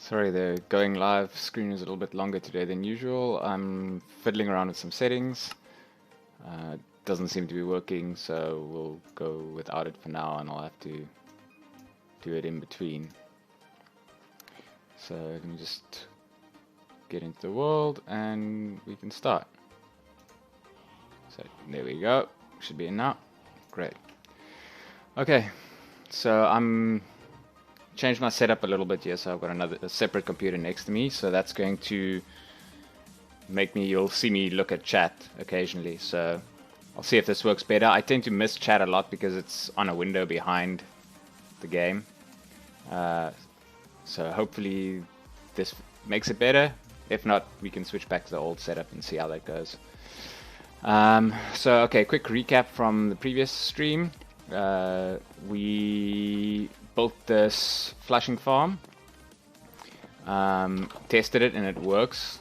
Sorry, the going live screen is a little bit longer today than usual. I'm fiddling around with some settings. Doesn't seem to be working, so we'll go without it for now, and I'll have to do it in between. So let me just get into the world and we can start. So there we go. Should be in now. Great. Okay, so I'm changed my setup a little bit here, so I've got a separate computer next to me, so that's going to make me, you'll see me look at chat occasionally, so I'll see if this works better. I tend to miss chat a lot because it's on a window behind the game, so hopefully this makes it better. If not, we can switch back to the old setup and see how that goes. So okay, quick recap from the previous stream. We built this flushing farm, tested it, and it works.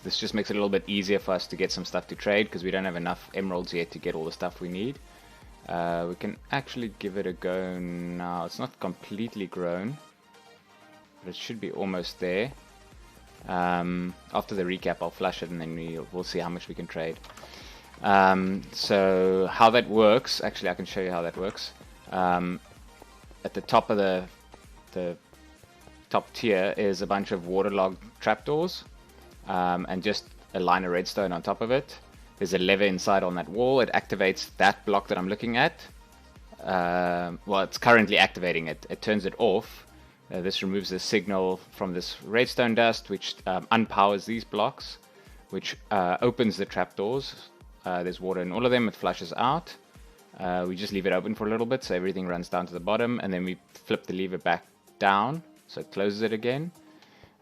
This just makes it a little bit easier for us to get some stuff to trade because we don't have enough emeralds yet to get all the stuff we need. We can actually give it a go now. It's not completely grown, but it should be almost there. After the recap, I'll flush it and then we'll see how much we can trade. So how that works, actually I can show you how that works. At the top of the top tier is a bunch of waterlogged trapdoors, and just a line of redstone on top of it. There's a lever inside on that wall. It activates that block that I'm looking at. Well, it's currently activating it. It turns it off. This removes the signal from this redstone dust, which unpowers these blocks, which opens the trapdoors. There's water in all of them. It flushes out. we just leave it open for a little bit so everything runs down to the bottom, and then we flip the lever back down so it closes it again.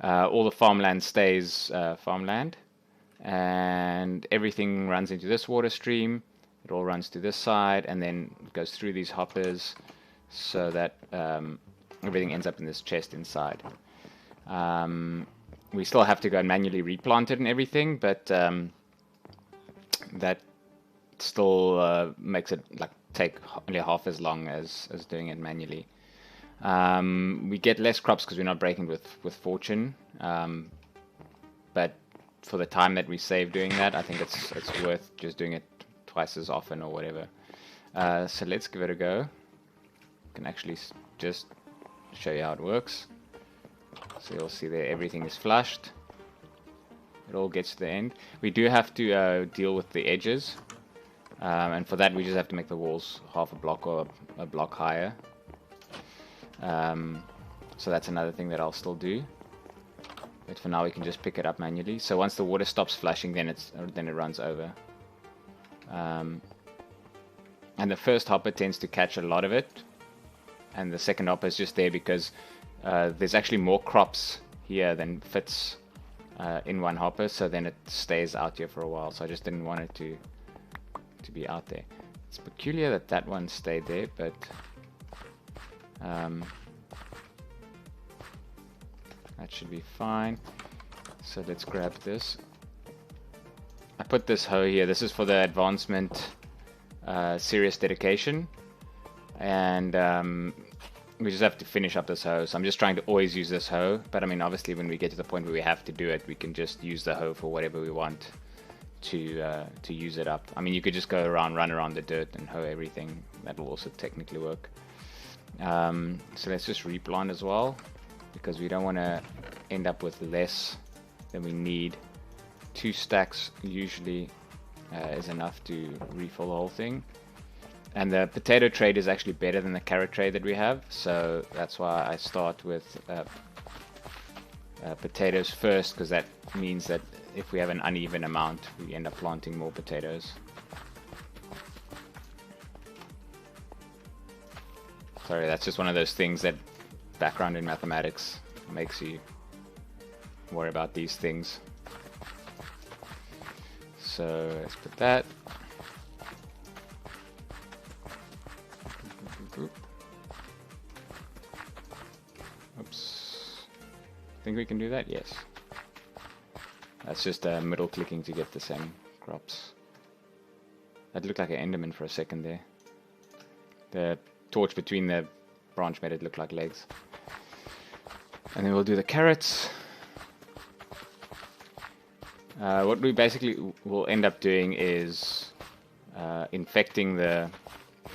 All the farmland stays farmland, and everything runs into this water stream. It all runs to this side and then goes through these hoppers so that everything ends up in this chest inside. We still have to go and manually replant it and everything, but that still makes it like take only half as long as doing it manually. We get less crops because we're not breaking with fortune, but for the time that we save doing that, I think it's worth just doing it twice as often or whatever. So let's give it a go. I can actually just show you how it works. So you'll see there everything is flushed. It all gets to the end. We do have to deal with the edges, and for that we just have to make the walls half a block or a block higher. So that's another thing that I'll still do. But for now we can just pick it up manually. So once the water stops flushing, then it runs over. And the first hopper tends to catch a lot of it, and the second hopper is just there because there's actually more crops here than fits in one hopper, so then it stays out here for a while. So I just didn't want it to be out there. It's peculiar that that one stayed there, but that should be fine. So let's grab this. I put this hoe here. This is for the advancement serious dedication, and we just have to finish up this hoe. So I'm just trying to always use this hoe, but I mean obviously when we get to the point where we have to do it, we can just use the hoe for whatever we want to use it up. I mean, you could just go around, run around the dirt and hoe everything. That will also technically work. So let's just replant as well, because we don't want to end up with less than we need. 2 stacks usually is enough to refill the whole thing. And the potato trade is actually better than the carrot trade that we have, so that's why I start with potatoes first, because that means that if we have an uneven amount, we end up planting more potatoes. Sorry, that's just one of those things that background in mathematics makes you worry about these things. So let's put that. Oops. Think we can do that? Yes. That's just middle clicking to get the same crops. That looked like an Enderman for a second there. The torch between the branch made it look like legs. And then we'll do the carrots. What we basically will end up doing is infecting the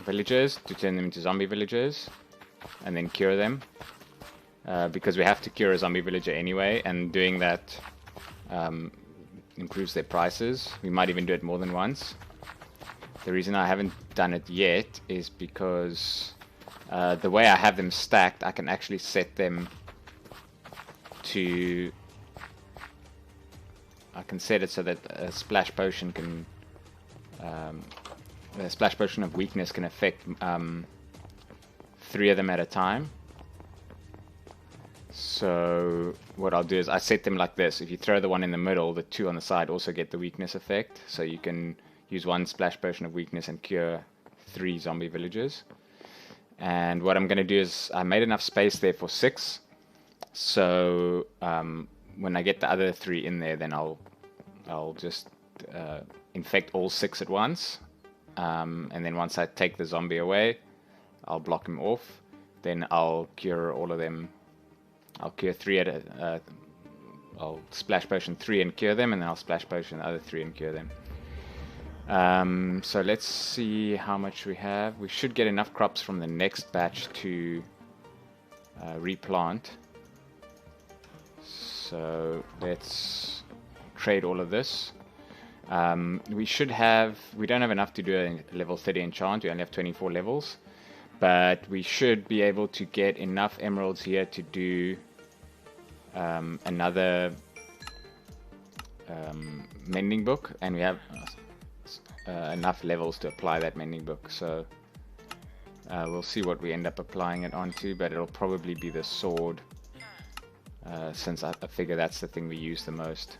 villagers to turn them into zombie villagers, and then cure them, because we have to cure a zombie villager anyway, and doing that improves their prices. We might even do it more than once. The reason I haven't done it yet is because the way I have them stacked, I can actually set them to... I can set it so that a splash potion can... a splash potion of weakness can affect 3 of them at a time. So what I'll do is I set them like this. If you throw the one in the middle, the 2 on the side also get the weakness effect. So you can use 1 splash potion of weakness and cure 3 zombie villagers. And what I'm going to do is I made enough space there for 6. So when I get the other 3 in there, then I'll just infect all 6 at once. And then once I take the zombie away, I'll block him off. Then I'll cure all of them. I'll cure 3 at a... I'll splash potion 3 and cure them, and then I'll splash potion the other 3 and cure them. So let's see how much we have. We should get enough crops from the next batch to replant. So let's trade all of this. We don't have enough to do a level 30 enchant. We only have 24 levels, but we should be able to get enough emeralds here to do another mending book. And we have enough levels to apply that mending book. So we'll see what we end up applying it onto, but it'll probably be the sword, since I figure that's the thing we use the most.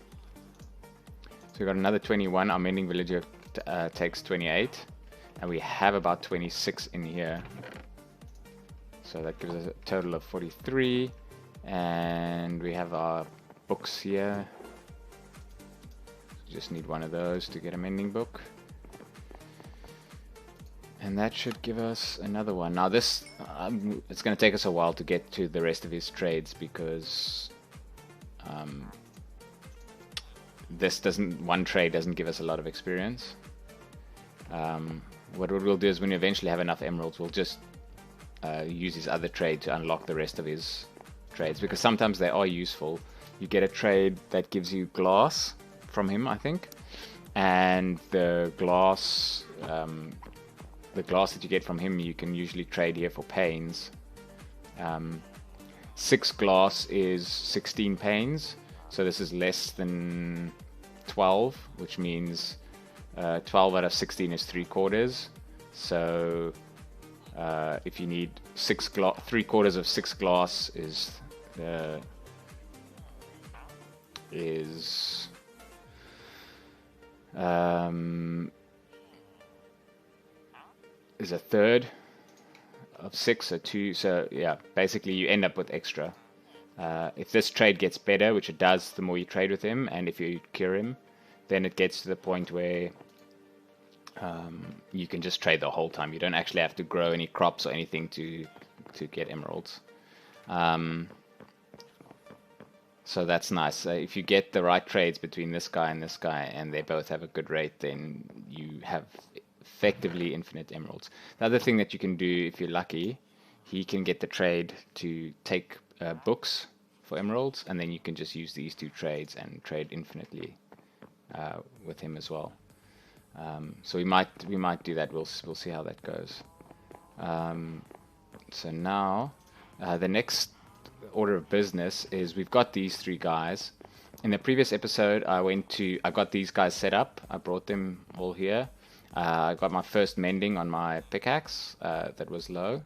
So we got another 21. Our mending villager takes 28, and we have about 26 in here. So that gives us a total of 43, and we have our books here. Just need one of those to get a mending book. And that should give us another one. Now this, it's going to take us a while to get to the rest of his trades, because one trade doesn't give us a lot of experience. What we'll do is when we eventually have enough emeralds, we'll just use his other trade to unlock the rest of his trades, because sometimes they are useful. You get a trade that gives you glass from him, I think, and the glass that you get from him, you can usually trade here for panes. 6 glass is 16 panes, so this is less than 12, which means 12 out of 16 is 3/4. So if you need 3/4 of 6 glass is a third of 6 or 2. So yeah, basically you end up with extra. If this trade gets better, which it does the more you trade with him, and if you cure him, then it gets to the point where you can just trade the whole time. You don't actually have to grow any crops or anything to get emeralds. So that's nice. If you get the right trades between this guy, and they both have a good rate, then you have effectively infinite emeralds. The other thing that you can do, if you're lucky, he can get the trade to take books for emeralds, and then you can just use these 2 trades and trade infinitely with him as well. So we might do that. We'll see how that goes. So now the next order of business is we've got these 3 guys. In the previous episode, I got these guys set up. I brought them all here. I got my first mending on my pickaxe that was low,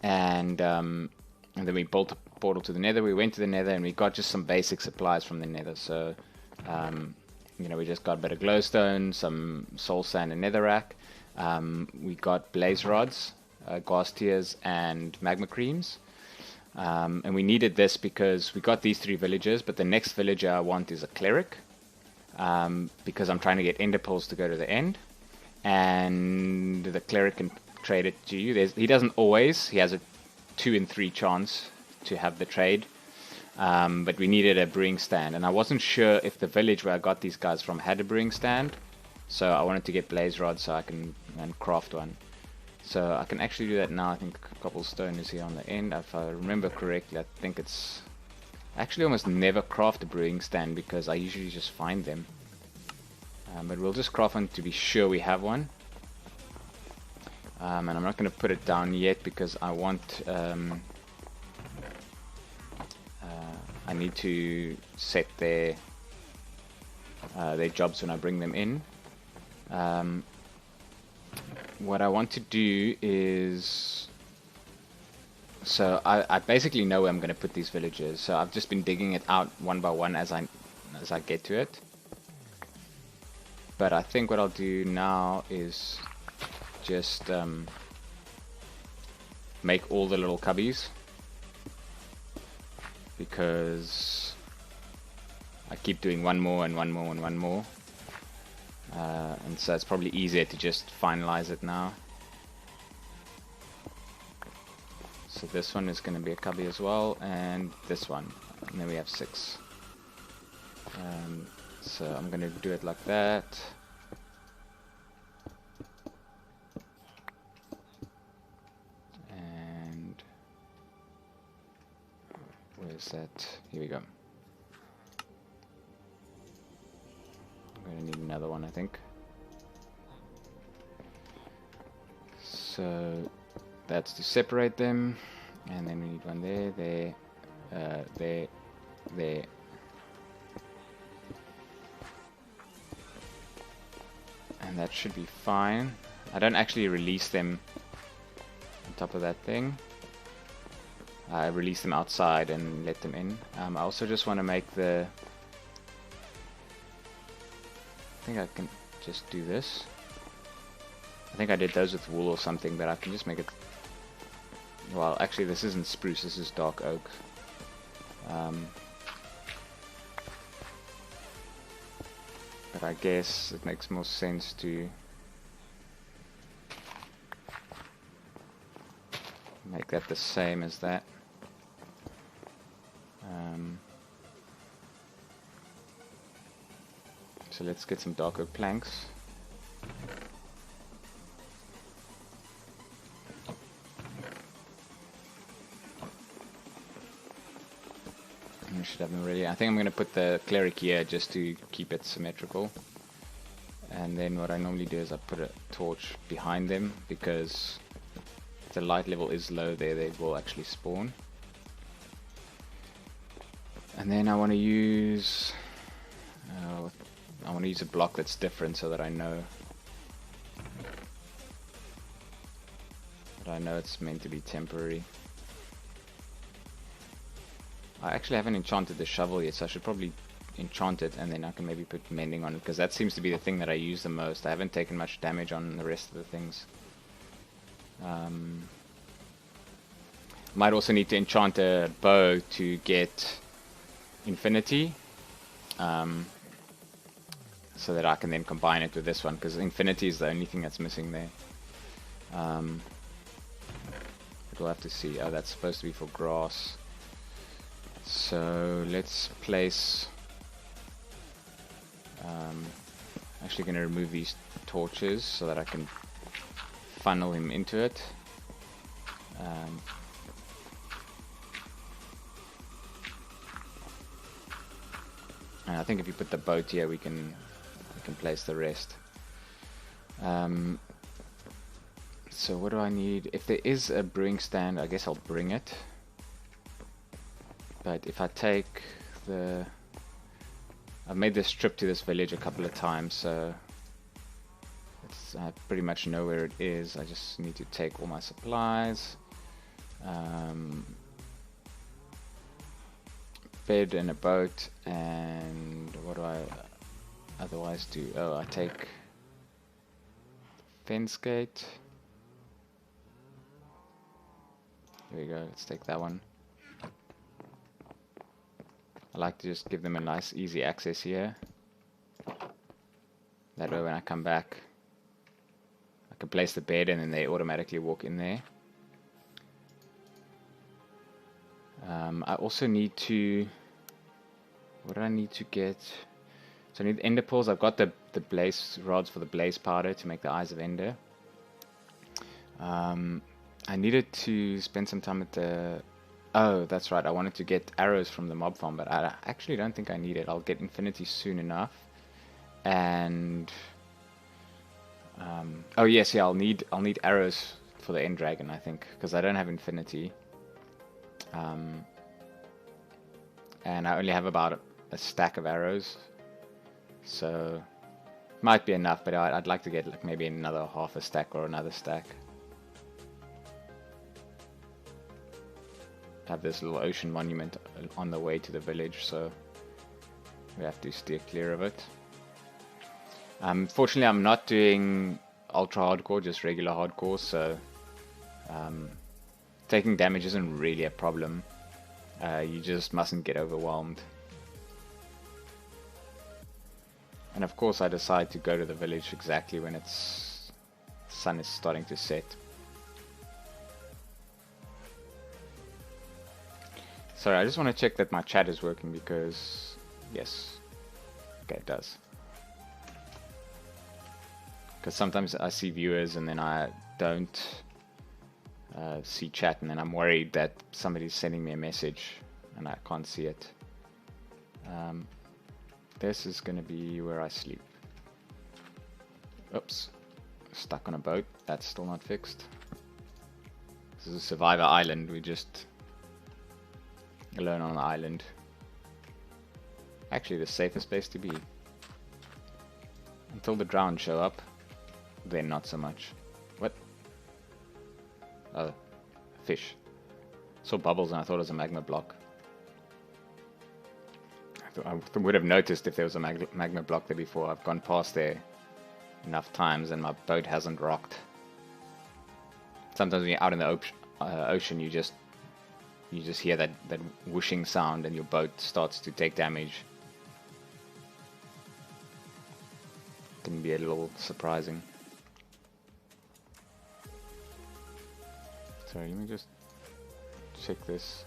and then we built a portal to the nether. We went to the nether and we got just some basic supplies from the nether. So we just got a bit of glowstone, some soul sand and netherrack. We got blaze rods, glass tears, and magma creams. And we needed this because we got these 3 villagers, but the next villager I want is a cleric, because I'm trying to get ender pearls to go to the end, and the cleric can trade it to you. He doesn't always. He has a 2 in 3 chance to have the trade, but we needed a brewing stand, and I wasn't sure if the village where I got these guys from had a brewing stand, so I wanted to get blaze rods so I can craft one. So I can actually do that now. I think cobblestone is here on the end. If I remember correctly, I think it's... I actually almost never craft a brewing stand because I usually just find them. But we'll just craft one to be sure we have one. And I'm not going to put it down yet because I want... I need to set their jobs when I bring them in. What I want to do is... So I basically know where I'm going to put these villagers. So I've just been digging it out one by one as I get to it. But I think what I'll do now is just make all the little cubbies, because I keep doing one more and one more and one more. And so it's probably easier to just finalize it now. So this one is going to be a cubby as well, and this one, and then we have 6. So I'm going to do it like that. And where's that? Here we go. I'm going to need another one, I think. So that's to separate them, and then we need one there, there, there. And that should be fine. I don't actually release them on top of that thing. I release them outside and let them in. I also just want to make the... I think I can just do this. I think I did those with wool or something, but I can just make it... Well, actually this isn't spruce, this is dark oak. But I guess it makes more sense to make that the same as that. So let's get some dark oak planks. We should have them ready. I think I'm going to put the cleric here just to keep it symmetrical. And then what I normally do is I put a torch behind them, because if the light level is low there, they will actually spawn. And then I want to use a block that's different so that I know it's meant to be temporary. I actually haven't enchanted the shovel yet, so I should probably enchant it and then I can maybe put mending on it, because that seems to be the thing that I use the most. I haven't taken much damage on the rest of the things. Might also need to enchant a bow to get infinity, so that I can then combine it with this one, because infinity is the only thing that's missing there. But we'll have to see. Oh, that's supposed to be for grass. So let's place... actually going to remove these torches so that I can funnel him into it. And I think if you put the boat here, we can place the rest. So what do I need? If there is a brewing stand, I guess I'll bring it. But if I take the... I've made this trip to this village a couple of times, so I pretty much know where it is. I just need to take all my supplies. Bed and a boat, and what do I otherwise do? Oh, I take fence gate. There we go, let's take that one. I like to just give them a nice easy access here. That way when I come back I can place the bed and then they automatically walk in there. I also need to... What do I need to get? So I need ender pearls. I've got the blaze rods for the blaze powder to make the eyes of ender. I needed to spend some time at the... Oh, that's right. I wanted to get arrows from the mob farm, but I actually don't think I need it. I'll get infinity soon enough. And... oh yes, yeah. I'll need arrows for the end dragon, I think, because I don't have infinity. And I only have about a stack of arrows, so might be enough, but I'd like to get like maybe another half a stack or another stack. Have this little ocean monument on the way to the village, so we have to steer clear of it. Fortunately, I'm not doing ultra hardcore, just regular hardcore, so taking damage isn't really a problem. You just mustn't get overwhelmed. And of course I decide to go to the village exactly when it's sun is starting to set. Sorry, I just want to check that my chat is working, because yes, okay, it does. Because sometimes I see viewers and then I don't see chat, and then I'm worried that somebody's sending me a message and I can't see it. This is going to be where I sleep. Oops, stuck on a boat. That's still not fixed. This is a survivor island. We're just alone on the island. Actually the safest place to be until the drowned show up. then not so much. What? Oh, fish. Saw bubbles and I thought it was a magma block. I would have noticed if there was a magma block there before. I've gone past there enough times and my boat hasn't rocked. Sometimes when you're out in the ocean, you just hear that whooshing sound and your boat starts to take damage. Can be a little surprising. Sorry, let me just check this.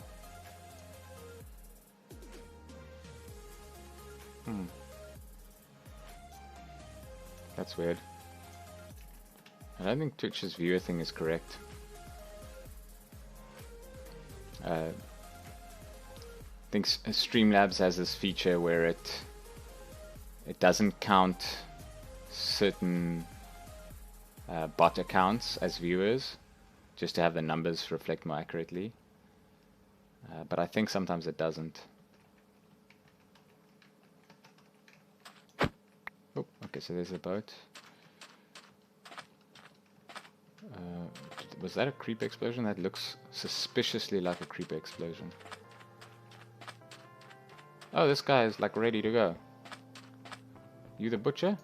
That's weird. I don't think Twitch's viewer thing is correct. I think Streamlabs has this feature where it doesn't count certain bot accounts as viewers, just to have the numbers reflect more accurately. But I think sometimes it doesn't. Oh, okay, so there's a boat. Was that a creeper explosion? That looks suspiciously like a creeper explosion. Oh, this guy is like ready to go. You the butcher?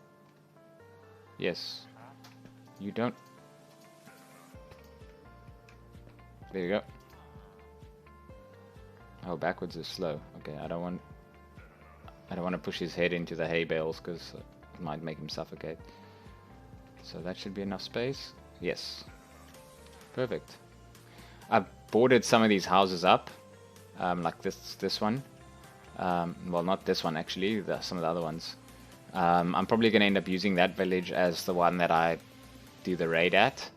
Yes. You don't... There you go. Oh, backwards is slow. Okay, I don't want to push his head into the hay bales because it might make him suffocate. So that should be enough space. Yes. Perfect. I've boarded some of these houses up, like this one. Well, not this one actually. Some of the other ones. I'm probably going to end up using that village as the one that I do the raid at.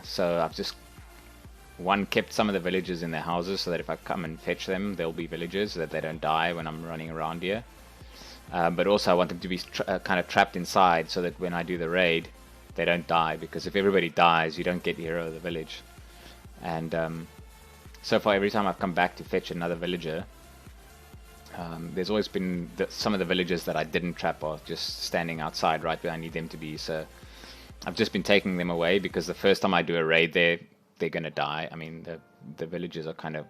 So I've just kept some of the villagers in their houses so that if I come and fetch them, they'll be villagers so that they don't die when I'm running around here. But also I want them to be kind of trapped inside so that when I do the raid, they don't die, because if everybody dies, you don't get hero of the village. And so far, every time I've come back to fetch another villager, there's always been some of the villagers that I didn't trap are just standing outside right where I need them to be. So I've just been taking them away because the first time I do a raid, they're gonna die. I mean, the villagers are kind of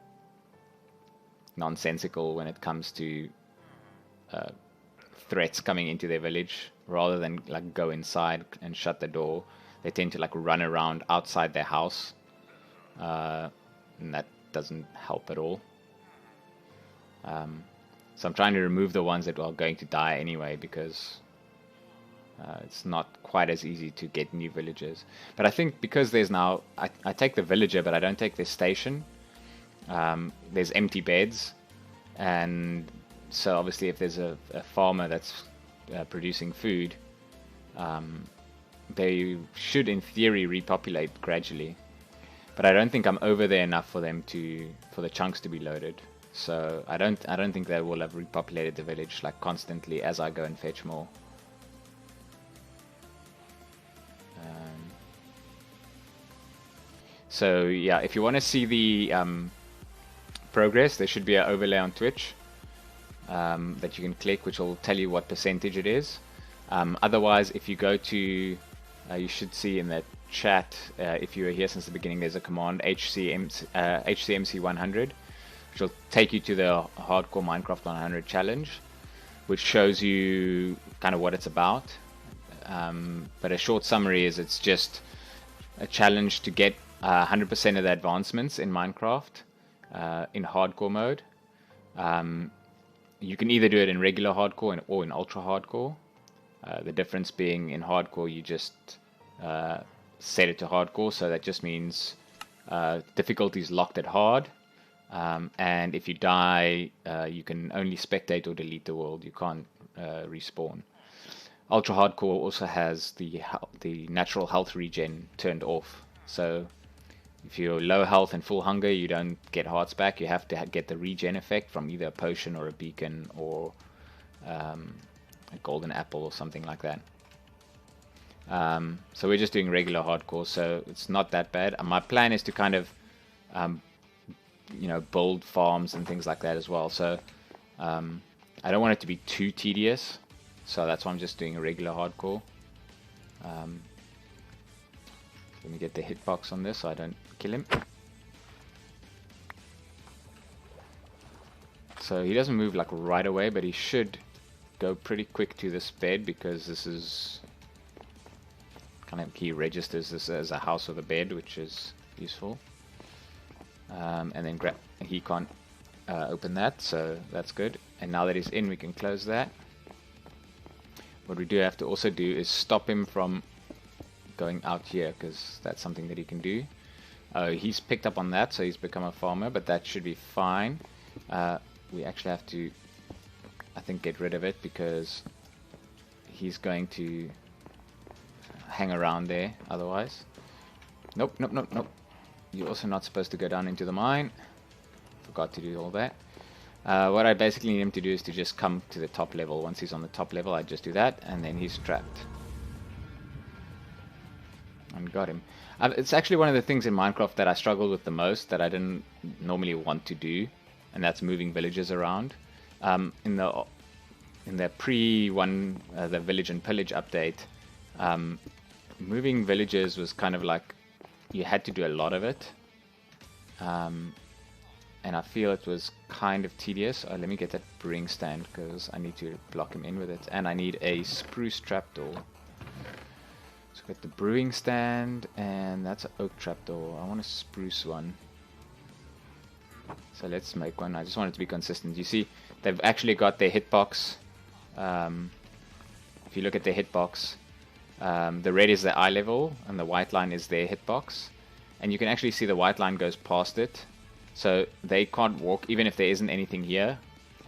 nonsensical when it comes to threats coming into their village. Rather than like go inside and shut the door, they tend to like run around outside their house, and that doesn't help at all. So I'm trying to remove the ones that are going to die anyway, because it's not quite as easy to get new villagers. But I think because there's now, I take the villager, but I don't take their station. There's empty beds, and so obviously if there's a farmer that's producing food, they should in theory repopulate gradually, but I don't think I'm over there enough for them for the chunks to be loaded. So I don't think they will have repopulated the village like constantly as I go and fetch more. So yeah, if you want to see the progress, there should be an overlay on Twitch that you can click, which will tell you what percentage it is. Otherwise, if you go to, you should see in the chat, if you were here since the beginning, there's a command HCMC100, which will take you to the Hardcore Minecraft 100 challenge, which shows you kind of what it's about. But a short summary is it's just a challenge to get 100% of the advancements in Minecraft in hardcore mode. You can either do it in regular hardcore or in ultra hardcore. The difference being in hardcore, you just set it to hardcore, so that just means difficulty is locked at hard, and if you die, you can only spectate or delete the world. You can't respawn. Ultra hardcore also has the natural health regen turned off, so if you're low health and full hunger, you don't get hearts back. You have to get the regen effect from either a potion or a beacon or a golden apple or something like that. So we're just doing regular hardcore, so it's not that bad. And my plan is to kind of, build farms and things like that as well. So I don't want it to be too tedious, so that's why I'm just doing a regular hardcore. Let me get the hitbox on this so I don't kill him. So he doesn't move like right away, but he should go pretty quick to this bed, because this is kind of, he registers this as a house with a bed, which is useful. And then he can't open that, so that's good. And now that he's in, we can close that. What we do have to also do is stop him from going out here, because that's something that he can do. He's picked up on that, so he's become a farmer, but that should be fine. We actually have to, I think, get rid of it, because he's going to hang around there otherwise. Nope, nope, nope, nope. You're also not supposed to go down into the mine. Forgot to do all that. What I basically need him to do is to just come to the top level. Once he's on the top level, I just do that, and then he's trapped. And got him. It's actually one of the things in Minecraft that I struggled with the most, that I didn't normally want to do, and that's moving villagers around. In the the village and pillage update, moving villagers was kind of like, you had to do a lot of it, and I feel it was kind of tedious. Let me get that brewing stand, because I need to block him in with it, and I need a spruce trapdoor. So get the brewing stand, and that's an oak trapdoor. I want a spruce one. So let's make one. I just want it to be consistent. You see, they've actually got their hitbox. If you look at their hitbox, the red is their eye level, and the white line is their hitbox. And you can actually see the white line goes past it. So they can't walk, even if there isn't anything here.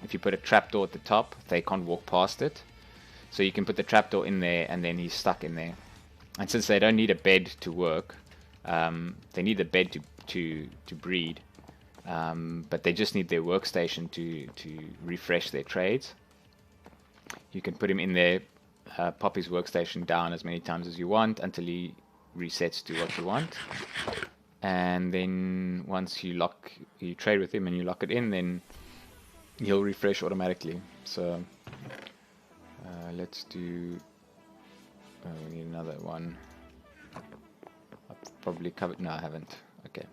If you put a trapdoor at the top, they can't walk past it. So you can put the trapdoor in there, and then he's stuck in there. And since they don't need a bed to work, they need the bed to breed. But they just need their workstation to refresh their trades. You can put him in there, pop his workstation down as many times as you want until he resets to what you want. And then once you trade with him and you lock it in, then he'll refresh automatically. So let's do. We need another one. I've probably covered. No, I haven't. Okay.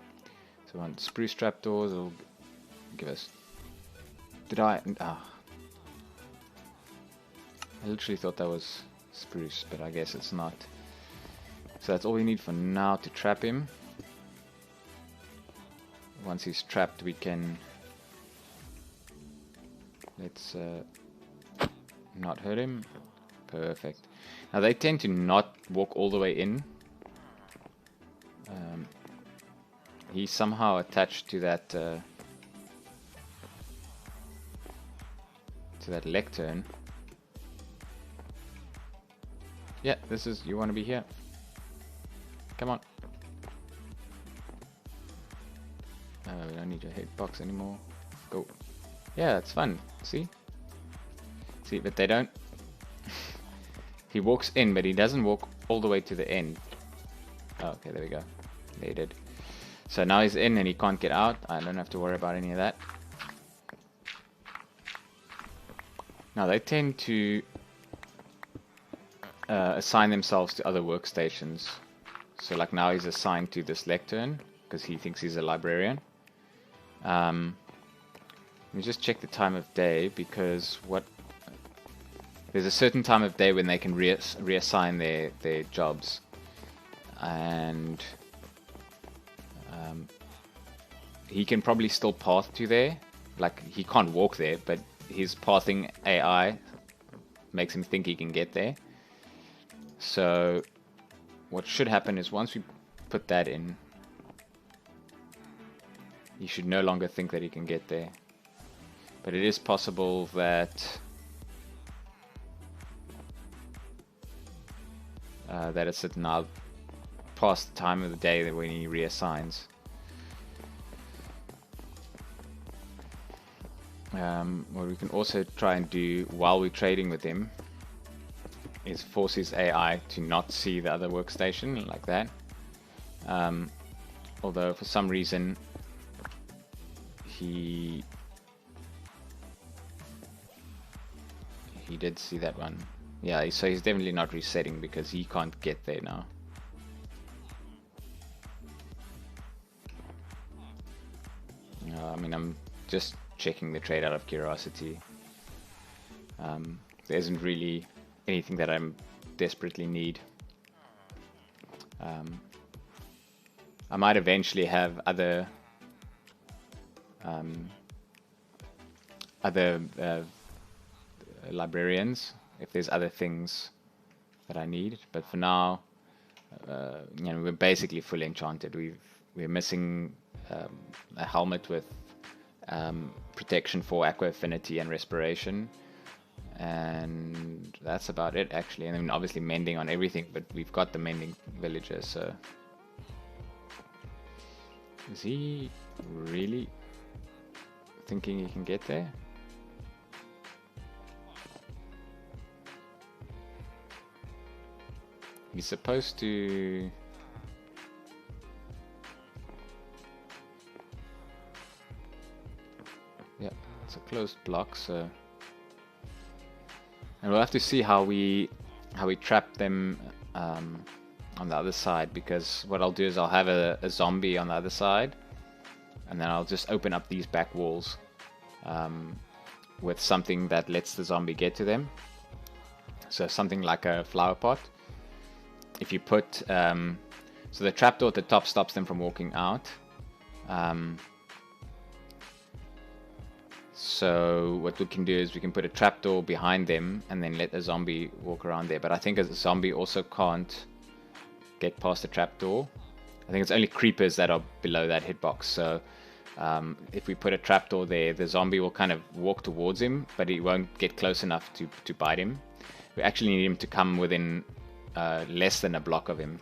So we want spruce trapdoors. It'll give us. Did I? Ah. I literally thought that was spruce, but I guess it's not. So that's all we need for now to trap him. Once he's trapped, we can. Let's not hurt him. Perfect. Now they tend to not walk all the way in. He's somehow attached to that lectern. Yeah, this is. You want to be here? Come on. We don't need your hitbox anymore. Go. Yeah, it's fun. See? See, but they don't. He walks in, but he doesn't walk all the way to the end. Oh, okay, there we go. There he did. So now he's in and he can't get out. I don't have to worry about any of that. Now they tend to assign themselves to other workstations. So like now he's assigned to this lectern because he thinks he's a librarian. Let me just check the time of day, because there's a certain time of day when they can reassign their jobs, and he can probably still path to there. Like he can't walk there, but his pathing AI makes him think he can get there. So what should happen is once we put that in, he should no longer think that he can get there. But it is possible that that it's now past the time of the day when he reassigns. What we can also try and do while we're trading with him is force his AI to not see the other workstation like that. Although for some reason he did see that one. Yeah, so he's definitely not resetting because he can't get there now. I mean, I'm just checking the trade out of curiosity. There isn't really anything that I'm desperately need. I might eventually have other librarians if there's other things that I need. But for now, we're basically fully enchanted. We're missing a helmet with protection for aqua affinity and respiration, and that's about it actually. And then obviously mending on everything, but we've got the mending villager. So is he really thinking he can get there? He's supposed to... Yeah, it's a closed block, so... And we'll have to see how we trap them on the other side, because what I'll do is I'll have a zombie on the other side, and then I'll just open up these back walls with something that lets the zombie get to them. So something like a flower pot. If you put so the trapdoor at the top stops them from walking out. So what we can do is we can put a trapdoor behind them and then let a zombie walk around there. But I think a zombie also can't get past the trapdoor. I think it's only creepers that are below that hitbox. So if we put a trapdoor there, the zombie will kind of walk towards him, but he won't get close enough to bite him. We actually need him to come within less than a block of him.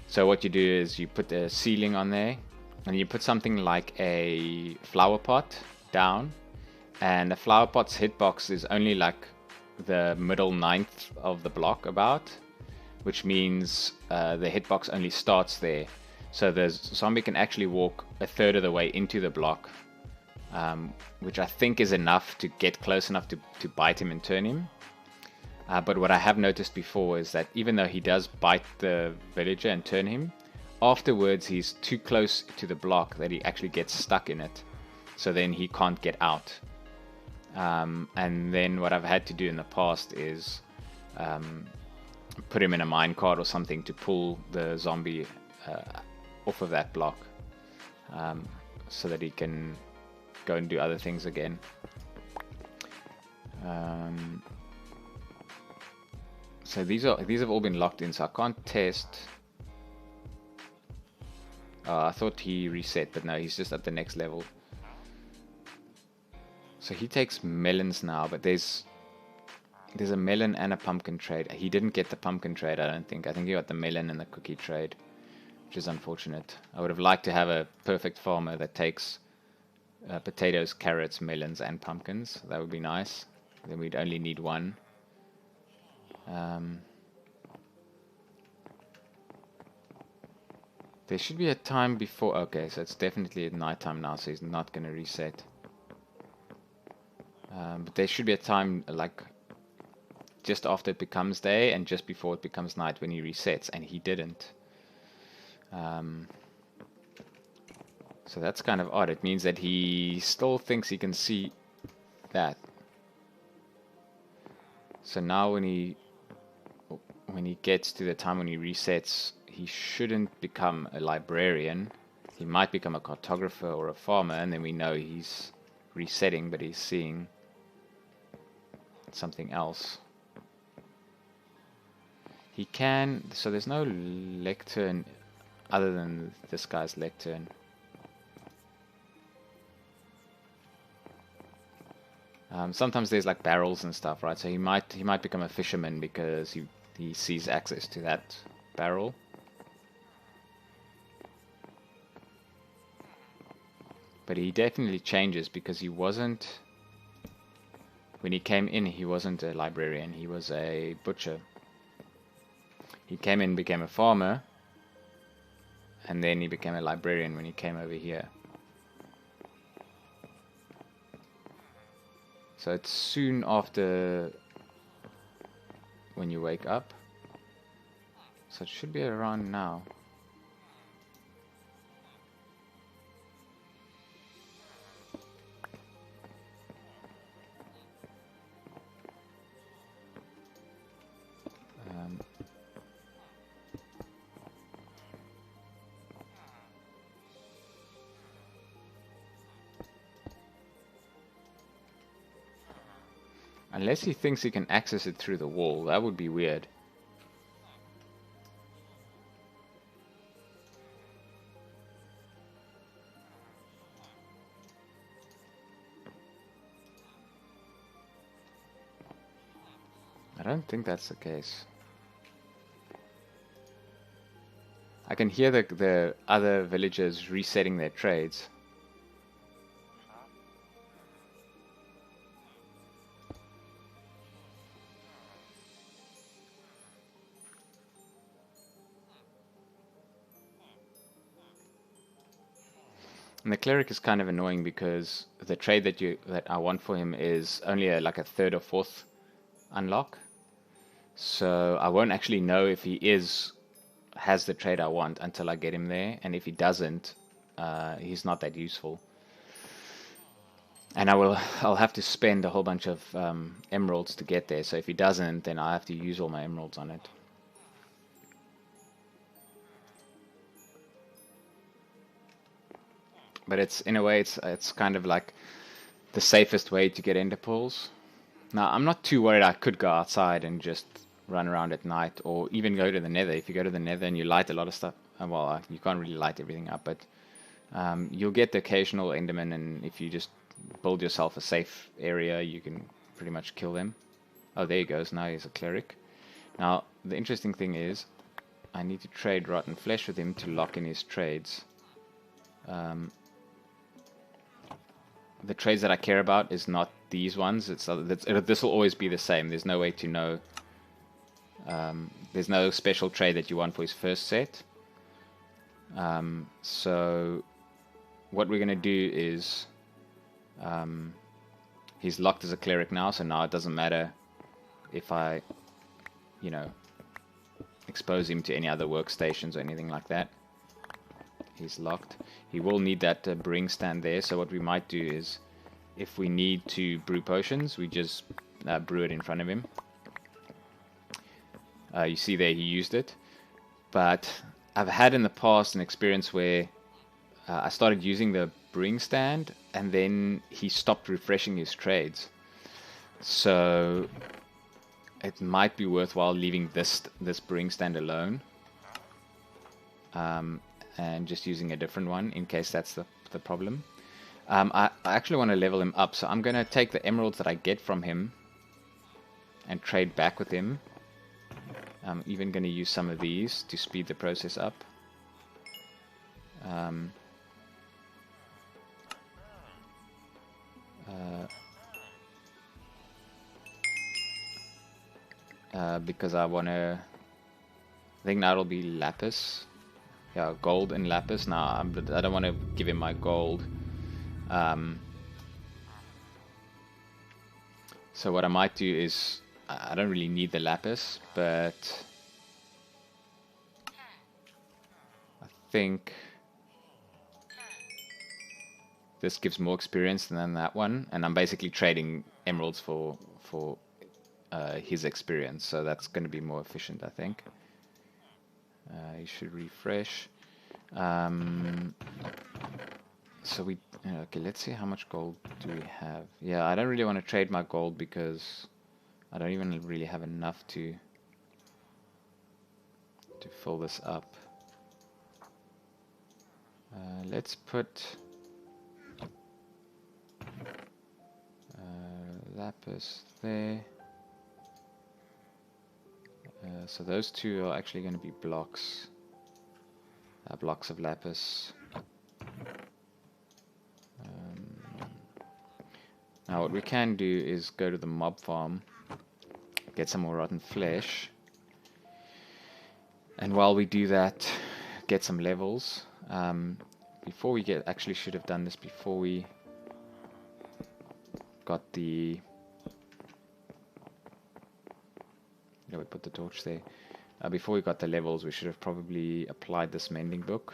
So what you do is you put a ceiling on there, and you put something like a flower pot down, and a flower pot's hitbox is only like the middle 9th of the block about, which means the hitbox only starts there. So the zombie can actually walk a third of the way into the block, which I think is enough to get close enough to bite him and turn him. But what I have noticed before is that even though he does bite the villager and turn him, afterwards he's too close to the block that he actually gets stuck in it. So then he can't get out. And then what I've had to do in the past is put him in a minecart or something to pull the zombie off of that block, so that he can go and do other things again. So these have all been locked in, so I can't test. I thought he reset, but no, he's just at the next level. So he takes melons now, but there's a melon and a pumpkin trade. He didn't get the pumpkin trade, I don't think. I think he got the melon and the cookie trade, which is unfortunate. I would have liked to have a perfect farmer that takes potatoes, carrots, melons, and pumpkins. That would be nice. Then we'd only need one. There should be a time before. Okay, so it's definitely at night time now, so he's not going to reset. But there should be a time like just after it becomes day and just before it becomes night when he resets, and he didn't. So that's kind of odd. It means that he still thinks he can see that. So now when he gets to the time when he resets, he shouldn't become a librarian. He might become a cartographer or a farmer, and then we know he's resetting, but he's seeing something else. He can, so there's no lectern other than this guy's lectern. Sometimes there's like barrels and stuff, right? So he might become a fisherman because he sees access to that barrel. But he definitely changes because he wasn't, when he came in, he wasn't a librarian, he was a butcher. He came in, became a farmer, and then he became a librarian when he came over here. So it's soon after when you wake up. So it should be around now. Unless he thinks he can access it through the wall, that would be weird. I don't think that's the case. I can hear the other villagers resetting their trades. And the cleric is kind of annoying because the trade that I want for him is only like a third or fourth unlock. So I won't actually know if he has the trade I want until I get him there, and if he doesn't, he's not that useful. And I'll have to spend a whole bunch of emeralds to get there. So if he doesn't, then I have to use all my emeralds on it. But it's in a way it's kind of like the safest way to get ender pearls. Now I'm not too worried. I could go outside and just run around at night, or even go to the nether. If you go to the nether and you light a lot of stuff, well, you can't really light everything up, but you'll get the occasional enderman, and if you just build yourself a safe area, you can pretty much kill them. Oh, there he goes. Now he's a cleric. Now the interesting thing is I need to trade rotten flesh with him to lock in his trades. The trades that I care about is not these ones. This will always be the same. There's no way to know. There's no special trade that you want for his first set. So what we're going to do is he's locked as a cleric now, so now it doesn't matter if I, expose him to any other workstations or anything like that. He's locked. He will need that brewing stand there, so what we might do is, if we need to brew potions, we just brew it in front of him. You see there, he used it. But I've had in the past an experience where I started using the brewing stand, and then he stopped refreshing his trades. So it might be worthwhile leaving this brewing stand alone. And just using a different one in case that's the problem. I actually want to level him up, so I'm going to take the emeralds that I get from him and trade back with him. I'm even going to use some of these to speed the process up. Because I want to... I think that'll be lapis. Yeah, gold and lapis. Now, I don't want to give him my gold. So what I might do is, I don't really need the lapis, but I think this gives more experience than that one, and I'm basically trading emeralds for his experience, so that's going to be more efficient, I think. You should refresh. So okay, let's see how much gold do we have. Yeah, I don't really want to trade my gold because I don't even really have enough to fill this up. Let's put lapis there. So those two are actually going to be blocks. Blocks of lapis. Now what we can do is go to the mob farm, get some more rotten flesh, and while we do that, get some levels. Before we actually should have done this before we got the Yeah, we put the torch there. Before we got the levels, we should have probably applied this mending book.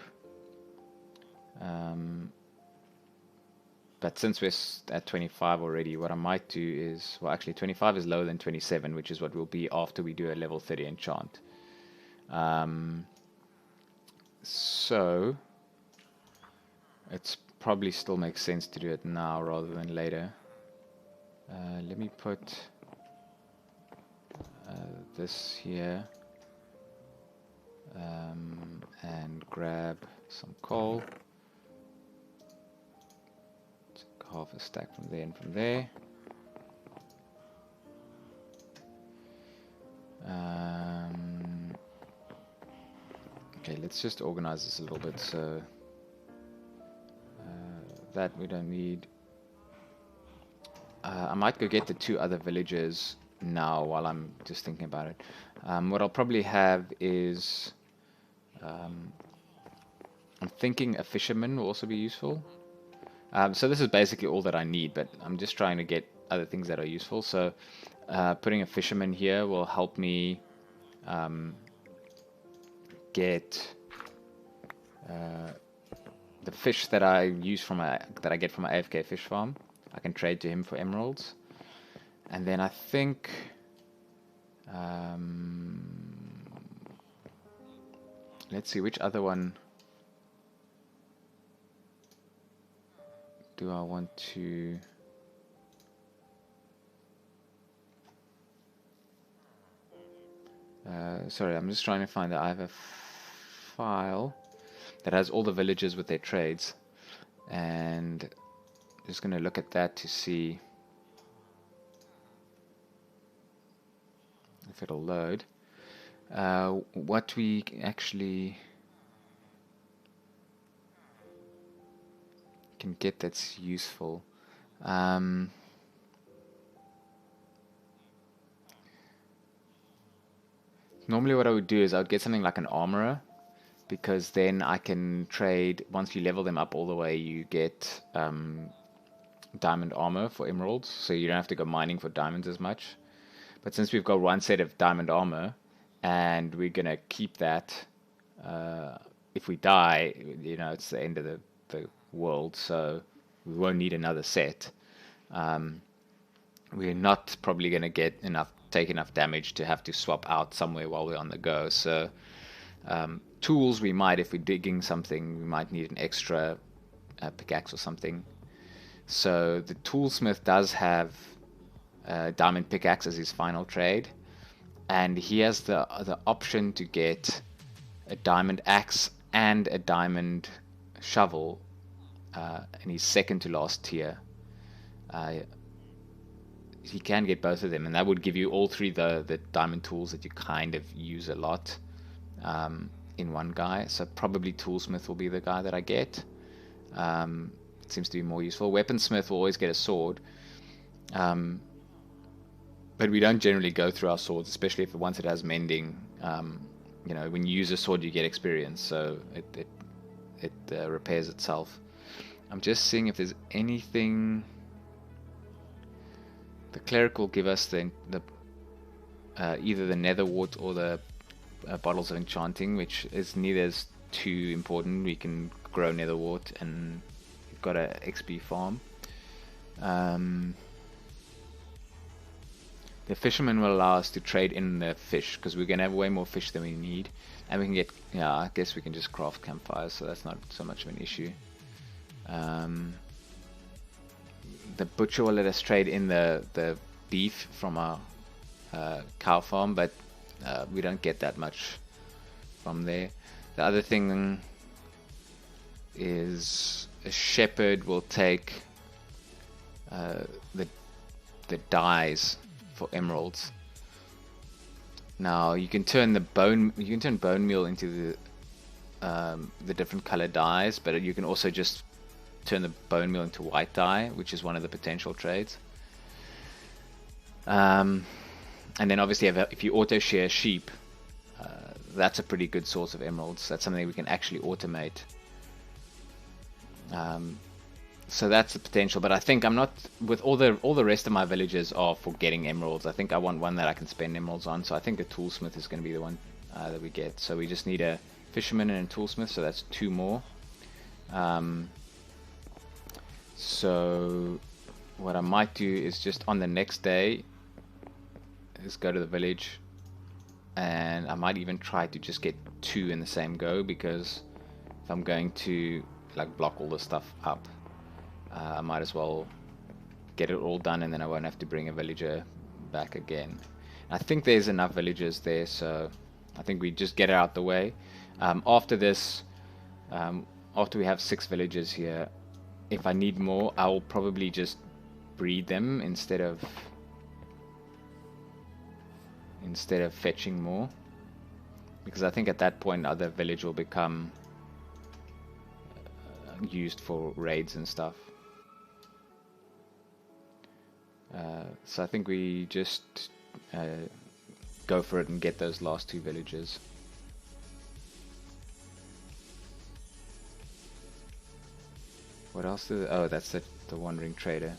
But since we're at 25 already, what I might do is, well, actually 25 is lower than 27, which is what will be after we do a level 30 enchant. So it's probably still makes sense to do it now rather than later. Let me put this here and grab some coal. Take half a stack from there and from there. Okay, let's just organize this a little bit. So that we don't need. I might go get the 2 other villages now while I'm just thinking about it. What I'll probably have is, I'm thinking a fisherman will also be useful. So this is basically all that I need, but I'm just trying to get other things that are useful. So putting a fisherman here will help me get the fish that I use from that I get from my AFK fish farm. I can trade to him for emeralds. And then I think let's see, which other one do I want to? Sorry, I'm just trying to find that. I have a file that has all the villages with their trades, and I'm just going to look at that to see if it'll load. What we actually can get that's useful. Normally what I would do is I would get something like an armorer, because then I can trade, once you level them up all the way, you get diamond armor for emeralds, so you don't have to go mining for diamonds as much. But since we've got 1 set of diamond armor, and we're going to keep that, if we die, you know, it's the end of the world, so we won't need another set. We're not probably going to take enough damage to have to swap out somewhere while we're on the go. So tools we might, if we're digging something, we might need an extra pickaxe or something. So the toolsmith does have diamond pickaxe as his final trade, and he has the option to get a diamond axe and a diamond shovel in his second to last tier. He can get both of them, and that would give you all 3 the diamond tools that you kind of use a lot in one guy. So probably toolsmith will be the guy that I get. It seems to be more useful. Weaponsmith will always get a sword, but we don't generally go through our swords, especially if once it has mending. You know, when you use a sword, you get experience, so it repairs itself. I'm just seeing if there's anything. The cleric will give us the either the nether wart or the bottles of enchanting, which is neither as too important. We can grow nether wart, and we've got a XP farm. The fisherman will allow us to trade in the fish, because we're going to have way more fish than we need, and we can get, yeah, I guess we can just craft campfires, so that's not so much of an issue. The butcher will let us trade in the beef from our cow farm, but we don't get that much from there. The other thing is a shepherd will take the dyes for emeralds. Now you can turn bone meal into the different color dyes, but you can also just turn the bone meal into white dye, which is one of the potential trades. And then obviously if you auto shear sheep, that's a pretty good source of emeralds. That's something we can actually automate. So that's the potential, but I think I'm not with all the rest of my villages are for getting emeralds. I think I want one that I can spend emeralds on. So I think a toolsmith is going to be the one that we get. So we just need a fisherman and a toolsmith. So that's 2 more. So what I might do is just on the next day is go to the village, and I might even try to just get 2 in the same go, because if I'm going to like block all this stuff up, I might as well get it all done, and then I won't have to bring a villager back again. I think there's enough villagers there, so I think we just get it out the way. After this, after we have 6 villagers here, if I need more, I'll probably just breed them instead of fetching more, because I think at that point other village will become used for raids and stuff. So I think we just go for it and get those last 2 villages. What else? Oh, that's the wandering trader.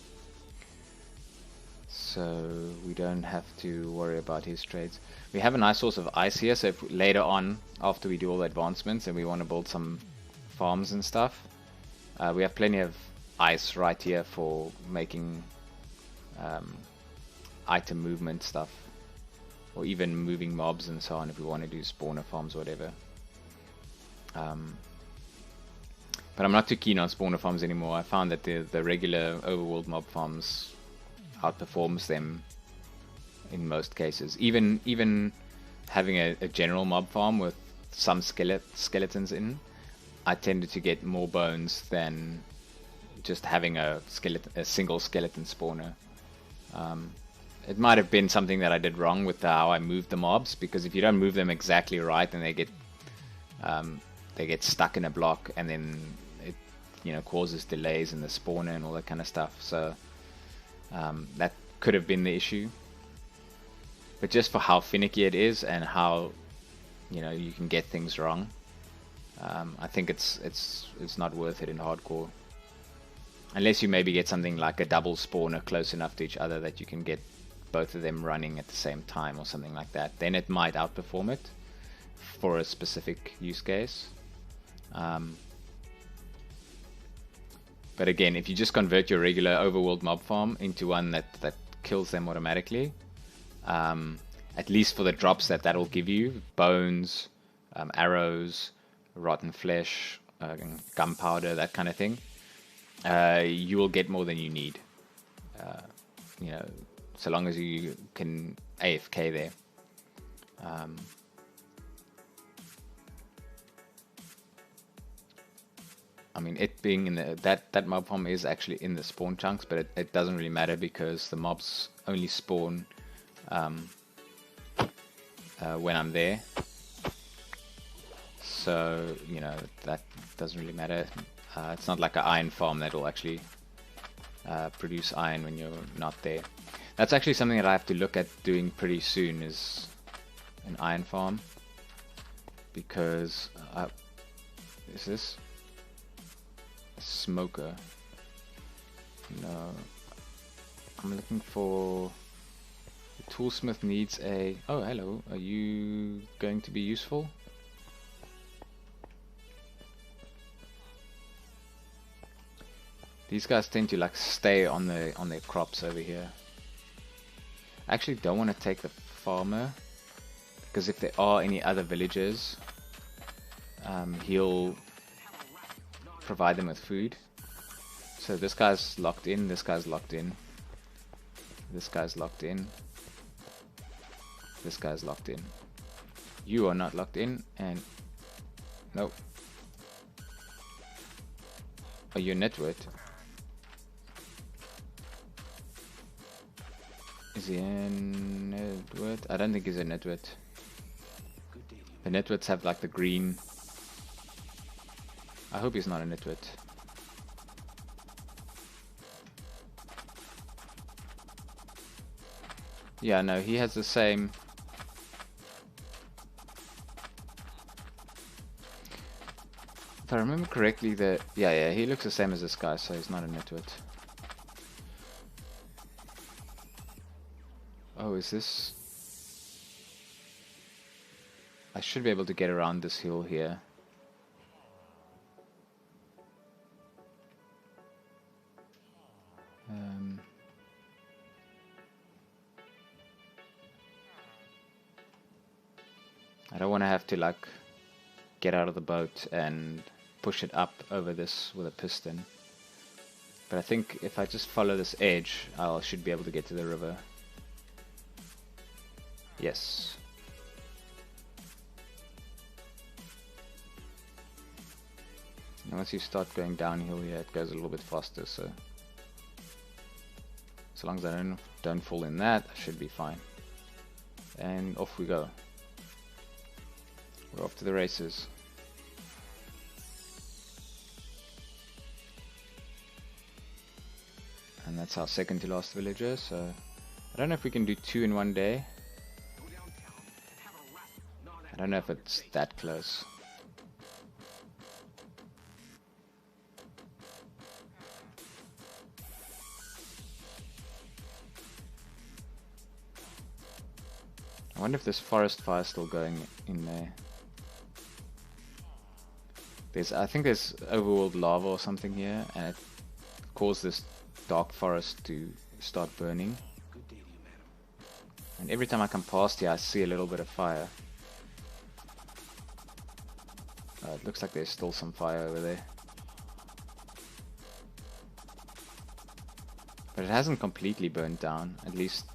So we don't have to worry about his trades. We have a nice source of ice here, so if later on, after we do all the advancements and we want to build some farms and stuff, we have plenty of ice right here for making item movement stuff, or even moving mobs and so on if we want to do spawner farms or whatever. But I'm not too keen on spawner farms anymore. I found that the regular overworld mob farms outperforms them in most cases. Even having a general mob farm with some skeletons in, I tended to get more bones than just having a single skeleton spawner. It might have been something that I did wrong with how I moved the mobs, because if you don't move them exactly right, then they get stuck in a block, and then it causes delays in the spawner and all that kind of stuff. So that could have been the issue. But just for how finicky it is and how you can get things wrong, I think it's not worth it in hardcore. Unless you maybe get something like a double spawner close enough to each other that you can get both of them running at the same time or something like that. Then it might outperform it for a specific use case. But again, if you just convert your regular overworld mob farm into one that kills them automatically, at least for the drops that'll give you, bones, arrows, rotten flesh, gunpowder, that kind of thing, you will get more than you need. So long as you can AFK there. I mean, it being in that mob farm is actually in the spawn chunks, but it doesn't really matter because the mobs only spawn when I'm there. So that doesn't really matter. It's not like an iron farm that will actually produce iron when you're not there. That's actually something that I have to look at doing pretty soon, is an iron farm, because is this a smoker? No, I'm looking for the toolsmith needs a... Oh, hello, are you going to be useful? These guys tend to like stay on their crops over here. I actually don't want to take the farmer, because if there are any other villagers, he'll provide them with food. So this guy's locked in, this guy's locked in, this guy's locked in, this guy's locked in. You are not locked in, and nope. Are you a network? Is he a network? I don't think he's a network. The networks have like the green. I hope he's not a network. Yeah, no, he has the same. If I remember correctly, yeah, he looks the same as this guy, so he's not a nitwit. Oh, is this... I should be able to get around this hill here. I don't want to have to like get out of the boat and push it up over this with a piston. But I think if I just follow this edge, I should be able to get to the river. Yes. And once you start going downhill here, it goes a little bit faster, so as long as I don't fall in that, I should be fine. And off we go. We're off to the races. And that's our second to last villager, so I don't know if we can do 2 in one day. I don't know if it's that close. I wonder if this forest fire is still going in there. I think there's overworld lava or something here, and it caused this dark forest to start burning. And every time I come past here, I see a little bit of fire. It looks like there's still some fire over there. But it hasn't completely burnt down, at least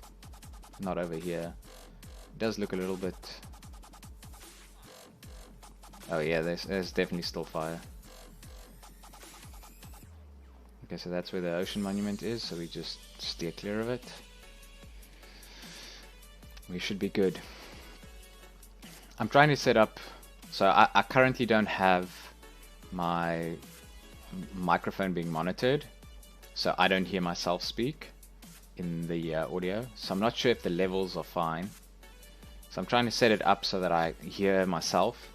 not over here. It does look a little bit... Oh yeah, there's definitely still fire. Okay, so that's where the ocean monument is, so we just steer clear of it. We should be good. I'm trying to set up... So I currently don't have my microphone being monitored, so I don't hear myself speak in the audio. So I'm not sure if the levels are fine. So I'm trying to set it up so that I hear myself.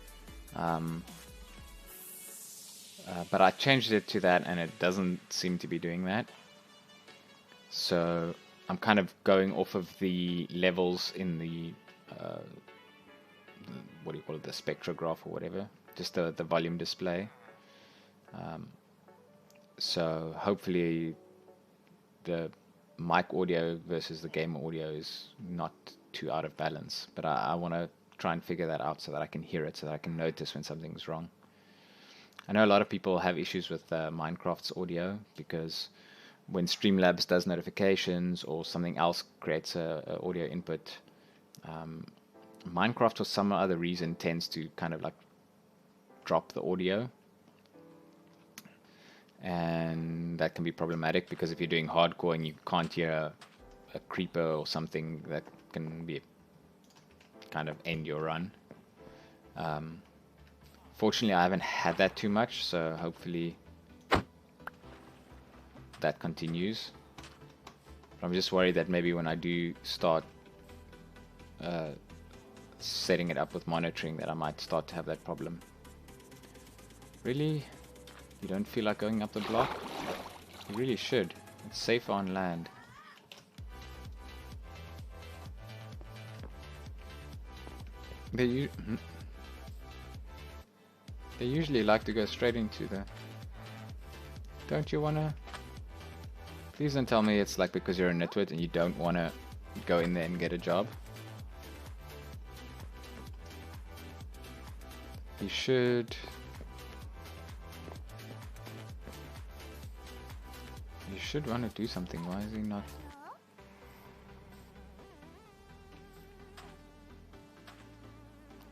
But I changed it to that and it doesn't seem to be doing that. So I'm kind of going off of the levels in the what do you call it, the spectrograph or whatever, just the volume display. So hopefully the mic audio versus the game audio is not too out of balance, but I want to try and figure that out so that I can hear it, so that I can notice when something's wrong. I know a lot of people have issues with Minecraft's audio, because when Streamlabs does notifications or something else creates a audio input, Minecraft for some other reason tends to kind of like drop the audio, and that can be problematic, because if you're doing hardcore and you can't hear a creeper or something, that can be kind of end your run. Fortunately, I haven't had that too much, so hopefully that continues. But I'm just worried that maybe when I do start setting it up with monitoring, that I might start to have that problem. Really? You don't feel like going up the block? You really should. It's safer on land. They usually like to go straight into the... Don't you wanna... Please don't tell me it's like because you're a nitwit and you don't wanna go in there and get a job. You should... You should want to do something. Why is he not...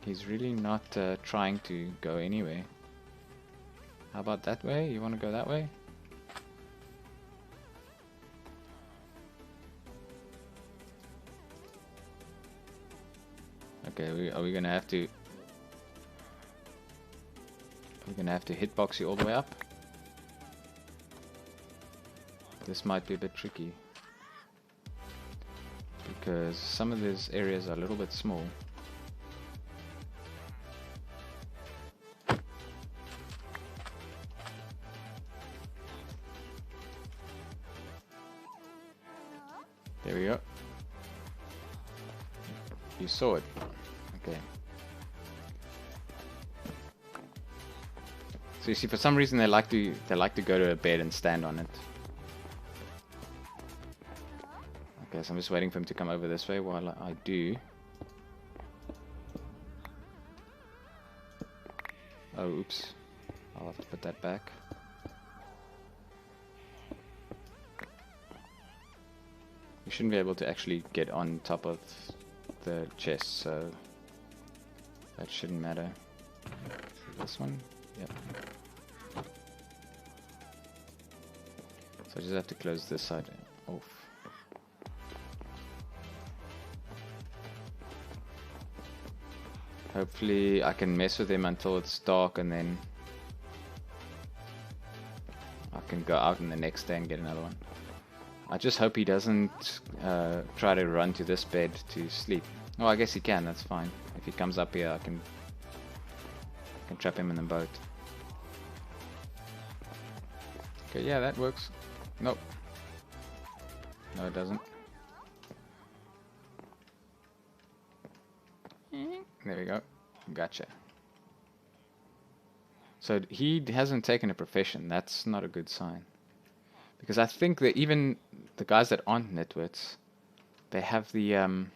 He's really not trying to go anyway. How about that way? You want to go that way? Okay, are we gonna have to... We're gonna have to hitbox you all the way up? This might be a bit tricky, because some of these areas are a little bit small. There we go. You saw it. Okay. So you see, for some reason they like to go to a bed and stand on it. Okay, so I'm just waiting for him to come over this way while I do. Oh, oops. I'll have to put that back. You shouldn't be able to actually get on top of the chest, so that shouldn't matter. This one? Yep. So I just have to close this side off. Hopefully I can mess with him until it's dark, and then I can go out in the next day and get another one. I just hope he doesn't try to run to this bed to sleep. Oh, I guess he can, that's fine. If he comes up here, I can trap him in the boat. Okay, yeah, that works. Nope. No, it doesn't. There we go. Gotcha. So he hasn't taken a profession. That's not a good sign. Because I think that even the guys that aren't nitwits, they have the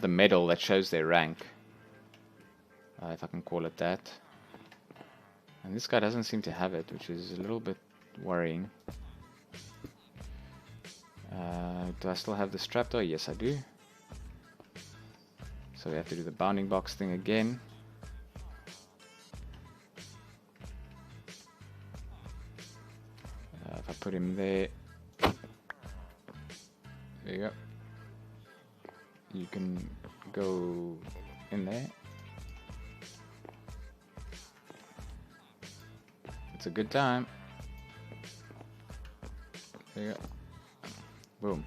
medal that shows their rank, if I can call it that. And this guy doesn't seem to have it, which is a little bit worrying. Do I still have the trapdoor? Yes, I do. So we have to do the bounding box thing again. If I put him there, there you go. You can go in there. It's a good time. There you go. Boom.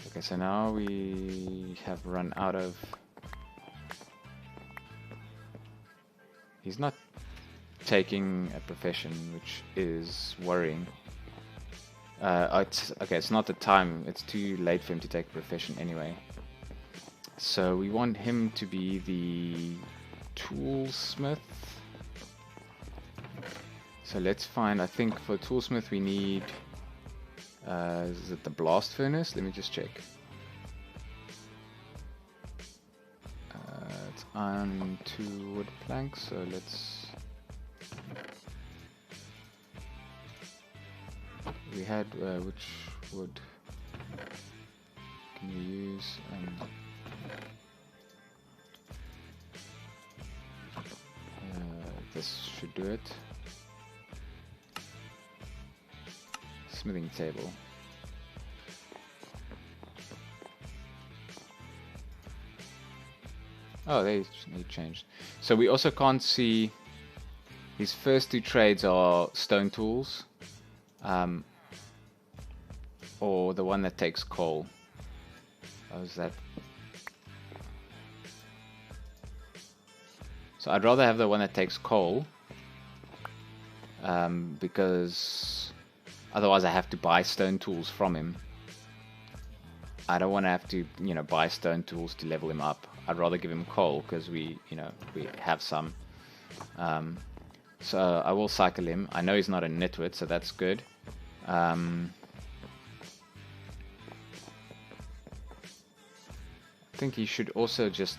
Okay, so now we have run out of... He's not taking a profession, which is worrying. It's not the time. It's too late for him to take a profession anyway. So we want him to be the toolsmith. So let's find, I think for toolsmith we need... is it the blast furnace? Let me just check. It's iron, 2 wood planks, so let's... We had, which wood can we use? This should do it. Smithing table. Oh, they changed. So we also can't see. His first 2 trades are stone tools, or the one that takes coal. How's that? So I'd rather have the one that takes coal, because otherwise I have to buy stone tools from him. I don't want to have to, buy stone tools to level him up. I'd rather give him coal because we have some. So I will cycle him. I know he's not a nitwit, so that's good. I think he should also just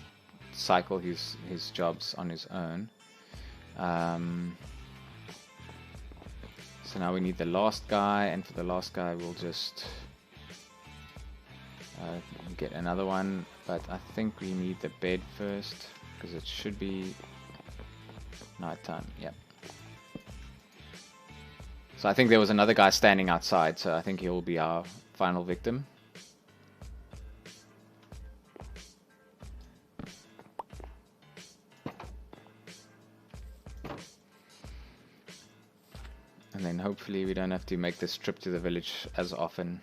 cycle his jobs on his own. So now we need the last guy, and for the last guy we'll just get another one, but I think we need the bed first because it should be night time. Yep. So I think there was another guy standing outside, so I think he will be our final victim. And then hopefully we don't have to make this trip to the village as often.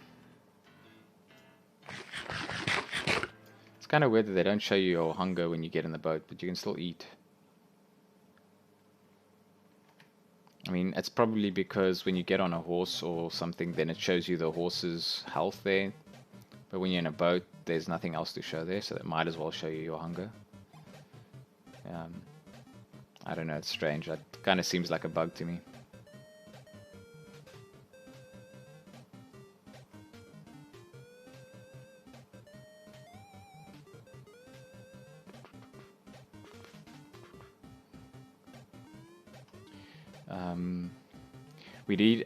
It's kind of weird that they don't show you your hunger when you get in the boat, but you can still eat. I mean, it's probably because when you get on a horse or something, then it shows you the horse's health there. But when you're in a boat, there's nothing else to show there, so it might as well show you your hunger. I don't know, it's strange. That kind of seems like a bug to me.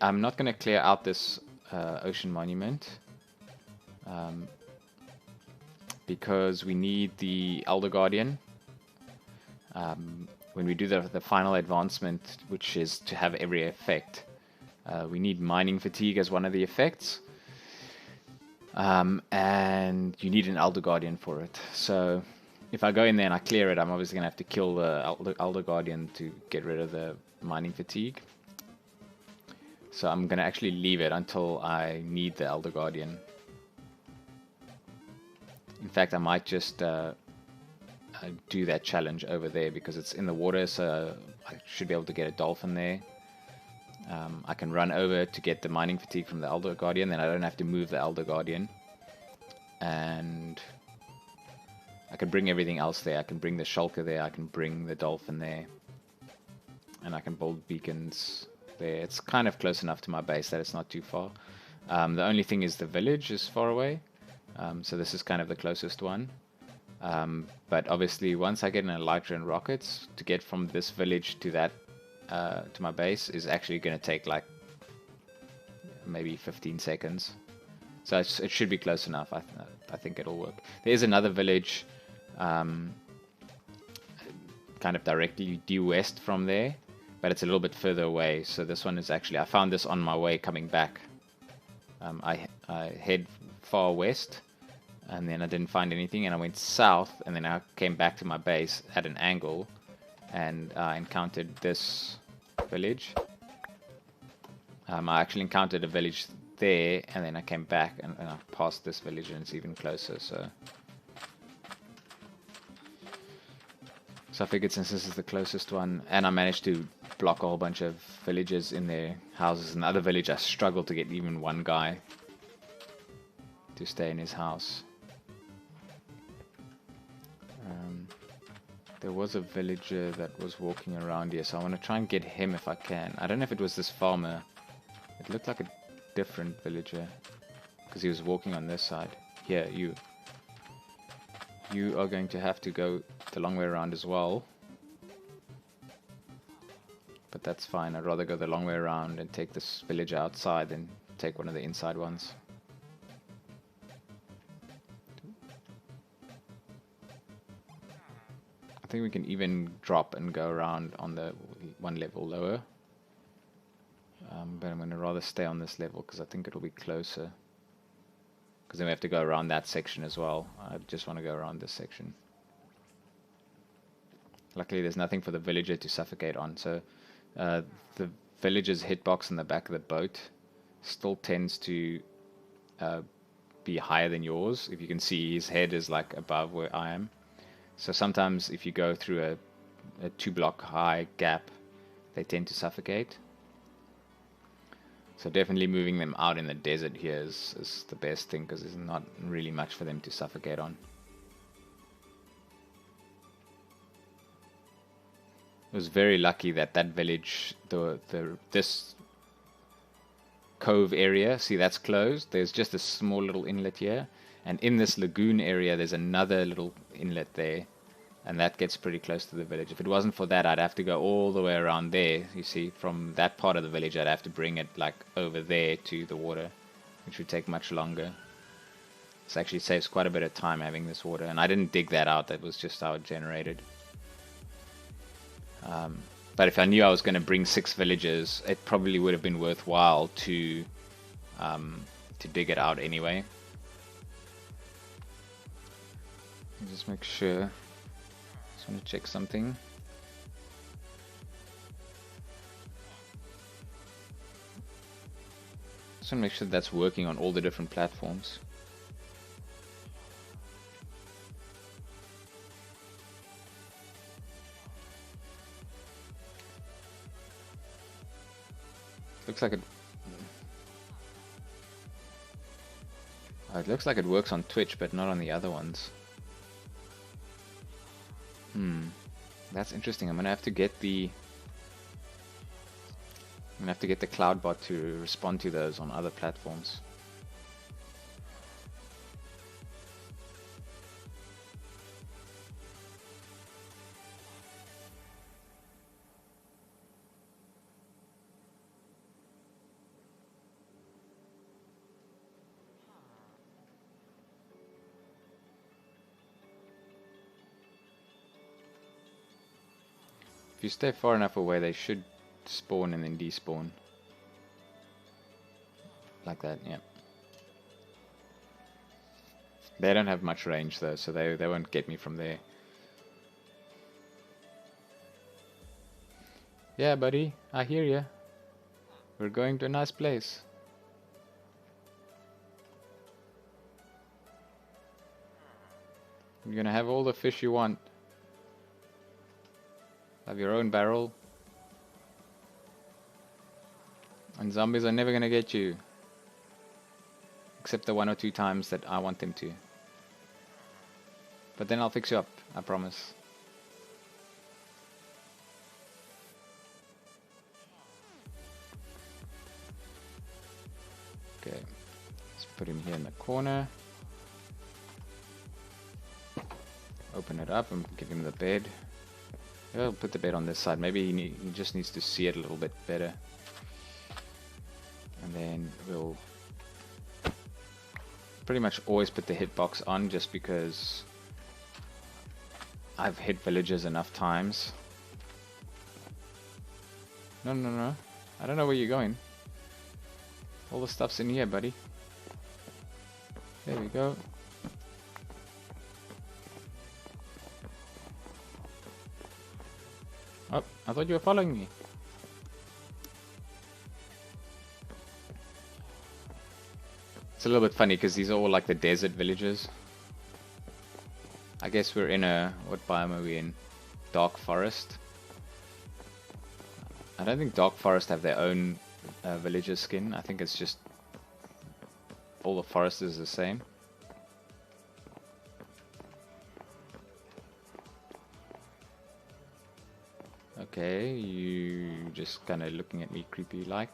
I'm not going to clear out this ocean monument because we need the Elder Guardian. When we do the final advancement, which is to have every effect, we need mining fatigue as one of the effects. And you need an Elder Guardian for it. So if I go in there and I clear it, I'm obviously going to have to kill the Elder Guardian to get rid of the mining fatigue. So I'm going to actually leave it until I need the Elder Guardian. In fact, I might just do that challenge over there because it's in the water, so I should be able to get a dolphin there. I can run over to get the mining fatigue from the Elder Guardian, then I don't have to move the Elder Guardian. And I can bring everything else there. I can bring the shulker there, I can bring the dolphin there. And I can build beacons there. It's kind of close enough to my base that it's not too far. The only thing is the village is far away. So this is kind of the closest one. But obviously once I get an elytra and rockets, to get from this village to that to my base is actually going to take like maybe 15 seconds. So it should be close enough. I think it'll work. There is another village kind of directly due west from there, but it's a little bit further away. So this one is actually, I found this on my way coming back. I head far west, and then I didn't find anything, and I went south, and then I came back to my base at an angle, and I encountered this village. I actually encountered a village there, and then I came back, and I passed this village, and it's even closer, so I figured since this is the closest one, and I managed to block a whole bunch of villagers in their houses. In the other village, I struggled to get even one guy to stay in his house. There was a villager that was walking around here, so I want to try and get him if I can. I don't know if it was this farmer. It looked like a different villager, because he was walking on this side. Here, you are going to have to go the long way around as well. But that's fine. I'd rather go the long way around and take this villager outside than take one of the inside ones. I think we can even drop and go around on the one level lower. But I'm going to rather stay on this level because I think it'll be closer. Because then we have to go around that section as well. I just want to go around this section. Luckily there's nothing for the villager to suffocate on, so the villager's hitbox in the back of the boat still tends to be higher than yours. If you can see, his head is like above where I am. So sometimes if you go through a 2-block high gap, they tend to suffocate. So definitely moving them out in the desert here is the best thing, because there's not really much for them to suffocate on. It was very lucky that village, this cove area, see that's closed. There's just a small little inlet here, and in this lagoon area there's another little inlet there, and that gets pretty close to the village. If it wasn't for that, I'd have to go all the way around there. You see, from that part of the village I'd have to bring it like over there to the water, which would take much longer. This actually saves quite a bit of time having this water, and I didn't dig that out. That was just how it generated. But if I knew I was going to bring 6 villagers, it probably would have been worthwhile to dig it out anyway. Just make sure. Just want to check something. Just want to make sure that's working on all the different platforms. Looks like it. It looks like it works on Twitch, but not on the other ones. That's interesting. I'm gonna have to get the CloudBot to respond to those on other platforms. If you stay far enough away, they should spawn and then despawn. Like that, yeah. They don't have much range though, so they won't get me from there. Yeah, buddy, I hear ya. We're going to a nice place. You're gonna have all the fish you want. Have your own barrel. And zombies are never gonna get you. Except the 1 or 2 times that I want them to. But then I'll fix you up, I promise. Okay, let's put him here in the corner. Open it up and give him the bed. Maybe I'll put the bed on this side. Maybe he just needs to see it a little bit better. And then we'll pretty much always put the hitbox on just because I've hit villagers enough times. No, no, no. I don't know where you're going. All the stuff's in here, buddy. There we go. Oh, I thought you were following me. It's a little bit funny because these are all like the desert villages. I guess we're in a... what biome are we in? Dark forest. I don't think dark forest have their own villager skin. I think it's just all the forest is the same. Okay, you just kind of looking at me creepy like.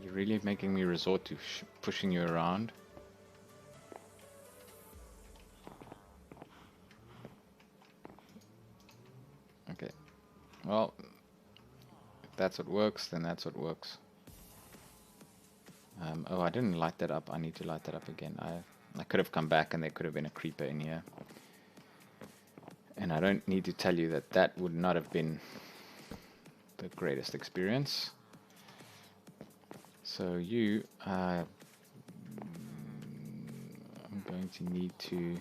You're really making me resort to pushing you around. Okay, well, if that's what works, then that's what works. Oh, I didn't light that up. I need to light that up again. I could have come back and there could have been a creeper in here. And I don't need to tell you that that would not have been the greatest experience. So you, I'm going to need to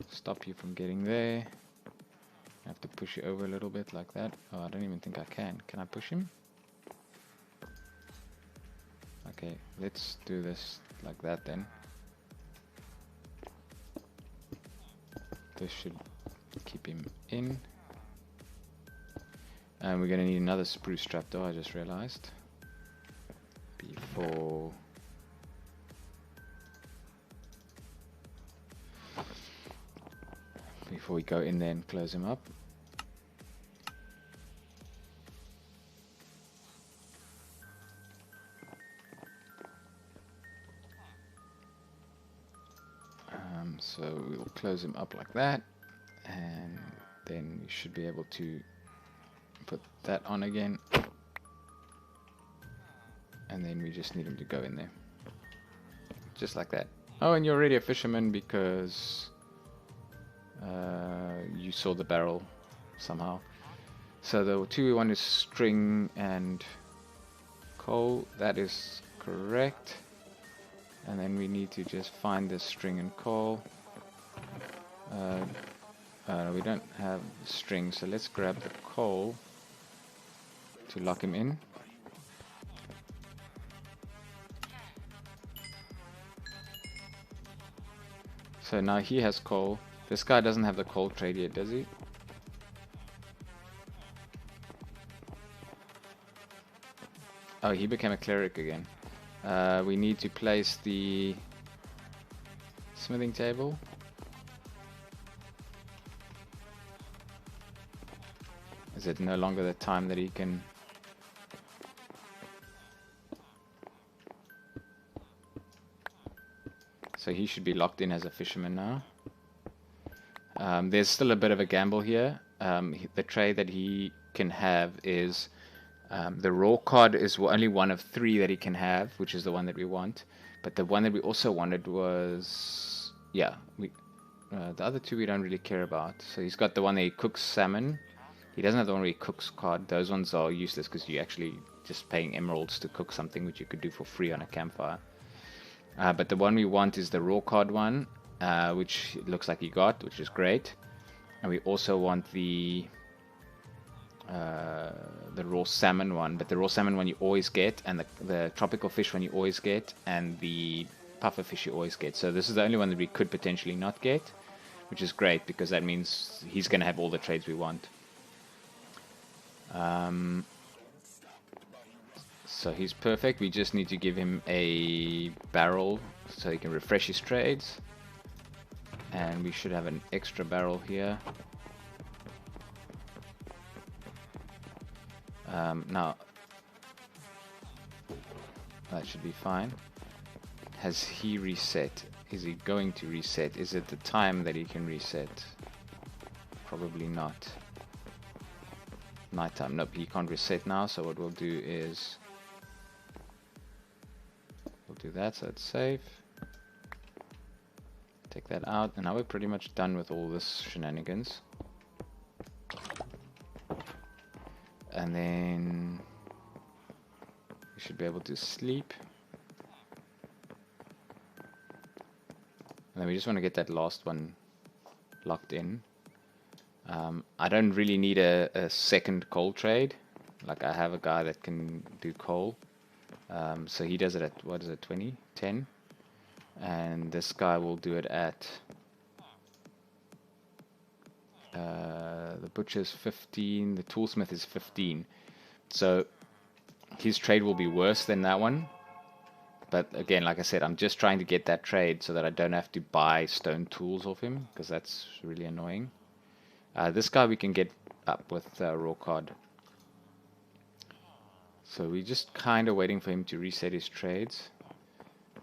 stop you from getting there. I have to push you over a little bit like that. Oh, I don't even think I can. Can I push him? Okay, let's do this like that then. This should keep him in. And we're going to need another spruce trapdoor, I just realized. Before we go in there and close him up. So we'll close him up like that, and then we should be able to put that on again, and then we just need him to go in there, just like that. Oh, and you're already a fisherman because you saw the barrel somehow. So the two we want is string and coal. That is correct. And then we need to just find the string and coal. We don't have string, so let's grab the coal to lock him in. So now he has coal. This guy doesn't have the coal trade yet, does he? Oh, he became a cleric again. We need to place the smithing table. Is it no longer the time that he can... So he should be locked in as a fisherman now. There's still a bit of a gamble here. The trade that he can have is the raw cod is only one of 3 that he can have, which is the one that we want. But the one that we also wanted was, yeah, the other 2 we don't really care about. So he's got the one that he cooks salmon. He doesn't have the one where he cooks cod. Those ones are useless because you're actually just paying emeralds to cook something which you could do for free on a campfire. But the one we want is the raw cod one, which it looks like he got, which is great. And we also want the raw salmon one, but the raw salmon one you always get, and the tropical fish one you always get, and the puffer fish you always get. So this is the only one that we could potentially not get, which is great because that means he's going to have all the trades we want. So he's perfect. We just need to give him a barrel so he can refresh his trades. And we should have an extra barrel here. Now, that should be fine. Has he reset? Is he going to reset? Is it the time that he can reset? Probably not. Nighttime. Nope, he can't reset now. So what we'll do is we'll do that so it's safe. Take that out, and now we're pretty much done with all this shenanigans. And then we should be able to sleep. And then we just want to get that last one locked in. I don't really need a second coal trade. Like I have a guy that can do coal. So he does it at, what is it, 20? 10? And this guy will do it at the butcher's 15, the toolsmith is 15. So his trade will be worse than that one. But again, like I said, I'm just trying to get that trade so that I don't have to buy stone tools off him, because that's really annoying. This guy we can get up with raw cod. So we're just kind of waiting for him to reset his trades.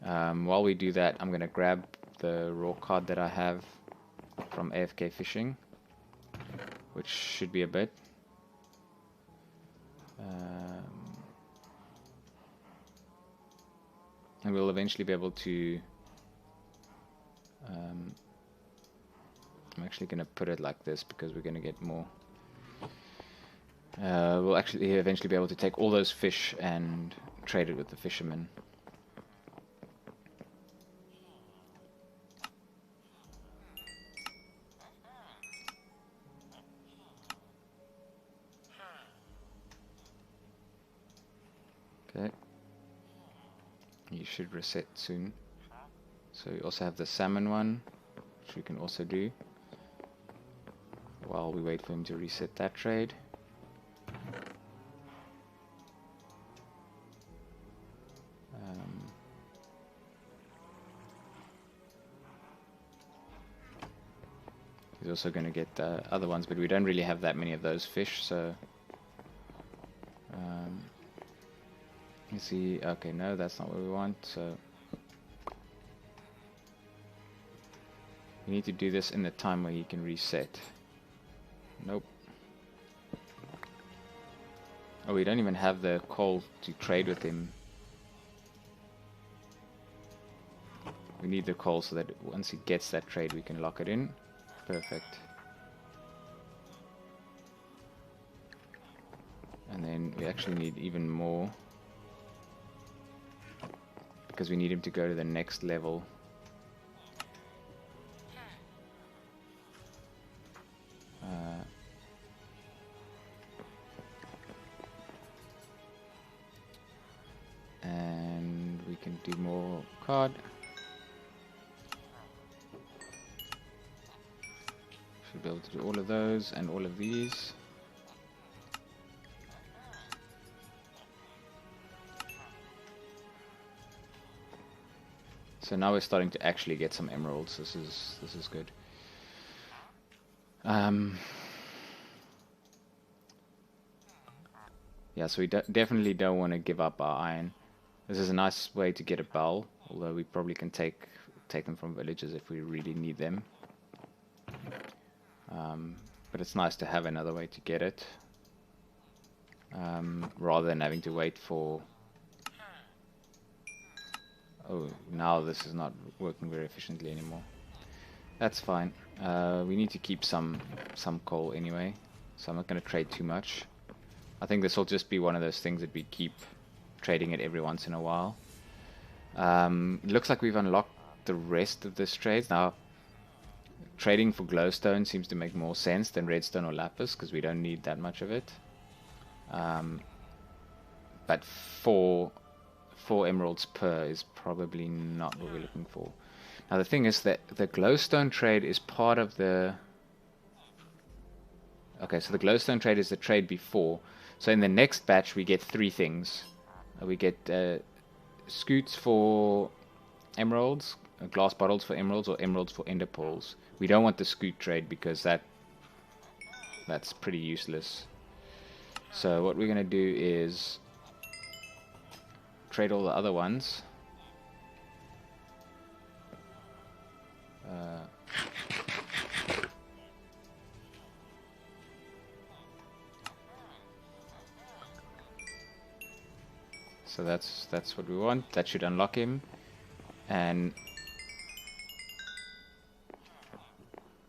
While we do that, I'm going to grab the raw cod that I have from AFK Fishing, which should be a bit. And we'll eventually be able to... I'm actually going to put it like this because we're going to get more. We'll actually eventually be able to take all those fish and trade it with the fishermen. Okay. You should reset soon. So we also have the salmon one, which we can also do while we wait for him to reset that trade. He's also going to get other ones, but we don't really have that many of those fish, so you see, okay, no, that's not what we want, so we need to do this in the time where he can reset. Nope. Oh, we don't even have the coal to trade with him. We need the coal so that once he gets that trade we can lock it in. Perfect. And then we actually need even more, because we need him to go to the next level. And we can do more cod. to do all of those and all of these. So now we're starting to actually get some emeralds. This is good. Yeah, so we definitely don't want to give up our iron. This is a nice way to get a bell, although we probably can take them from villages if we really need them. But it's nice to have another way to get it, rather than having to wait for... Oh, now this is not working very efficiently anymore. That's fine. We need to keep some coal anyway, so I'm not going to trade too much. I think this will just be one of those things that we keep trading it every once in a while. It looks like we've unlocked the rest of this trades. Now, trading for glowstone seems to make more sense than redstone or lapis, because we don't need that much of it. But 4 emeralds per is probably not what we're looking for. Now the thing is that the glowstone trade is part of the... Okay, so the glowstone trade is the trade before. So in the next batch we get 3 things. We get scoots for emeralds, glass bottles for emeralds, or emeralds for ender pearls. We don't want the scoot trade because that's pretty useless. So what we're going to do is trade all the other ones. So that's what we want. That should unlock him. And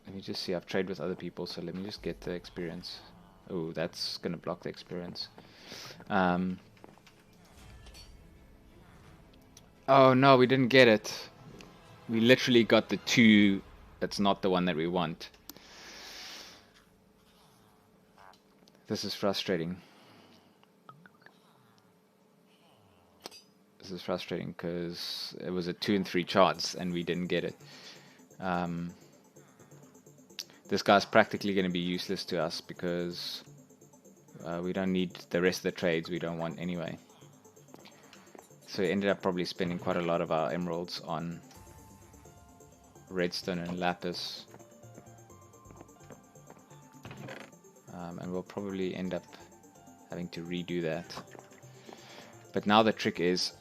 let me just see, I've traded with other people, so let me just get the experience. Oh, that's gonna block the experience. Oh no, we didn't get it. We literally got the 2 that's not the one that we want. This is frustrating. This is frustrating because it was a 2 and 3 chance and we didn't get it. This guy's practically going to be useless to us because we don't need the rest of the trades we don't want anyway. So we ended up probably spending quite a lot of our emeralds on redstone and lapis. And we'll probably end up having to redo that. But now the trick is,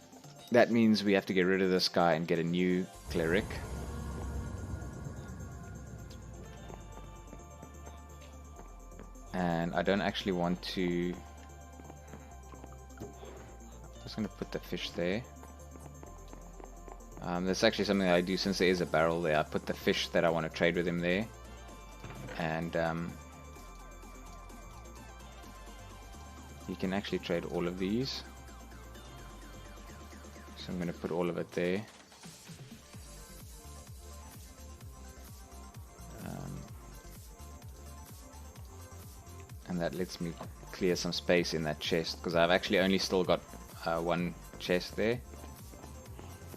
that means we have to get rid of this guy and get a new cleric. And I don't actually want to... I'm just going to put the fish there. That's actually something that I do since there is a barrel there. I put the fish that I want to trade with him there. And you can actually trade all of these. So I'm going to put all of it there. And that lets me clear some space in that chest, because I've actually only still got 1 chest there.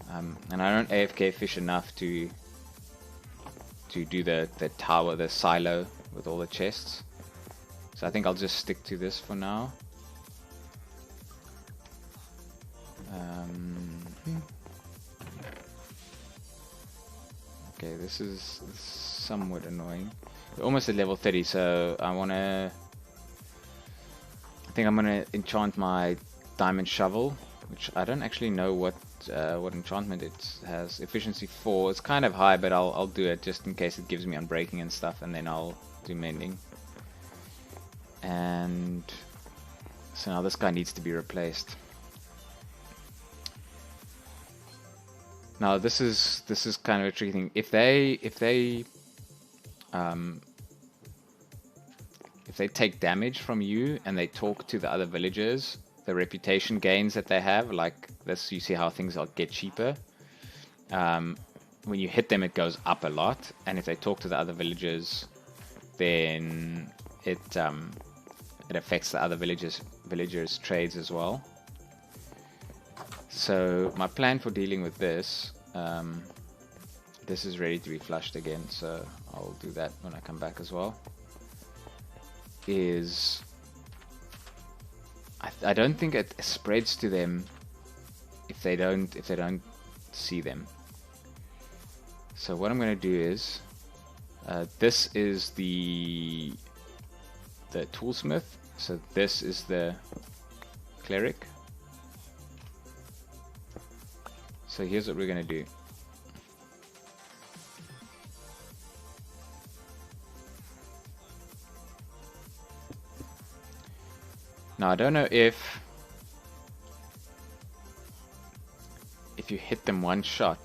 And I don't AFK fish enough to do the tower, the silo with all the chests. So I think I'll just stick to this for now. Okay, this is somewhat annoying. We're almost at level 30, so I think I'm gonna enchant my diamond shovel, which I don't actually know what enchantment it has. Efficiency 4. It's kind of high, but I'll do it just in case it gives me unbreaking and stuff, and then I'll do mending. And so now this guy needs to be replaced. Now this is kind of a tricky thing. If they take damage from you and they talk to the other villagers, the reputation gains that they have, like this, you see how things get cheaper. When you hit them, it goes up a lot, and if they talk to the other villagers, then it affects the other villagers' trades as well. So my plan for dealing with this, this is ready to be flushed again, so I'll do that when I come back as well, is I don't think it spreads to them if they don't see them. So what I'm going to do is this is the toolsmith, so this is the cleric. So here's what we're going to do. Now I don't know if you hit them one shot,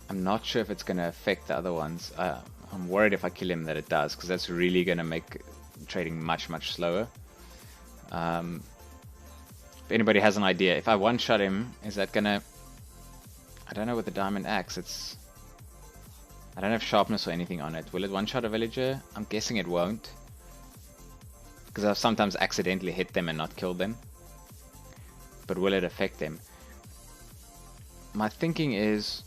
I'm not sure if it's going to affect the other ones. I'm worried if I kill him that it does, because that's really going to make trading much slower. If anybody has an idea, if I one-shot him, is that going to... I don't know with the diamond axe, I don't have sharpness or anything on it. Will it one-shot a villager? I'm guessing it won't, because I've sometimes accidentally hit them and not killed them. But will it affect them? My thinking is,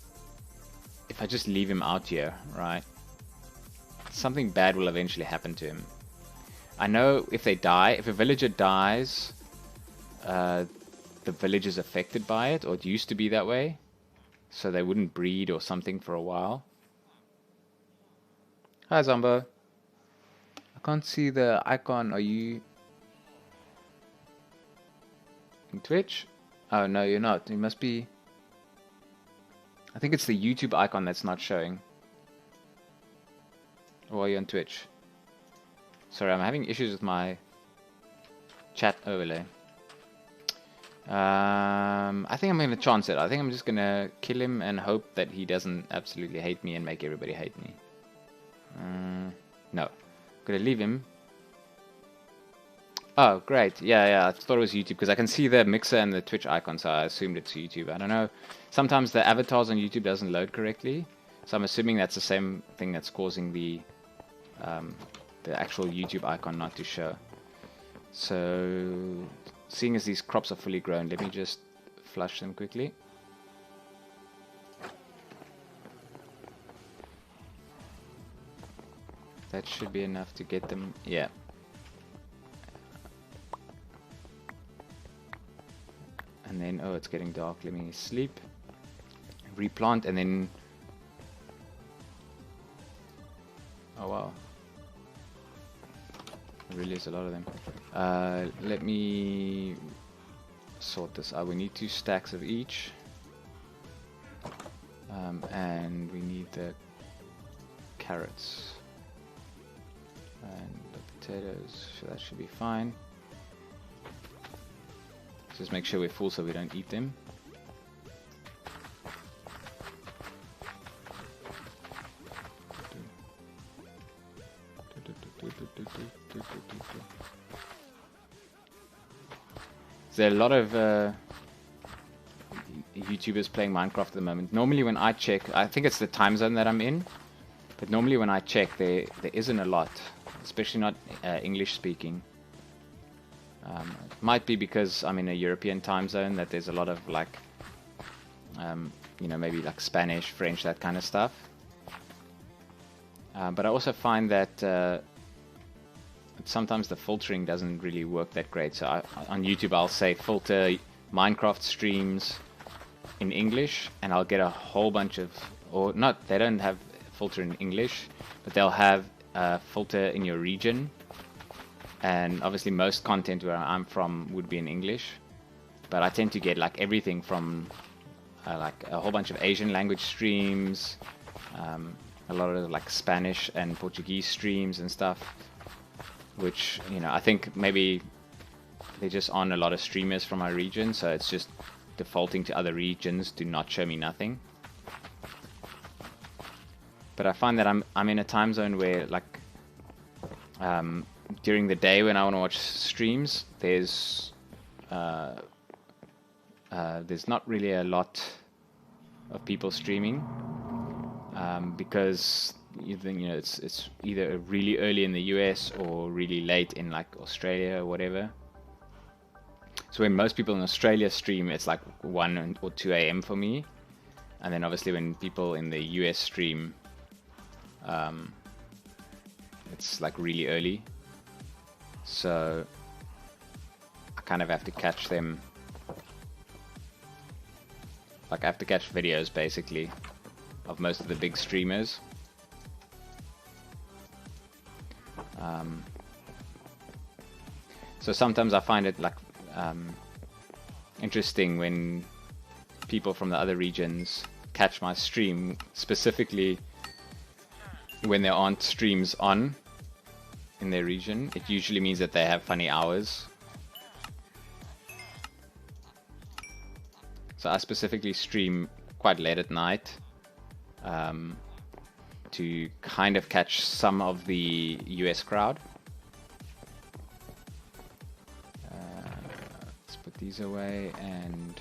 if I just leave him out here, right, something bad will eventually happen to him. I know if they die, if a villager dies, the village is affected by it, or it used to be that way, so they wouldn't breed or something for a while. Hi Zombo. I can't see the icon. Are you in Twitch? Oh no, you're not. You must be... I think it's the YouTube icon that's not showing. Or are you on Twitch? Sorry, I'm having issues with my chat overlay. I think I'm going to chance it. I think I'm just going to kill him and hope that he doesn't absolutely hate me and make everybody hate me. No. I'm going to leave him. Oh, great. Yeah, I thought it was YouTube because I can see the mixer and the Twitch icon, so I assumed it's YouTube. I don't know. Sometimes the avatars on YouTube doesn't load correctly, so I'm assuming that's the same thing that's causing the actual YouTube icon not to show. So, seeing as these crops are fully grown, let me just flush them quickly. That should be enough to get them, yeah. And then, oh, it's getting dark, let me sleep. Replant, and then... Oh wow. There really is a lot of them. Let me sort this out. We need 2 stacks of each. And we need the carrots. And the potatoes, so that should be fine. Just make sure we're full so we don't eat them. There are a lot of YouTubers playing Minecraft at the moment. Normally when I check, I think it's the time zone that I'm in, but normally when I check there isn't a lot, especially not English speaking. It might be because I'm in a European time zone that there's a lot of like, you know, maybe like Spanish, French, that kind of stuff. But I also find that sometimes the filtering doesn't really work that great. So on YouTube I'll say filter Minecraft streams in English, and I'll get a whole bunch of, or not, they don't have filter in English, but they'll have filter in your region. And obviously most content where I'm from would be in English, but I tend to get like everything from like a whole bunch of Asian language streams, a lot of like Spanish and Portuguese streams and stuff, which, you know, I think maybe there just aren't a lot of streamers from my region, so it's just defaulting to other regions to not show me nothing. But I find that I'm in a time zone where like during the day when I want to watch streams, there's not really a lot of people streaming, because you know it's either really early in the US or really late in like Australia or whatever. So when most people in Australia stream, it's like 1 or 2 a.m. for me. And then obviously when people in the US stream, it's like really early. So I kind of have to catch them. Like I have to catch videos basically of most of the big streamers. So sometimes I find it like interesting when people from the other regions catch my stream, specifically when there aren't streams on in their region. It usually means that they have funny hours. So I specifically stream quite late at night to kind of catch some of the US crowd. Let's put these away and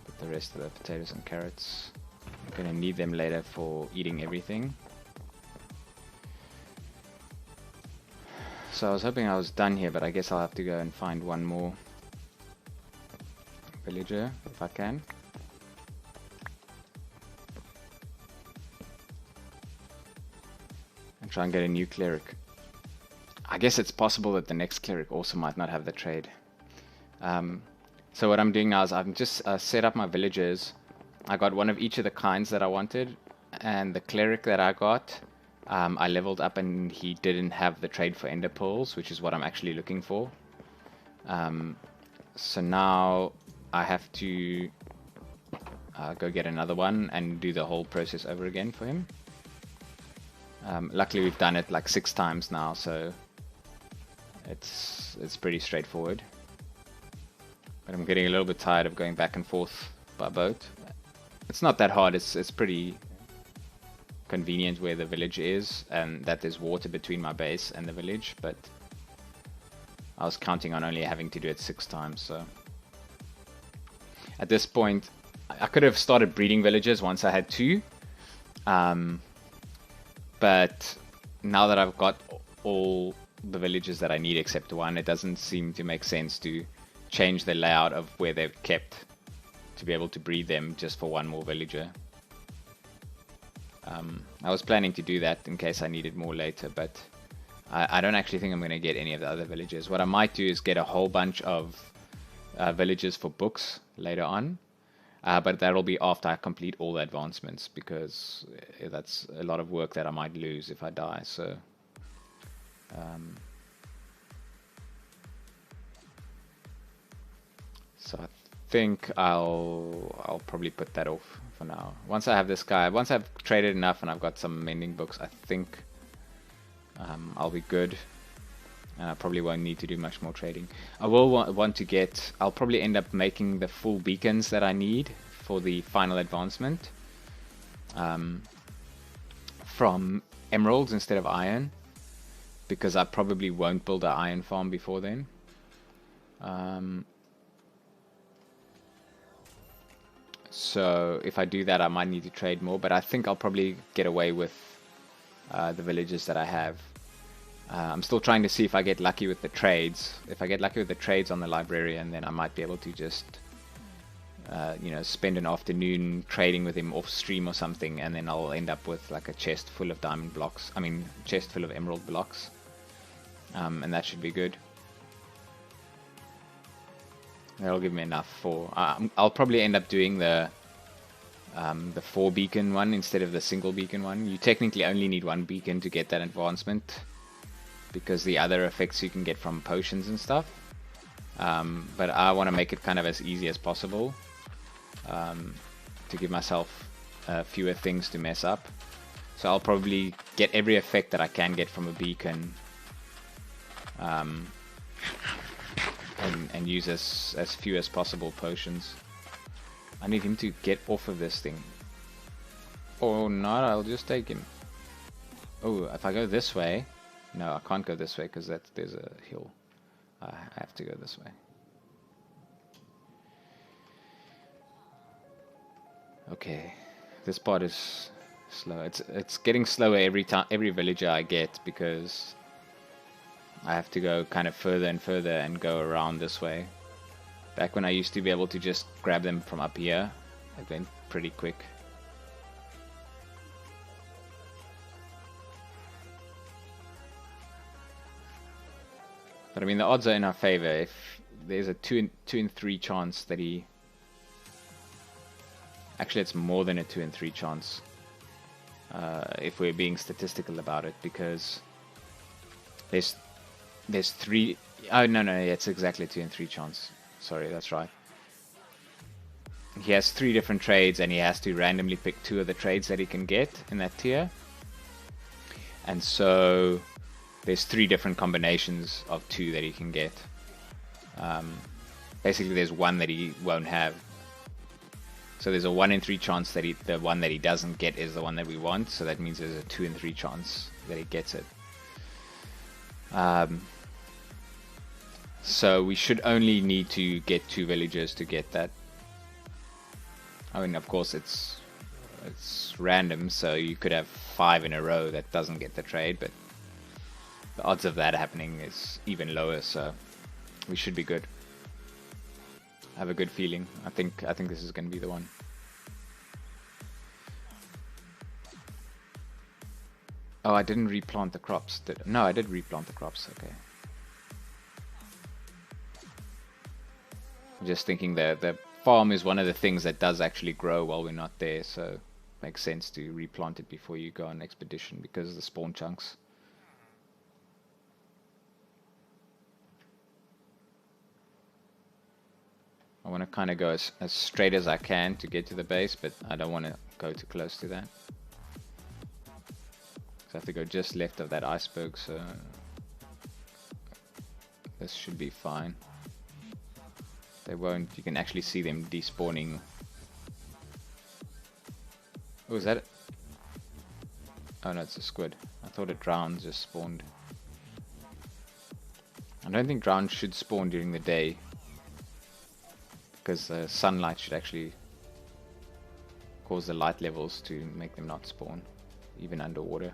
put the rest of the potatoes and carrots. I'm gonna need them later for eating everything. So I was hoping I was done here, but I guess I'll have to go and find one more villager if I can. And try and get a new cleric. I guess it's possible that the next cleric also might not have the trade. So what I'm doing now is I've just set up my villagers. I got one of each of the kinds that I wanted, and the cleric that I got, I leveled up and he didn't have the trade for ender pearls, which is what I'm actually looking for. So now I have to go get another one and do the whole process over again for him. Luckily we've done it like 6 times now, so it's pretty straightforward. But I'm getting a little bit tired of going back and forth by boat. It's not that hard, it's pretty convenient where the village is, and that there's water between my base and the village, but I was counting on only having to do it 6 times, so at this point I could have started breeding villagers once I had 2, but now that I've got all the villages that I need except 1, it doesn't seem to make sense to change the layout of where they're kept to be able to breed them just for 1 more villager. I was planning to do that in case I needed more later, but I don't actually think I'm going to get any of the other villagers. What I might do is get a whole bunch of villagers for books later on, but that'll be after I complete all the advancements, because that's a lot of work that I might lose if I die. So I think I'll probably put that off for now. Once I have this guy, once I've traded enough and I've got some mending books, I think I'll be good. I probably won't need to do much more trading. I will want to get, I'll probably end up making the full beacons that I need for the final advancement from emeralds instead of iron, because I probably won't build an iron farm before then. So if I do that, I might need to trade more, but I think I'll probably get away with the villages that I have. I'm still trying to see if I get lucky with the trades. If I get lucky with the trades on the librarian, then I might be able to just you know, spend an afternoon trading with him off stream or something, and then I'll end up with like a chest full of diamond blocks, I mean chest full of emerald blocks, and that should be good. That'll give me enough for I'll probably end up doing the 4 beacon one instead of the single beacon one. You technically only need 1 beacon to get that advancement, because the other effects you can get from potions and stuff. But I want to make it kind of as easy as possible, to give myself fewer things to mess up. So I'll probably get every effect that I can get from a beacon, and use as few as possible potions. I need him to get off of this thing. Or not, I'll just take him. Oh, if I go this way... No, I can't go this way because there's a hill. I have to go this way. Okay, this part is slow. It's getting slower every villager I get, because I have to go kind of further and further and go around this way. Back when I used to be able to just grab them from up here, it went pretty quick. But I mean, the odds are in our favor. If there's a 2 in 3 chance that he... Actually, it's more than a 2 in 3 chance. If we're being statistical about it, because there's 3... Oh, no, it's exactly 2 in 3 chance. Sorry, that's right. He has 3 different trades, and he has to randomly pick 2 of the trades that he can get in that tier. And so there's 3 different combinations of 2 that he can get. Basically, there's 1 that he won't have. So there's a 1 in 3 chance that the one that he doesn't get is the one that we want. So that means there's a 2 in 3 chance that he gets it. So we should only need to get 2 villagers to get that. I mean, of course, it's random, so you could have 5 in a row that doesn't get the trade, but the odds of that happening is even lower, so we should be good. I have a good feeling. I think this is going to be the one. Oh, I didn't replant the crops. No, I did replant the crops. Okay. I'm just thinking the farm is one of the things that does actually grow while we're not there, so it makes sense to replant it before you go on an expedition because of the spawn chunks. I want to kind of go as straight as I can to get to the base, but I don't want to go too close to that. So I have to go just left of that iceberg, so this should be fine. They won't, you can actually see them despawning. Oh, is that it? Oh no, it's a squid. I thought it drowned, just spawned. I don't think drowned should spawn during the day, because the sunlight should actually cause the light levels to make them not spawn, even underwater.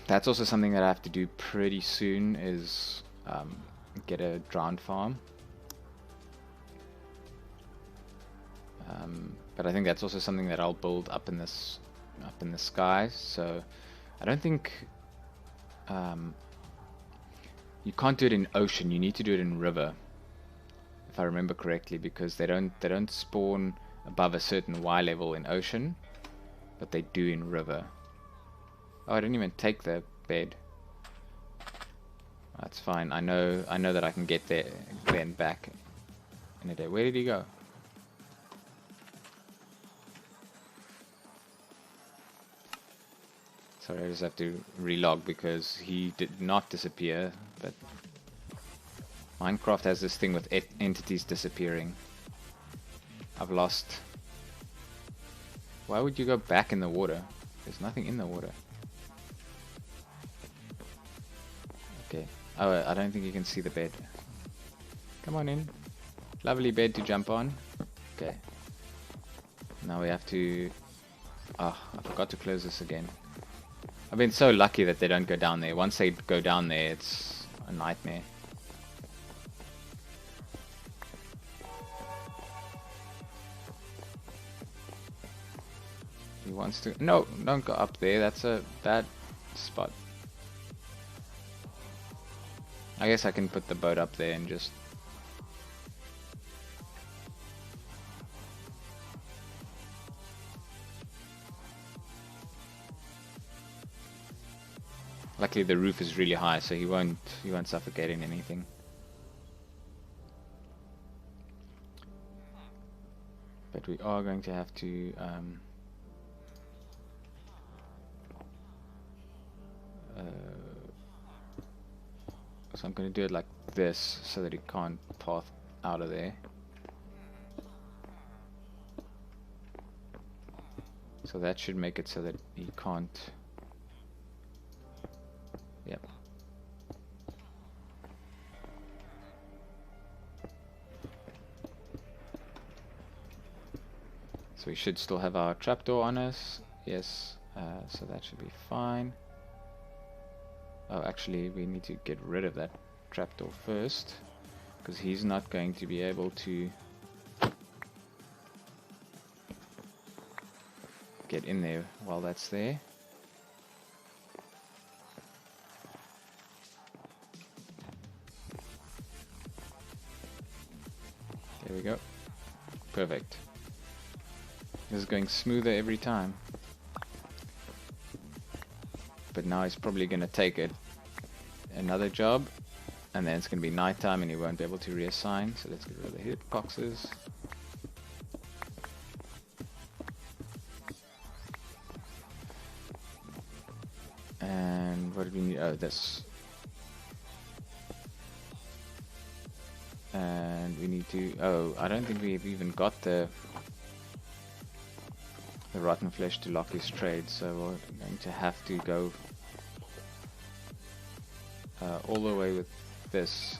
That's also something that I have to do pretty soon, is get a drowned farm. But I think that's also something that I'll build up in the sky. So I don't think you can't do it in ocean. You need to do it in river, if I remember correctly, because they don't spawn above a certain Y level in ocean, but they do in river. Oh, I didn't even take the bed. That's fine. I know that I can get there and back in a day. Where did he go? Sorry, I just have to relog because he did not disappear, but Minecraft has this thing with entities disappearing. I've lost. Why would you go back in the water? There's nothing in the water. Okay. Oh, I don't think you can see the bed. Come on in. Lovely bed to jump on. Okay. Now we have to... Oh, I forgot to close this again. I've been so lucky that they don't go down there. Once they go down there, it's a nightmare. He wants to... No, don't go up there. That's a bad spot. I guess I can put the boat up there and just... Luckily the roof is really high, so he won't suffocate in anything. But we are going to have to so I'm going to do it like this so that he can't path out of there. So that should make it so that he can't. Yep. So we should still have our trapdoor on us. Yes. So that should be fine. Oh, actually, we need to get rid of that trapdoor first, because he's not going to be able to get in there while that's there. There we go. Perfect. This is going smoother every time. But now he's probably going to take it another job, and then it's going to be nighttime and he won't be able to reassign. So let's get rid of the hitboxes. And what do we need? Oh, this. And we need to, oh, I don't think we've even got the rotten flesh to lock his trade, so we're going to have to go all the way with this.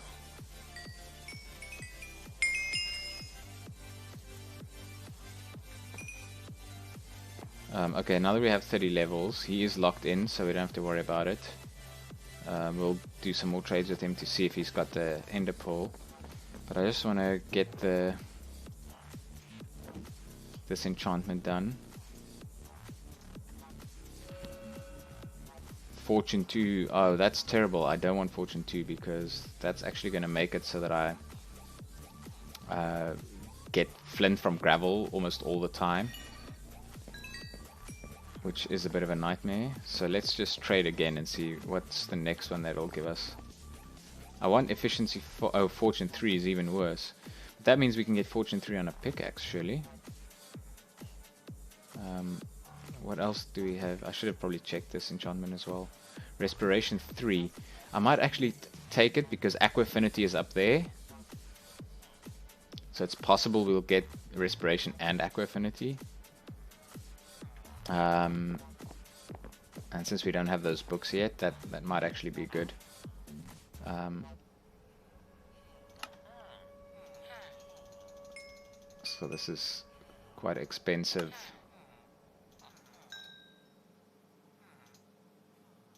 Okay, now that we have 30 levels, he is locked in, so we don't have to worry about it. We'll do some more trades with him to see if he's got the ender pearl. But I just want to get this enchantment done. Fortune 2, oh, that's terrible. I don't want Fortune 2 because that's actually going to make it so that I get flint from gravel almost all the time, which is a bit of a nightmare. So let's just trade again and see what's the next one that'll give us. I want efficiency 4, oh, Fortune 3 is even worse. But that means we can get Fortune 3 on a pickaxe, surely. What else do we have? I should have probably checked this enchantment as well. Respiration 3. I might actually take it because Aqua Affinity is up there. So it's possible we'll get Respiration and Aqua Affinity. And since we don't have those books yet, that might actually be good. So this is quite expensive.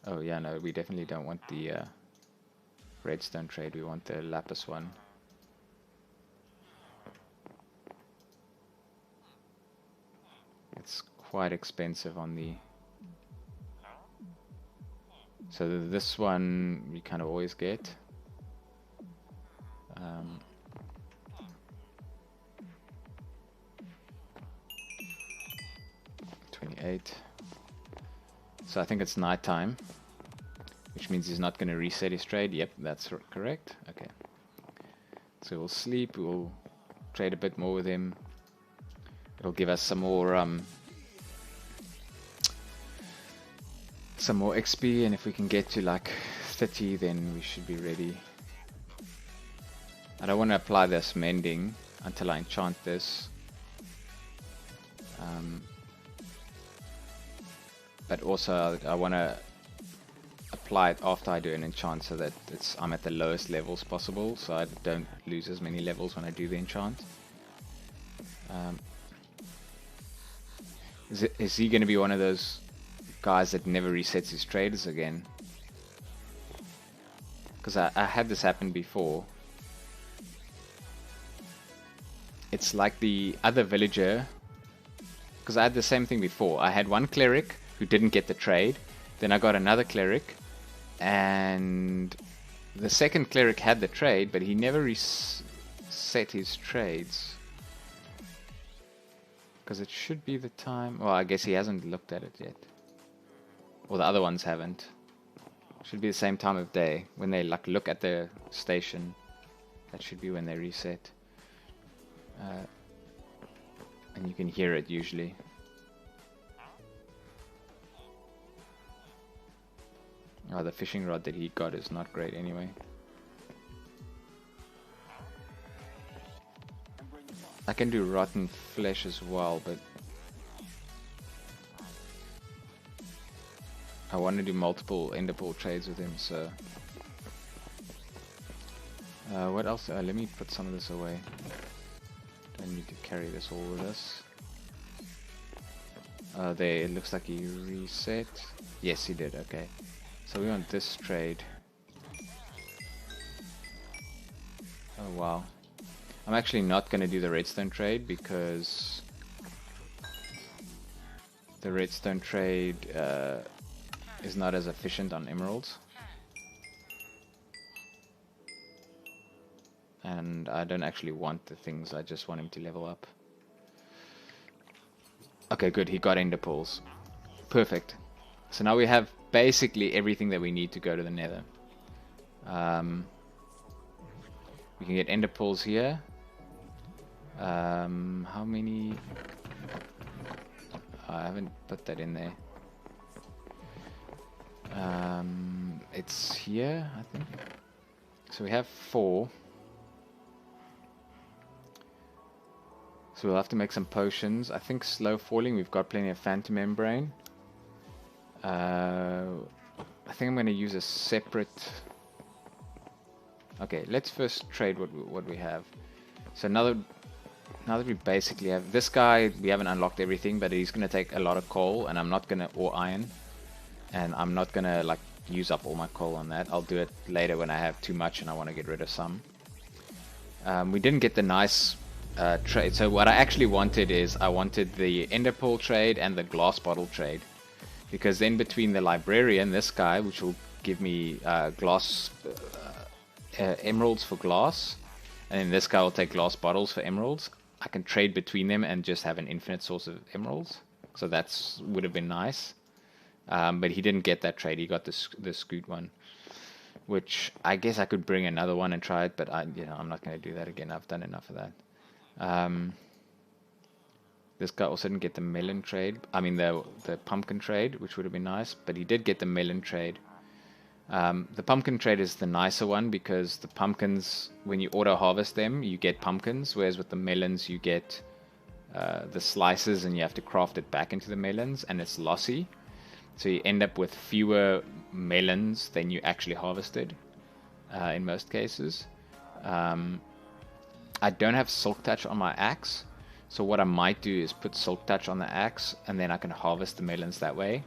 Oh yeah, no, we definitely don't want the redstone trade, we want the lapis one. It's quite expensive on the... So this one we kind of always get. 28. So I think it's nighttime, which means he's not going to reset his trade. Yep, that's correct. Okay. So we'll sleep, we'll trade a bit more with him. It'll give us some more XP, and if we can get to like 30, then we should be ready. I don't want to apply this mending until I enchant this. But also I want to apply it after I do an enchant so that I'm at the lowest levels possible, so I don't lose as many levels when I do the enchant. Is he going to be one of those guys that never resets his traders again? Because I had this happen before. It's like the other villager, because I had the same thing before. I had one cleric who didn't get the trade, then I got another cleric, and the second cleric had the trade, but he never reset his trades. Because it should be the time... Well, I guess he hasn't looked at it yet. Or the other ones haven't. Should be the same time of day. When they like look at the station, that should be when they reset. And you can hear it usually. Oh, the fishing rod that he got is not great anyway. I can do rotten flesh as well, but I want to do multiple ender pearl trades with him, so... what else? Let me put some of this away. Don't need to carry this all with us. There, it looks like he reset. Yes, he did. Okay. So we want this trade. Oh, wow. I'm actually not going to do the redstone trade because the redstone trade is not as efficient on emeralds. And I don't actually want the things, I just want him to level up. Okay, good, he got ender pearls. Perfect. So now we have basically everything that we need to go to the nether. We can get ender pearls here. How many? I haven't put that in there. It's here, I think. So we have 4. So we'll have to make some potions. I think slow falling, we've got plenty of phantom membrane. I think I'm going to use a separate... Okay, let's first trade what we have. So now that we basically have... This guy, we haven't unlocked everything, but he's going to take a lot of coal, and I'm not going to... Or iron. And I'm not going to, like, use up all my coal on that. I'll do it later when I have too much and I want to get rid of some. We didn't get the nice... trade. So what I actually wanted is I wanted the ender pearl trade and the glass bottle trade, because then between the librarian, this guy, which will give me glass emeralds for glass, and then this guy will take glass bottles for emeralds, I can trade between them and just have an infinite source of emeralds. So that's would have been nice, but he didn't get that trade. He got the scoot one, which I guess I could bring another one and try it, but I'm not going to do that again. I've done enough of that. This guy also didn't get the melon trade. I mean the pumpkin trade, which would have been nice, but he did get the melon trade. The pumpkin trade is the nicer one because the pumpkins, when you auto harvest them, you get pumpkins, whereas with the melons you get the slices and you have to craft it back into the melons, and it's lossy. So you end up with fewer melons than you actually harvested in most cases. I don't have Silk Touch on my axe, so what I might do is put Silk Touch on the axe, and then I can harvest the melons that way.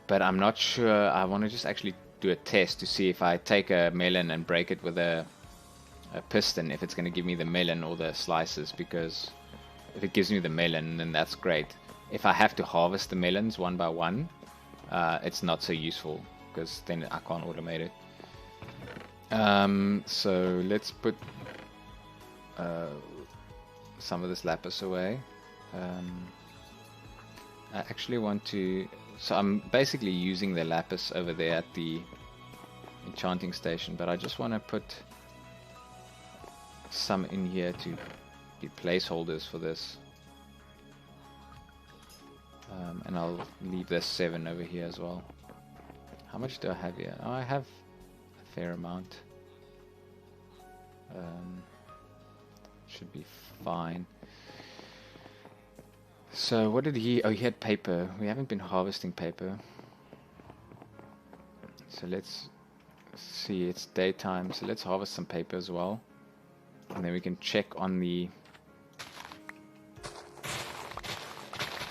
But I'm not sure. I want to just actually do a test to see if I take a melon and break it with a piston, if it's going to give me the melon or the slices, because if it gives me the melon, then that's great. If I have to harvest the melons one by one, it's not so useful, because then I can't automate it. So let's put some of this lapis away. I actually want to... So I'm basically using the lapis over there at the enchanting station, but I just want to put some in here to be placeholders for this. And I'll leave this 7 over here as well. How much do I have here? Oh, I have a fair amount. Should be fine. So what did he... Oh, he had paper. We haven't been harvesting paper. So let's see, it's daytime, so let's harvest some paper as well. And then we can check on the...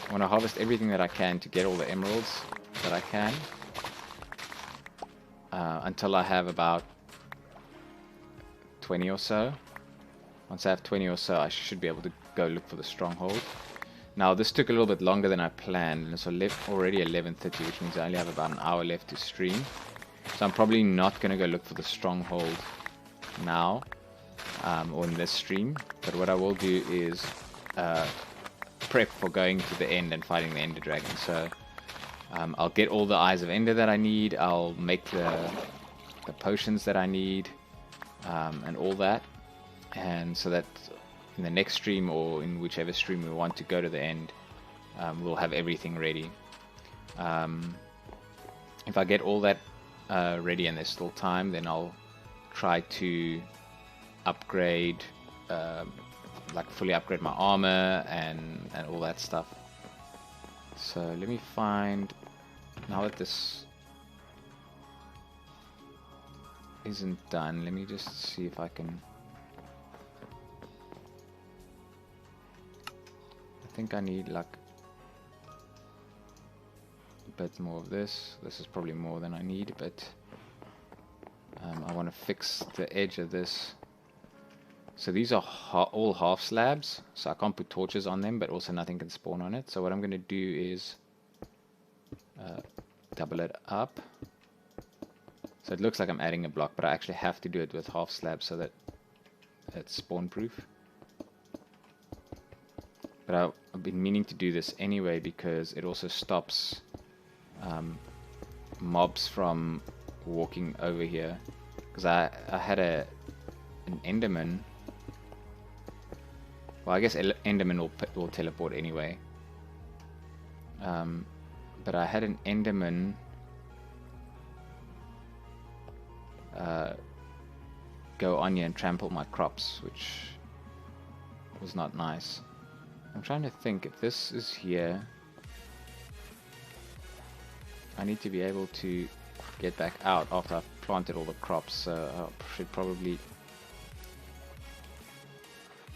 I want to harvest everything that I can to get all the emeralds that I can. Until I have about 20 or so. Once I have 20 or so, I should be able to go look for the stronghold. Now, this took a little bit longer than I planned, and it's already 11:30, which means I only have about an hour left to stream. So I'm probably not going to go look for the stronghold now, or in this stream. But what I will do is prep for going to the end and fighting the Ender Dragon. So I'll get all the Eyes of Ender that I need, I'll make the potions that I need, and all that. And so that in the next stream, or in whichever stream we want to go to the end, we'll have everything ready. If I get all that ready and there's still time, then I'll try to upgrade, like fully upgrade my armor and all that stuff. So let me find, now that this isn't done, let me just see if I can... I think I need like a bit more of this. This is probably more than I need, but I want to fix the edge of this. So these are all half slabs, so I can't put torches on them, but also nothing can spawn on it. So what I'm going to do is double it up. So it looks like I'm adding a block, but I actually have to do it with half slabs so that it's spawn proof. But I've been meaning to do this anyway because it also stops mobs from walking over here. Because I had an Enderman. Well, I guess Enderman will teleport anyway. But I had an Enderman go on here and trample my crops, which was not nice. I'm trying to think, if this is here, I need to be able to get back out after I've planted all the crops, so I should probably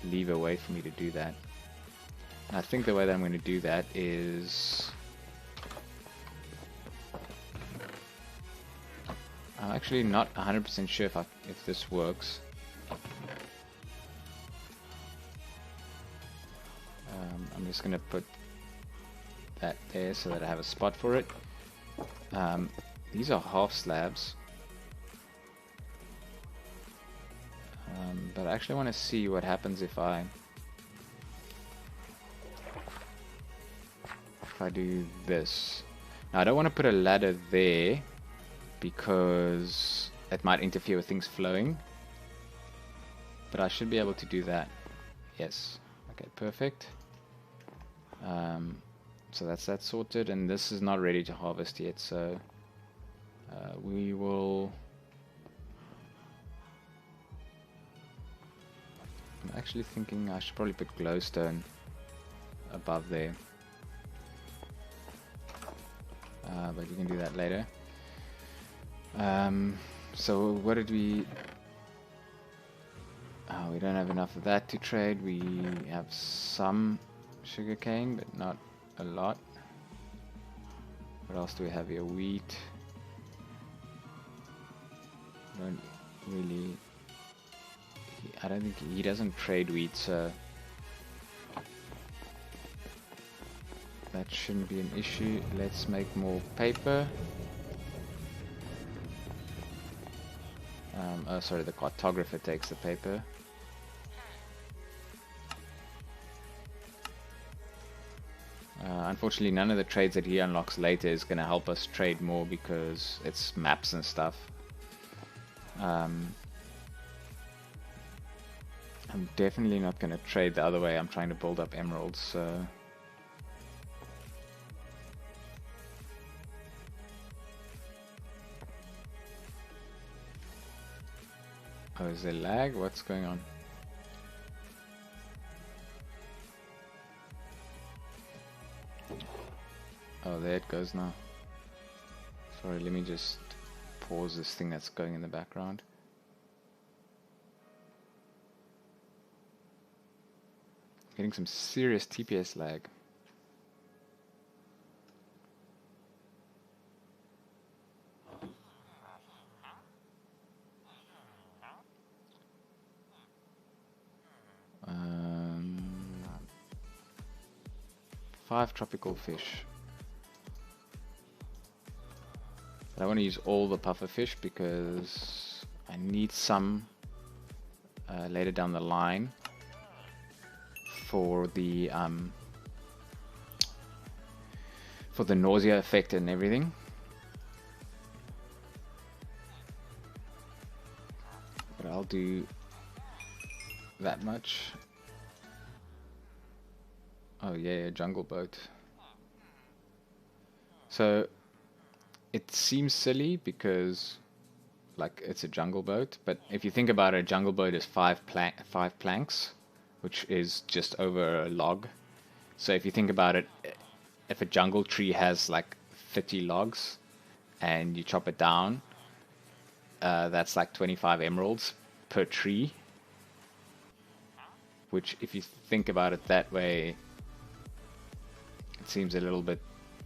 leave a way for me to do that. And I think the way that I'm going to do that is... I'm actually not 100% sure if this works. I'm just going to put that there so that I have a spot for it. These are half slabs. But I actually want to see what happens if I do this. Now I don't want to put a ladder there because it might interfere with things flowing. But I should be able to do that. Yes. Okay, perfect. So that's that sorted, and this is not ready to harvest yet, so we will... I'm actually thinking I should probably put glowstone above there. But you can do that later. So what did we... Oh, we don't have enough of that to trade. We have some sugarcane, but not a lot. What else do we have here? Wheat. Don't really... I don't think he doesn't trade wheat, so that shouldn't be an issue. Let's make more paper. Oh, sorry, the cartographer takes the paper. Unfortunately, none of the trades that he unlocks later is going to help us trade more because it's maps and stuff. I'm definitely not going to trade the other way. I'm trying to build up emeralds, so... Oh, is there lag? What's going on? Oh, there it goes now. Sorry, let me just pause this thing that's going in the background. Getting some serious TPS lag. Five tropical fish. But I want to use all the puffer fish because I need some later down the line for the nausea effect and everything. But I'll do that much. Oh yeah, jungle boat. So it seems silly because like it's a jungle boat, but if you think about it, a jungle boat is five planks, which is just over a log. So if you think about it, if a jungle tree has like 30 logs and you chop it down, that's like 25 emeralds per tree, which if you think about it that way, It seems a little bit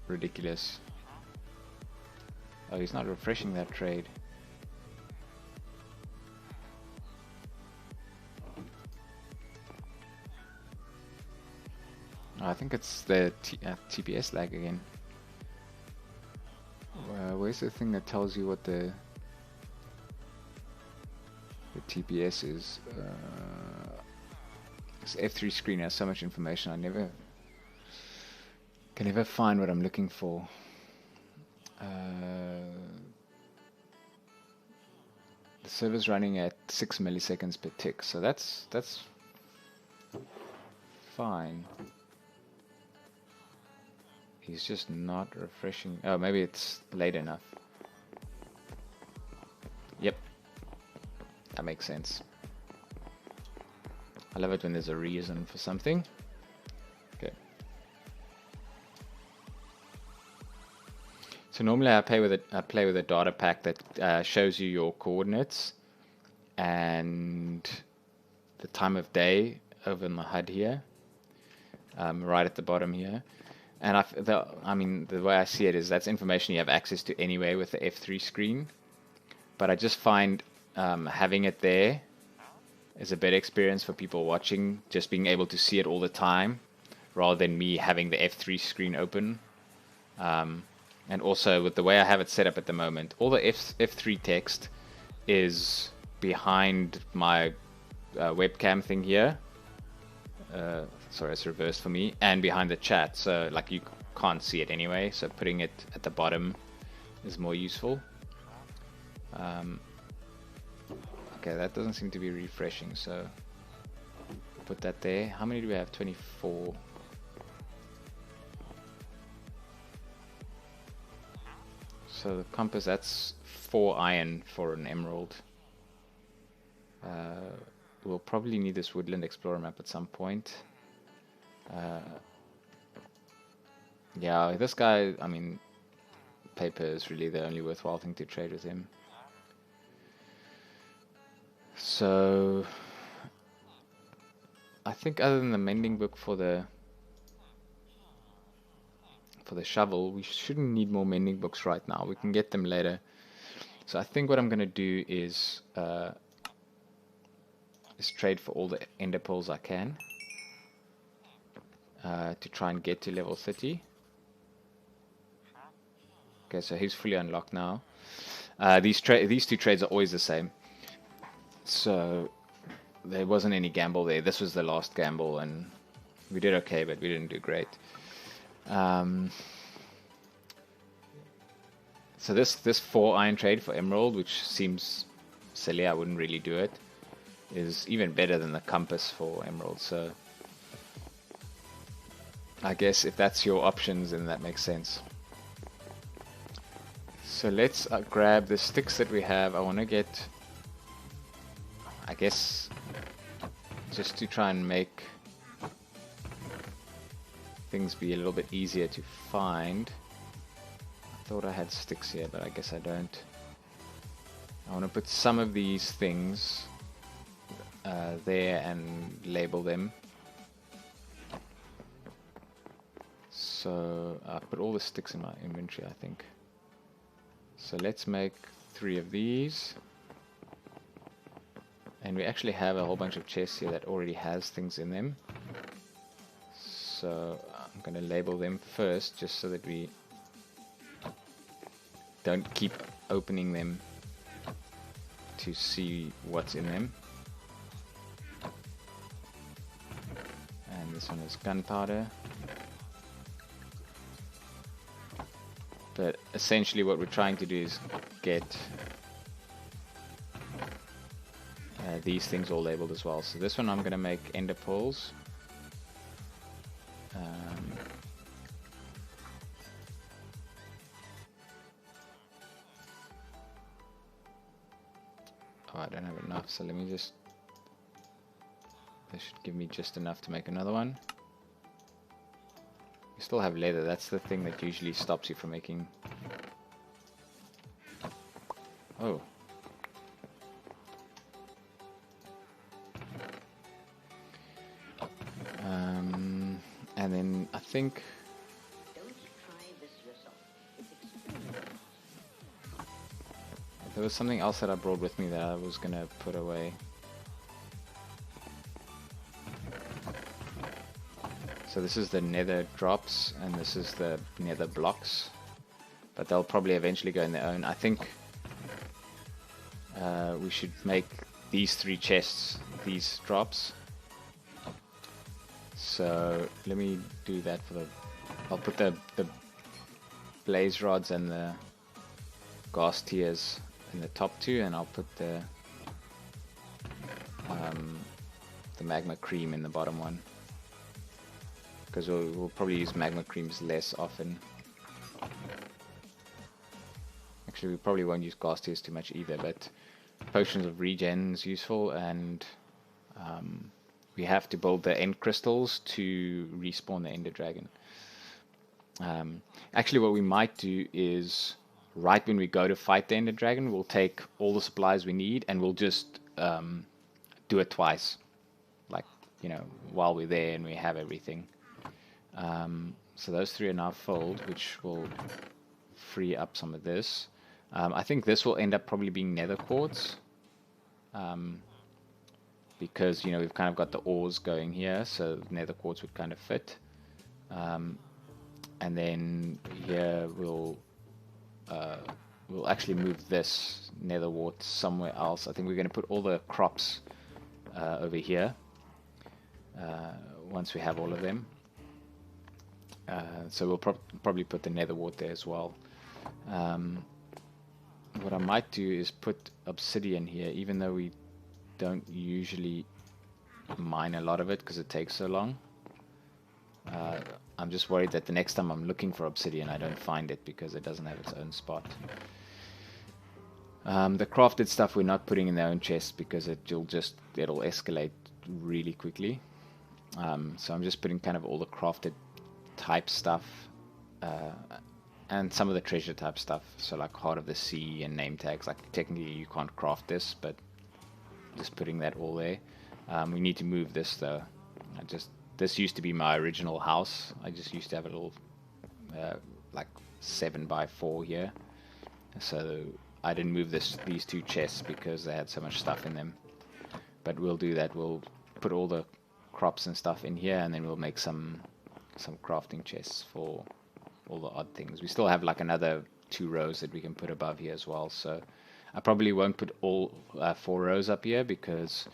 ridiculous. Oh, he's not refreshing that trade. Oh, I think it's the TPS lag again. Where's the thing that tells you what the TPS is? This F3 screen has so much information. I can never find what I'm looking for. The server's running at 6 milliseconds per tick, so that's fine. He's just not refreshing. Oh, maybe it's late enough. Yep, that makes sense. I love it when there's a reason for something. Okay. So normally I play with a data pack that shows you your coordinates and the time of day over in the HUD here, right at the bottom here. And I mean, the way I see it is that's information you have access to anyway with the F3 screen. But I just find having it there is a better experience for people watching, just being able to see it all the time, rather than me having the F3 screen open. And also with the way I have it set up at the moment, all the F3 text is behind my webcam thing here. Sorry, it's reversed for me, and behind the chat, so like you can't see it anyway, so putting it at the bottom is more useful. Okay, that doesn't seem to be refreshing, so put that there. How many do we have? 24. So the compass, that's 4 iron for an emerald. We'll probably need this Woodland Explorer map at some point. Yeah, this guy, I mean, paper is really the only worthwhile thing to trade with him. So I think other than the mending book for the shovel, we shouldn't need more mending books right now. We can get them later. So I think what I'm going to do is trade for all the ender pearls I can to try and get to level 30. Okay, so he's fully unlocked now. These two trades are always the same. So there wasn't any gamble there. This was the last gamble, and we did okay, but we didn't do great. So this 4 iron trade for emerald, which seems silly, I wouldn't really do it, is even better than the compass for emerald. So I guess if that's your options, then that makes sense. So let's grab the sticks that we have. I want to get, I guess, just to try and make things be a little bit easier to find. I thought I had sticks here, but I guess I don't. I want to put some of these things there and label them. So I put all the sticks in my inventory, I think. So let's make 3 of these. And we actually have a whole bunch of chests here that already has things in them. So I'm going to label them first, just so that we don't keep opening them to see what's in them. And this one is gunpowder. But essentially what we're trying to do is get these things all labeled as well. So this one I'm going to make ender pearls. Oh, I don't have enough, so let me just... This should give me just enough to make another one. You still have leather, that's the thing that usually stops you from making... Oh. And then I think There was something else that I brought with me that I was gonna put away. So this is the nether drops, and this is the nether blocks. But they'll probably eventually go in their own. I think we should make these 3 chests, these drops. So let me do that for the... I'll put the blaze rods and the gas tiers in the top 2, and I'll put the magma cream in the bottom one, because we'll probably use magma creams less often. Actually, we probably won't use gas tiers too much either, but potions of regen is useful, and we have to build the end crystals to respawn the ender dragon. Actually, what we might do is, right when we go to fight the ender dragon, we'll take all the supplies we need and we'll just do it twice, like, you know, while we're there and we have everything. So those 3 are now filled, which will free up some of this. I think this will end up probably being nether quartz, because, you know, we've kind of got the ores going here, so nether quartz would kind of fit. And then here we'll actually move this nether wart somewhere else. I think we're going to put all the crops over here once we have all of them. So we'll probably put the nether wart there as well. What I might do is put obsidian here, even though we don't usually mine a lot of it because it takes so long. I'm just worried that the next time I'm looking for obsidian I don't find it because it doesn't have its own spot. The crafted stuff we're not putting in their own chests because it'll escalate really quickly. So I'm just putting kind of all the crafted type stuff and some of the treasure type stuff, so like Heart of the Sea and name tags. Like, technically you can't craft this, but just putting that all there. We need to move this though. This used to be my original house. I just used to have a little like 7x4 here, so I didn't move these 2 chests because they had so much stuff in them. But we'll do that. We'll put all the crops and stuff in here, and then we'll make some crafting chests for all the odd things. We still have like another 2 rows that we can put above here as well, so I probably won't put all 4 rows up here because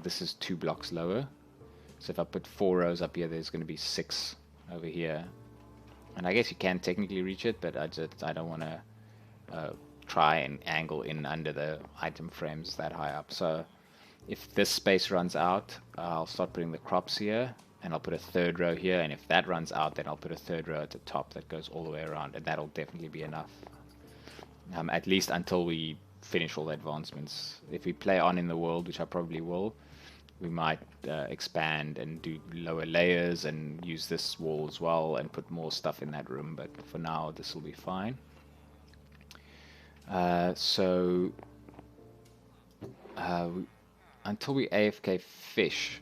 this is 2 blocks lower. So if I put 4 rows up here, there's going to be 6 over here, and I guess you can technically reach it, but I don't want to try and angle in under the item frames that high up. So if this space runs out, I'll start putting the crops here, and I'll put a 3rd row here, and if that runs out, then I'll put a 3rd row at the top that goes all the way around, and that'll definitely be enough, at least until we finish all the advancements. If we play on in the world, which I probably will, we might expand and do lower layers and use this wall as well and put more stuff in that room, but for now this will be fine. So until we AFK fish,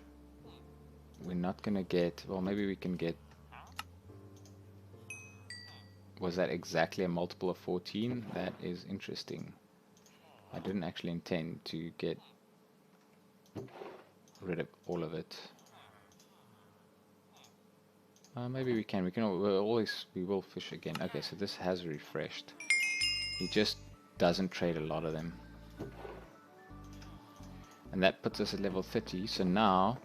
we're not gonna get, well, maybe we can get, was that exactly a multiple of 14? That is interesting. I didn't actually intend to get rid of all of it. Maybe we can. We will fish again. Okay, so this has refreshed. He just doesn't trade a lot of them, and that puts us at level 30. So now,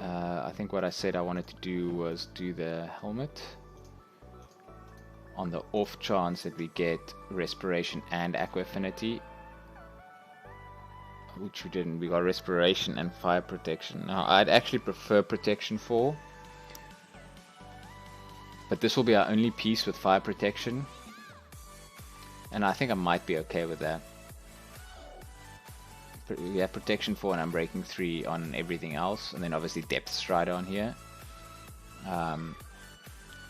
I think what I said I wanted to do was do the helmet on the off chance that we get respiration and aqua affinity, which we didn't. We got respiration and fire protection. Now I'd actually prefer protection 4, but this will be our only piece with fire protection, and I think I might be okay with that. We have protection 4 and Unbreaking 3 on everything else, and then obviously Depth Strider on here.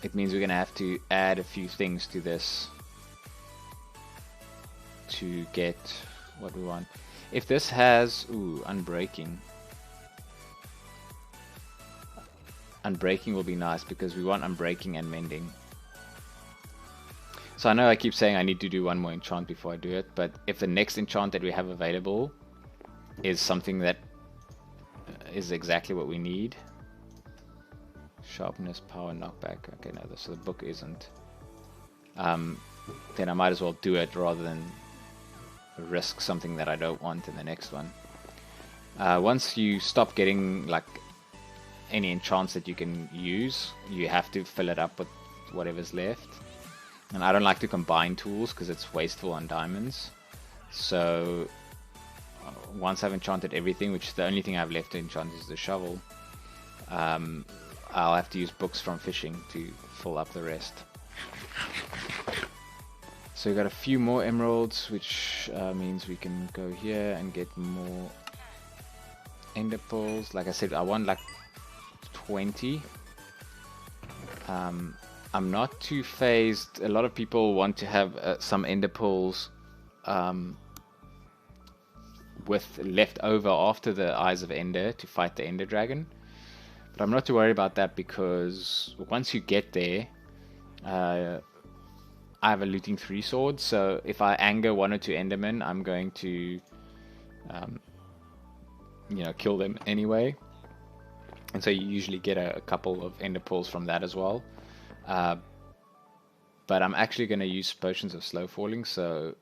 It means we're gonna have to add a few things to this to get what we want. If this has Unbreaking will be nice because we want Unbreaking and Mending. So I know I keep saying I need to do one more enchant before I do it, but if the next enchant that we have available is something that is exactly what we need. Sharpness, power, knockback. Okay, no, so the book isn't. Then I might as well do it rather than risk something that I don't want in the next one. Once you stop getting like any enchants that you can use, you have to fill it up with whatever's left. And I don't like to combine tools because it's wasteful on diamonds. So once I've enchanted everything, which is the only thing I've left to enchant is the shovel, I'll have to use books from fishing to fill up the rest. So we got a few more emeralds, which means we can go here and get more ender pearls. Like I said, I want like 20. I'm not too phased. A lot of people want to have some ender pearls with left over after the Eyes of Ender to fight the Ender Dragon. But I'm not too worried about that because once you get there, I have a looting 3 sword, so if I anger 1 or 2 Endermen, I'm going to, you know, kill them anyway. And so you usually get a couple of ender pearls from that as well. But I'm actually going to use potions of slow falling, so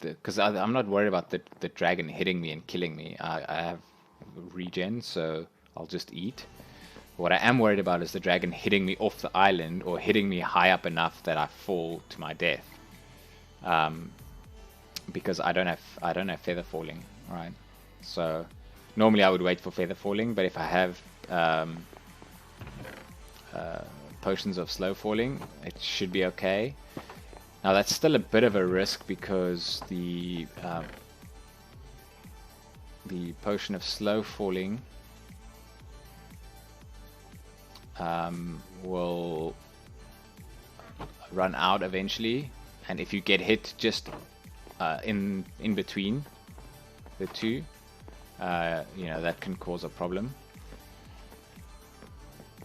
because I'm not worried about the dragon hitting me and killing me. I have regen, so I'll just eat. What I am worried about is the dragon hitting me off the island or hitting me high up enough that I fall to my death. Because I don't have feather falling, right? So normally I would wait for feather falling, but if I have potions of slow falling, it should be okay. Now that's still a bit of a risk because the potion of slow falling will run out eventually, and if you get hit just in between the two, you know, that can cause a problem.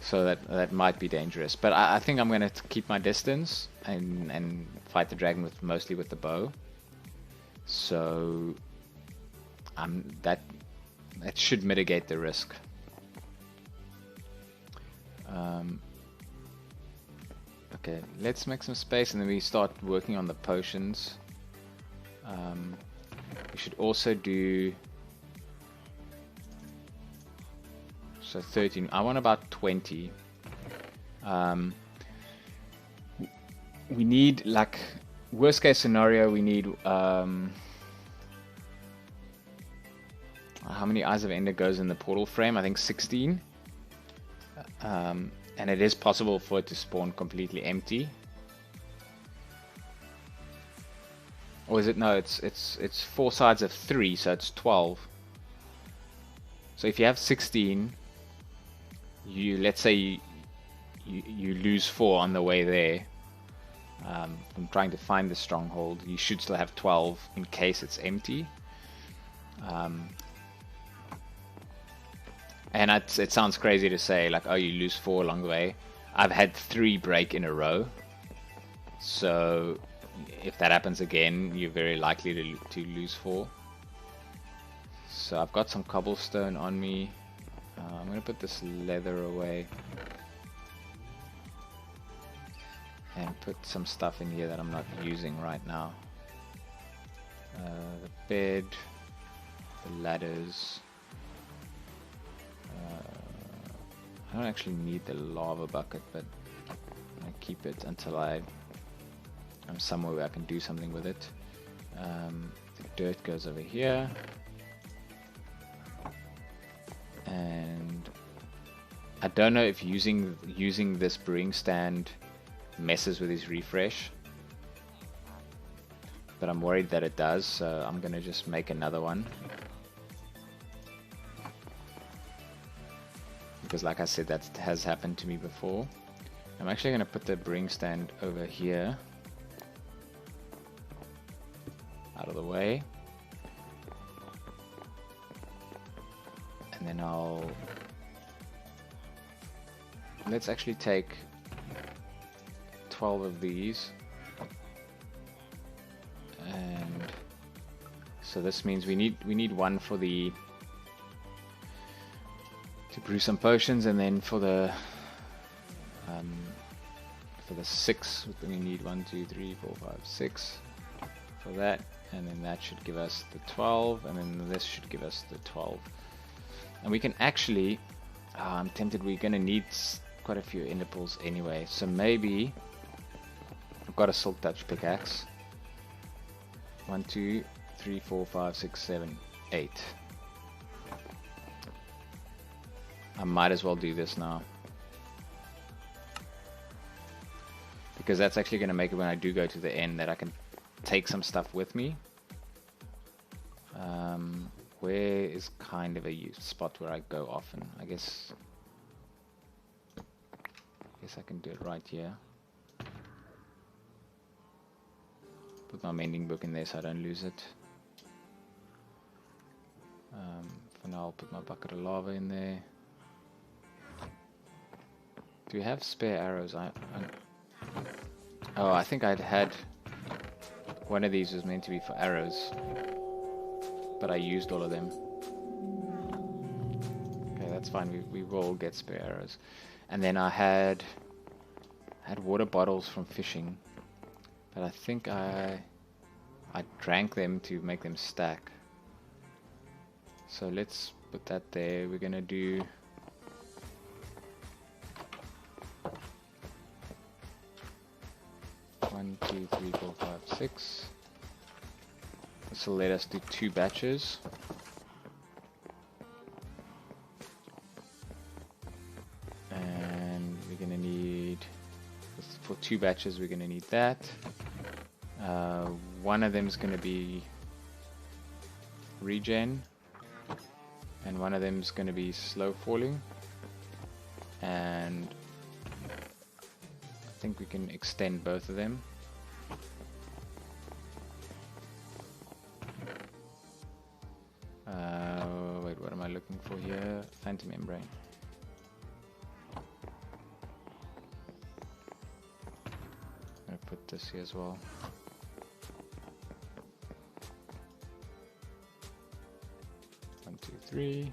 So that might be dangerous, but I think I'm going to keep my distance and fight the dragon mostly with the bow. So that should mitigate the risk. Okay, let's make some space and then we start working on the potions. We should also do... So 13. I want about 20. We need, like, worst case scenario, we need... how many Eyes of Ender goes in the portal frame? I think 16. And it is possible for it to spawn completely empty. Or is it? No, it's 4 sides of 3, so it's 12. So if you have 16, let's say you lose 4 on the way there. From trying to find the stronghold, you should still have 12 in case it's empty. And it sounds crazy to say, like, oh, you lose 4 along the way. I've had 3 break in a row. So if that happens again, you're very likely to lose 4. So I've got some cobblestone on me. I'm going to put this leather away. And put some stuff in here that I'm not using right now. The bed, the ladders. I don't actually need the lava bucket, but I keep it until I'm somewhere where I can do something with it. The dirt goes over here. And I don't know if using this brewing stand messes with his refresh, but I'm worried that it does, so I'm gonna just make another one. Because like I said, that has happened to me before. I'm actually going to put the brewing stand over here, out of the way, and then let's actually take 12 of these So this means we need one for the to brew some potions, and then for the 6 we need 1, 2, 3, 4, 5, 6 for that, and then that should give us the 12, and then this should give us the 12. And we can actually, I'm tempted, we're going to need quite a few ender pearls anyway, so maybe I've got a silk touch pickaxe. 1, 2, 3, 4, 5, 6, 7, 8. I might as well do this now, because that's actually going to make it when I do go to the end that I can take some stuff with me. Where is kind of a spot where I go often? I guess I can do it right here. Put my mending book in there so I don't lose it. For now I'll put my bucket of lava in there. Do we have spare arrows? Oh, I think I'd had one of these was meant to be for arrows, but I used all of them. Okay, that's fine. We will get spare arrows. And then I had water bottles from fishing, but I think I drank them to make them stack. So let's put that there. We're gonna do 1, 2, 3, 4, 5, 6. This will let us do 2 batches. And we're going to need, for 2 batches, we're going to need that. One of them is going to be regen, and one of them is going to be slow falling. And I think we can extend both of them. Wait, what am I looking for here? Phantom membrane. I'm going to put this here as well. One, two, three.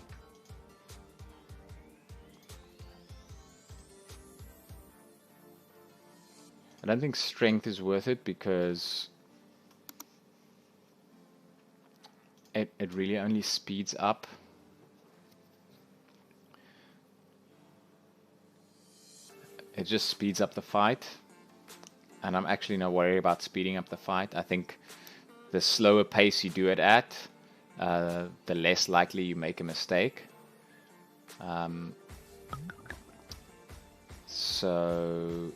I don't think strength is worth it because it really only speeds up. It just speeds up the fight, and I'm actually not worried about speeding up the fight. I think the slower pace you do it at, the less likely you make a mistake. So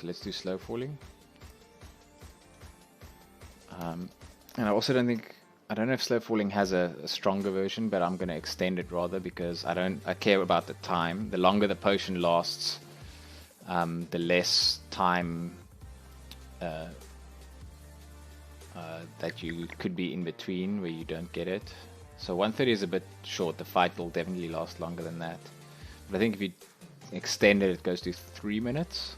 let's do slow falling. And I also don't know if slow falling has a stronger version, but I'm going to extend it rather because I care about the time. The longer the potion lasts, the less time that you could be in between where you don't get it. So 130 is a bit short. The fight will definitely last longer than that. But I think if you extend it, it goes to 3 minutes.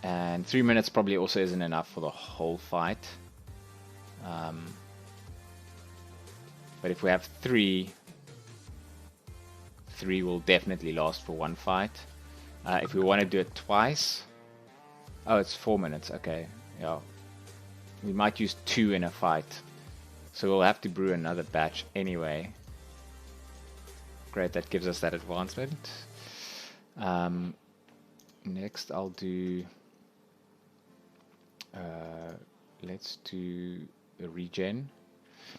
And 3 minutes probably also isn't enough for the whole fight. But if we have 3 will definitely last for one fight. If we want to do it twice, oh, it's 4 minutes. Okay, yeah, we might use 2 in a fight, so we'll have to brew another batch anyway. Great, that gives us that advancement. Next, I'll do. Let's do a regen.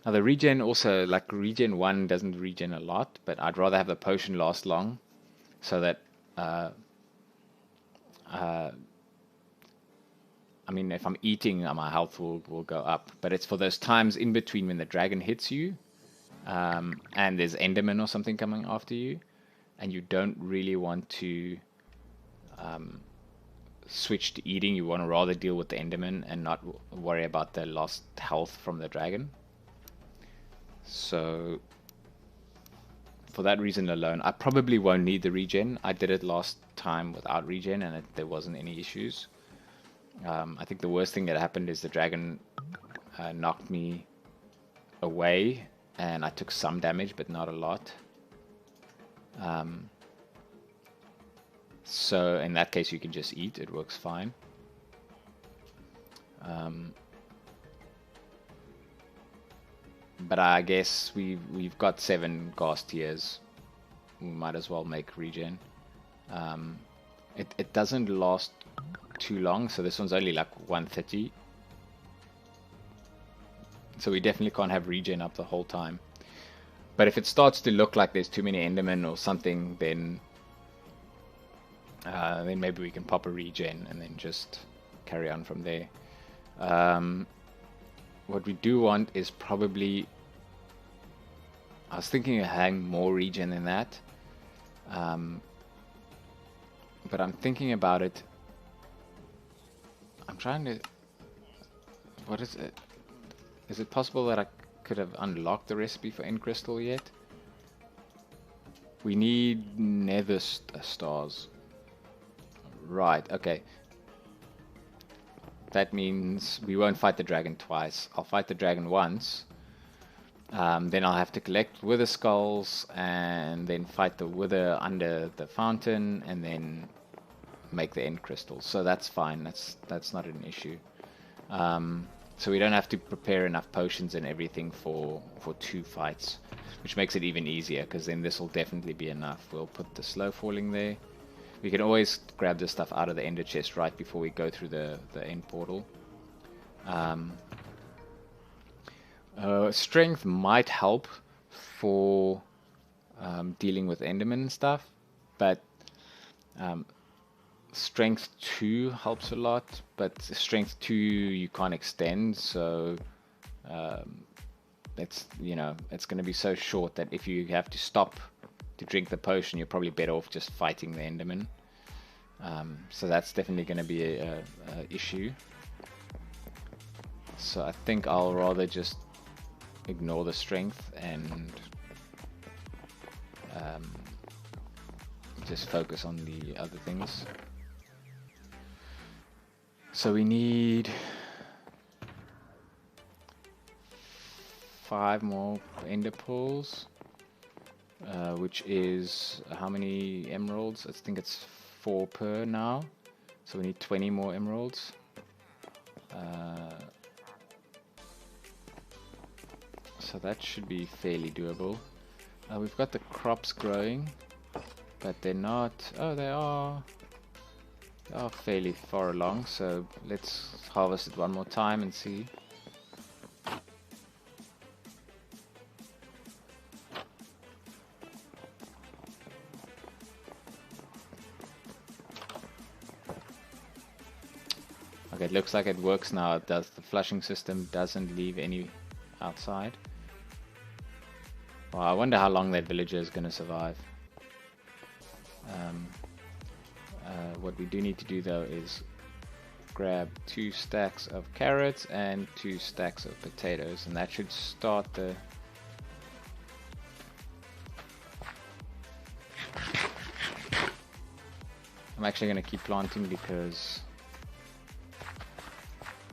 Now the regen also, like regen 1 doesn't regen a lot, but I'd rather have the potion last long so that I mean, if I'm eating, my health will go up, but it's for those times in between when the dragon hits you and there's enderman or something coming after you, and you don't really want to switch to eating. You want to rather deal with the enderman and not worry about the lost health from the dragon. So for that reason alone, I probably won't need the regen. I did it last time without regen and there wasn't any issues. I think the worst thing that happened is the dragon knocked me away, and I took some damage, but not a lot. So in that case, you can just eat. It works fine. But I guess we've got 7 ghast tiers. We might as well make regen. It doesn't last too long, so this one's only like 130. So we definitely can't have regen up the whole time. But if it starts to look like there's too many Endermen or something, then maybe we can pop a regen and then just carry on from there. What we do want is probably, I was thinking of having more regen than that, but I'm thinking about it. I'm trying to, what is it? Is it possible that I could have unlocked the recipe for end crystal yet? We need nether stars. Right, okay. That means we won't fight the dragon twice. I'll fight the dragon once. Then I'll have to collect wither skulls and then fight the wither under the fountain and then make the end crystals. So that's fine. That's not an issue. So we don't have to prepare enough potions and everything for 2 fights, which makes it even easier, because then this will definitely be enough. We'll put the slow falling there. We can always grab this stuff out of the ender chest right before we go through the end portal. Strength might help for dealing with endermen and stuff, but strength 2 helps a lot, but strength 2 you can't extend, so it's going to be so short that if you have to stop to drink the potion, you're probably better off just fighting the enderman. So that's definitely going to be a issue. So I think I'll rather just ignore the strength and just focus on the other things. So we need 5 more ender pearls, which is how many emeralds? I think it's 4 per now. So we need 20 more emeralds. So that should be fairly doable. We've got the crops growing, but they're not. Oh, they are. They are fairly far along. So let's harvest it one more time and see. Okay, it looks like it works now. It does. The flushing system doesn't leave any outside. Well, I wonder how long that villager is going to survive. What we do need to do though is grab 2 stacks of carrots and 2 stacks of potatoes, and that should start the... I'm actually going to keep planting because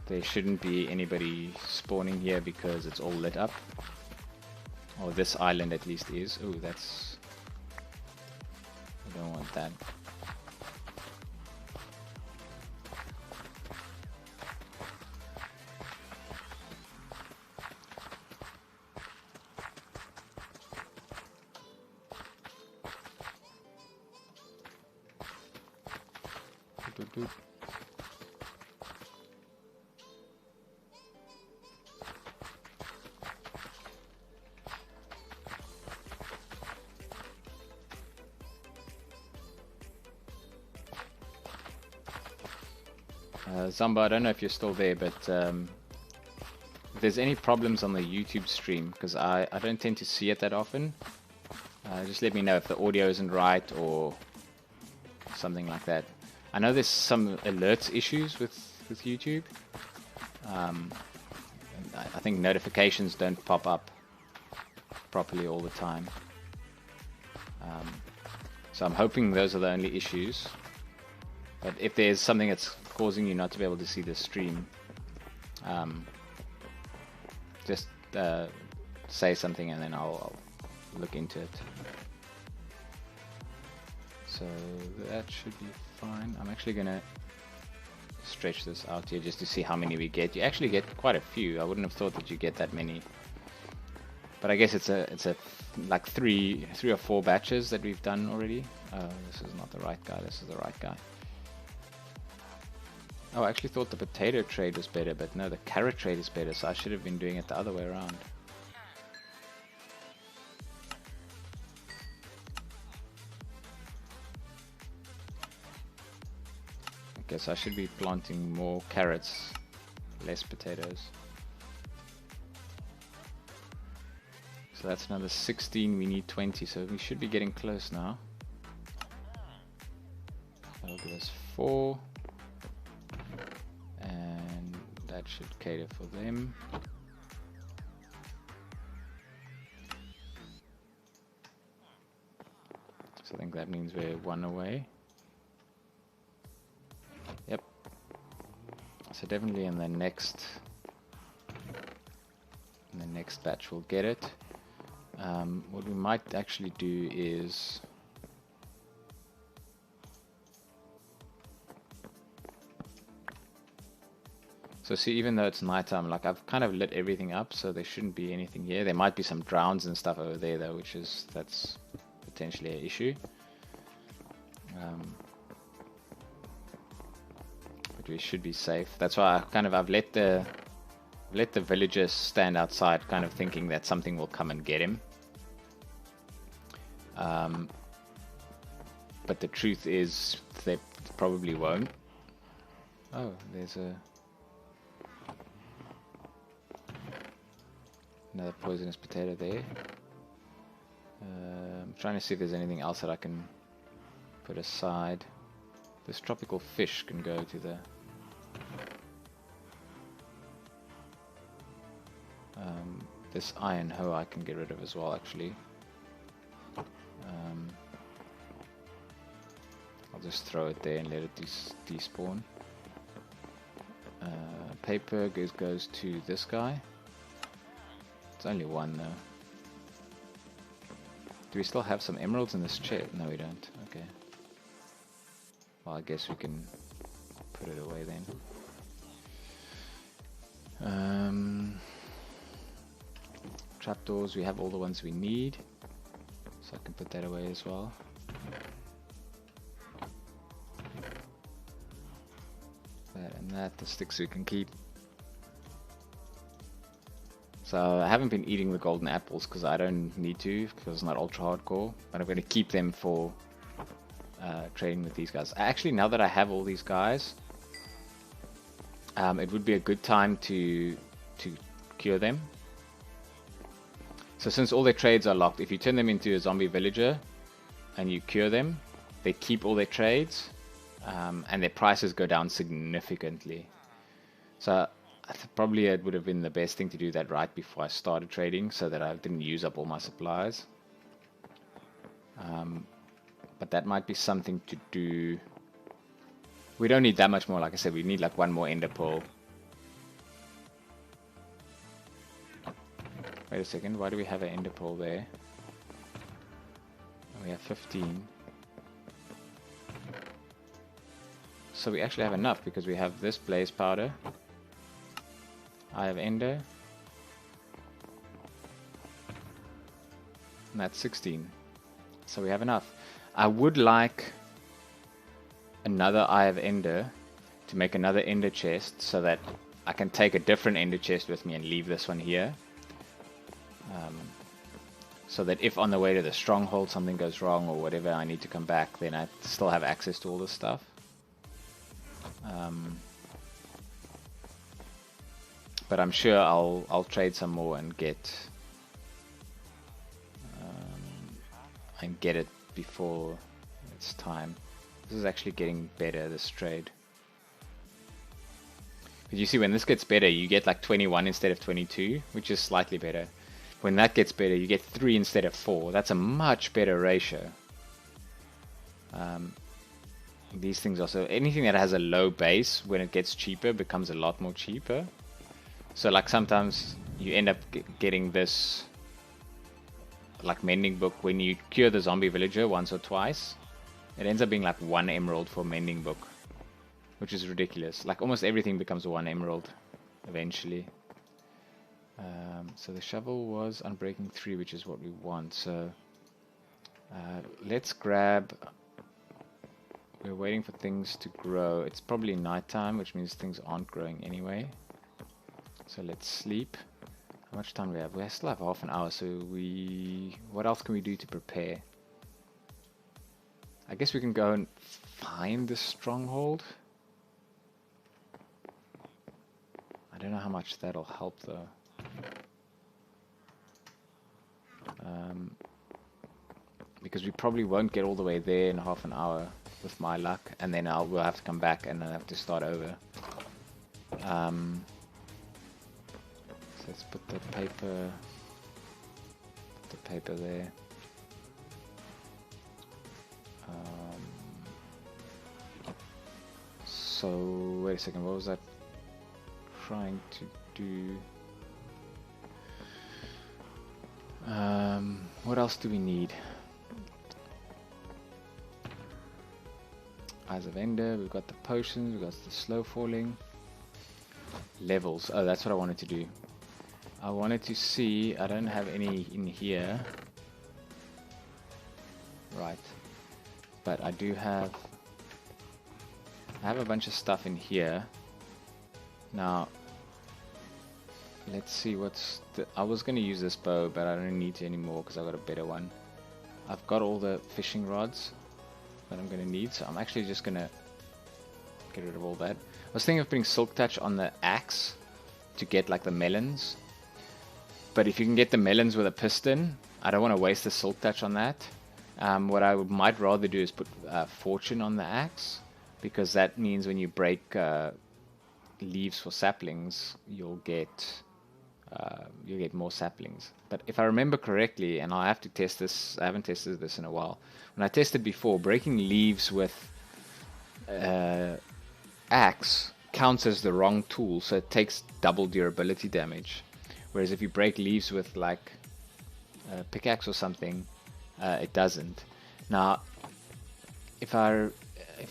there shouldn't be anybody spawning here because it's all lit up. Or this island at least is. Ooh, that's... I don't want that. Zamba, I don't know if you're still there, but if there's any problems on the YouTube stream, because I don't tend to see it that often, just let me know if the audio isn't right or something like that. I know there's some alerts issues with YouTube. I think notifications don't pop up properly all the time. So I'm hoping those are the only issues. But if there's something that's causing you not to be able to see the stream, just say something and then I'll look into it. So that should be fine. I'm actually gonna stretch this out here just to see how many we get. You actually get quite a few. I wouldn't have thought that you get that many, but I guess it's a like three or four batches that we've done already. This is not the right guy. This is the right guy. Oh, I actually thought the potato trade was better, but no, the carrot trade is better, so I should have been doing it the other way around. Okay, so I should be planting more carrots, less potatoes. So that's another 16, we need 20, so we should be getting close now. That'll give us 4. And that should cater for them. So I think that means we're 1 away. Yep. So definitely in the next batch we'll get it. What we might actually do is so see, even though it's nighttime, like I've kind of lit everything up, so there shouldn't be anything here. There might be some drowns and stuff over there though, that's potentially an issue. But we should be safe. That's why I've let the villagers stand outside, kind of thinking that something will come and get him. But the truth is, they probably won't. Oh, there's another poisonous potato there. I'm trying to see if there's anything else that I can put aside. This tropical fish can go to the this iron hoe I can get rid of as well, actually. I'll just throw it there and let it despawn. Paper goes to this guy. It's only 1 though. Do we still have some emeralds in this chest? No, we don't. Okay. Well, I guess we can put it away then. Trapdoors, we have all the ones we need, so I can put that away as well. That and that, the sticks we can keep. So I haven't been eating the golden apples because I don't need to, because it's not ultra hardcore, but I'm going to keep them for trading with these guys. Actually, now that I have all these guys, it would be a good time to cure them. So since all their trades are locked, if you turn them into a zombie villager and you cure them, they keep all their trades, and their prices go down significantly. So probably it would have been the best thing to do that right before I started trading, so that I didn't use up all my supplies. But that might be something to do. We don't need that much more, like I said, we need like 1 more ender pearl. Wait a second, why do we have an ender pearl there? We have 15. So we actually have enough, because we have this blaze powder. I have ender. And that's 16. So we have enough. I would like another Eye of Ender to make another ender chest, so that I can take a different ender chest with me and leave this one here. So that if on the way to the stronghold something goes wrong or whatever, I need to come back, then I still have access to all this stuff. But I'm sure I'll trade some more and get it before it's time. This is actually getting better, this trade. But you see, when this gets better, you get like 21 instead of 22, which is slightly better. When that gets better, you get 3 instead of 4. That's a much better ratio. these things also, anything that has a low base, when it gets cheaper, becomes a lot more cheaper. So like sometimes you end up getting this like mending book when you cure the zombie villager once or twice. It ends up being like 1 emerald for mending book, which is ridiculous. Like almost everything becomes 1 emerald eventually. So the shovel was unbreaking 3, which is what we want. So let's grab. We're waiting for things to grow. It's probably nighttime, which means things aren't growing anyway. So let's sleep. How much time do we have? We still have half an hour, so what else can we do to prepare? I guess we can go and find the stronghold. I don't know how much that'll help though. Because we probably won't get all the way there in half an hour with my luck, and then we'll have to come back and I'll have to start over. So let's put the paper there. So wait a second, what was I trying to do? What else do we need? Eyes of Ender, we've got the potions, we've got the slow falling. Levels, oh that's what I wanted to do. I wanted to see, I don't have any in here. Right. But I do have, a bunch of stuff in here. Now, let's see what's, I was going to use this bow, but I don't need to anymore because I've got a better one. I've got all the fishing rods that I'm going to need, so I'm actually just going to get rid of all that. I was thinking of putting Silk Touch on the axe to get like the melons, but if you can get the melons with a piston, I don't want to waste the Silk Touch on that. What I might rather do is put Fortune on the axe, because that means when you break leaves for saplings, you'll get more saplings. But if I remember correctly, and I'll have to test this, I haven't tested this in a while. When I tested before, breaking leaves with axe counts as the wrong tool, so it takes double durability damage. Whereas if you break leaves with like a pickaxe or something, it doesn't. Now, if I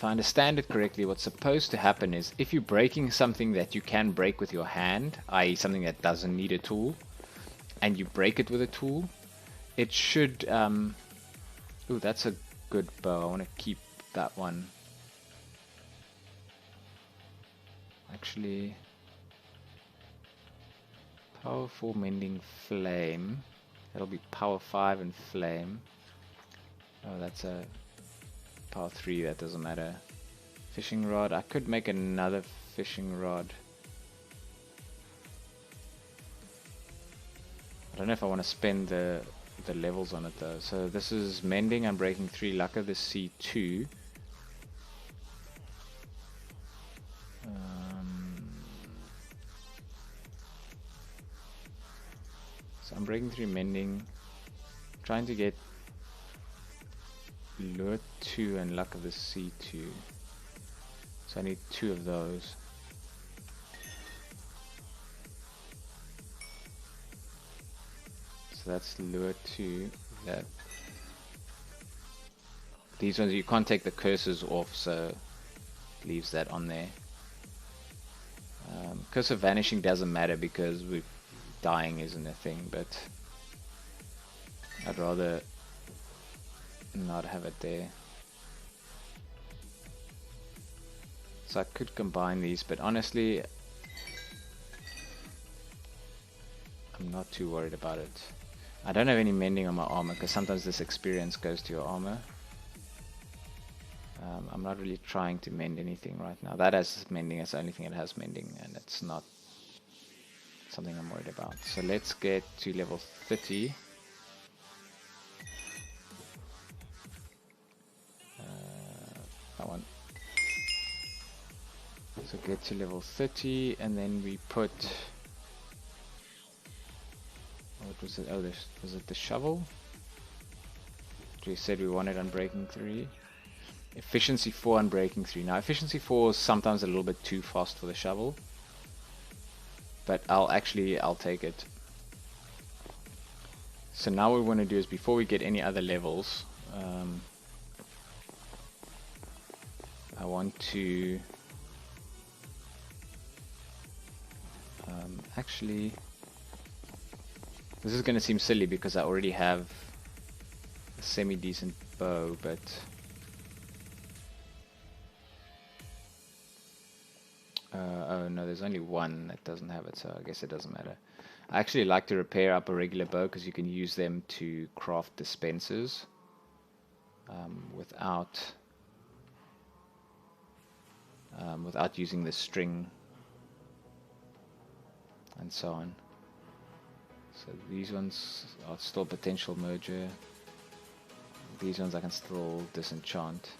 understand it correctly, what's supposed to happen is if you're breaking something that you can break with your hand, i.e. something that doesn't need a tool, and you break it with a tool, it should... ooh, that's a good bow. I want to keep that one. Actually... Powerful Mending Flame. That'll be power 5 and flame. Oh, that's a... Power 3, that doesn't matter. Fishing rod, I could make another fishing rod. I don't know if I want to spend the levels on it though. So this is Mending, Unbreaking 3, Luck of the Sea 2. So Unbreaking 3, Mending. Trying to get Lure 2 and Luck of the Sea 2. So I need 2 of those. So that's Lure 2. That these ones you can't take the curses off, so leaves that on there. Curse of Vanishing doesn't matter because dying isn't a thing, but I'd rather not have it there. So I could combine these, but honestly I'm not too worried about it. I don't have any mending on my armor because sometimes this experience goes to your armor. I'm not really trying to mend anything right now. That has mending, it's the only thing that has mending, and it's not something I'm worried about. So let's get to level 30. That one. So get to level 30, and then we put... What was it? Oh, this was it, the shovel? We said we wanted Unbreaking 3. Efficiency 4 and breaking 3. Now efficiency 4 is sometimes a little bit too fast for the shovel, but I'll take it. So now what we want to do is, before we get any other levels, I want to actually, this is going to seem silly because I already have a semi-decent bow, but oh no, there's only one that doesn't have it, so I guess it doesn't matter. I actually like to repair up a regular bow because you can use them to craft dispensers without using the string and so on. So these ones are still potential merger. These ones I can still disenchant.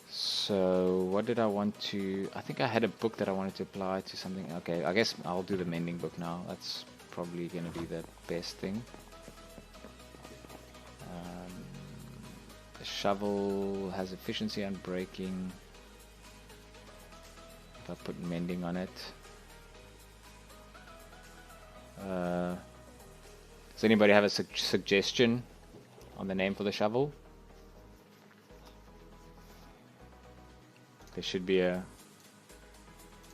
So what did I want to... I think I had a book that I wanted to apply to something. Okay, I guess I'll do the mending book now. That's probably going to be the best thing. The shovel has efficiency and breaking. If I put mending on it. Does anybody have a suggestion on the name for the shovel? There should be a...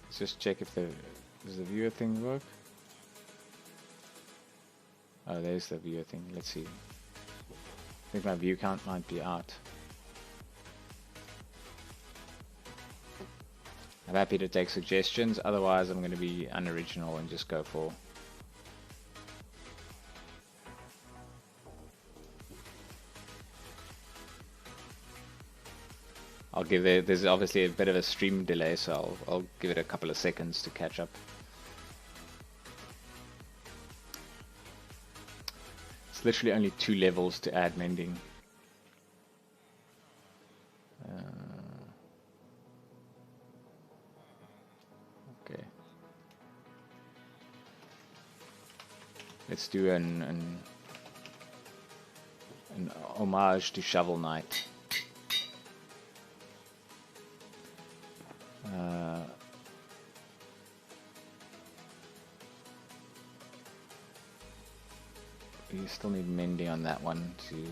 Let's just check if does the viewer thing work? Oh, there's the viewer thing. Let's see. I think my view count might be out. I'm happy to take suggestions, otherwise I'm going to be unoriginal and just go for... I'll give there's obviously a bit of a stream delay, so I'll give it a couple of seconds to catch up. It's literally only 2 levels to add mending. Okay. Let's do an homage to Shovel Knight. You still need mending on that one too,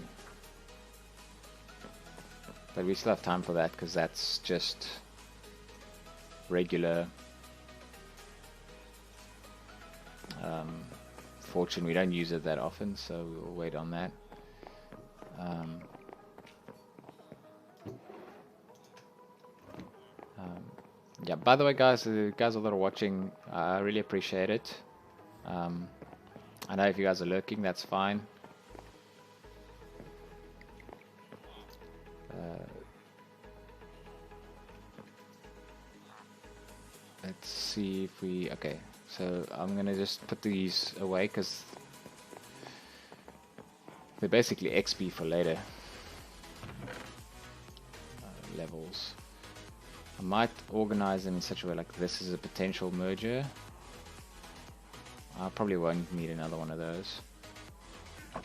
but we still have time for that because that's just regular fortune. We don't use it that often, so we'll wait on that. Yeah, by the way guys, the guys that are watching, I really appreciate it. I know if you guys are lurking, that's fine. Let's see if we... Okay, so I'm gonna just put these away because they're basically XP for later levels. I might organize them in such a way like this is a potential merger. I probably won't need another one of those.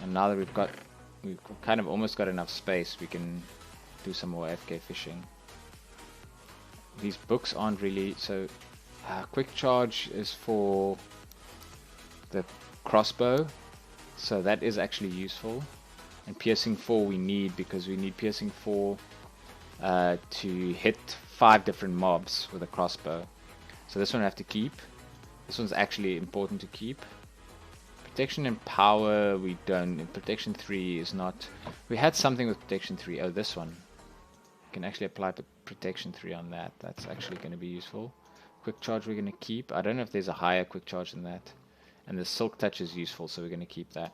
And now that we've kind of almost got enough space, we can do some more AFK fishing. These books aren't really... So, quick charge is for the crossbow, so that is actually useful. And piercing 4 we need, because we need piercing 4 to hit 5 different mobs with a crossbow. So this one I have to keep. This one's actually important to keep. Protection and power we don't. Protection 3 is not... We had something with protection 3. Oh, this one. You can actually apply protection 3 on that. That's actually going to be useful. Quick charge we're going to keep. I don't know if there's a higher quick charge than that. And the silk touch is useful, so we're going to keep that.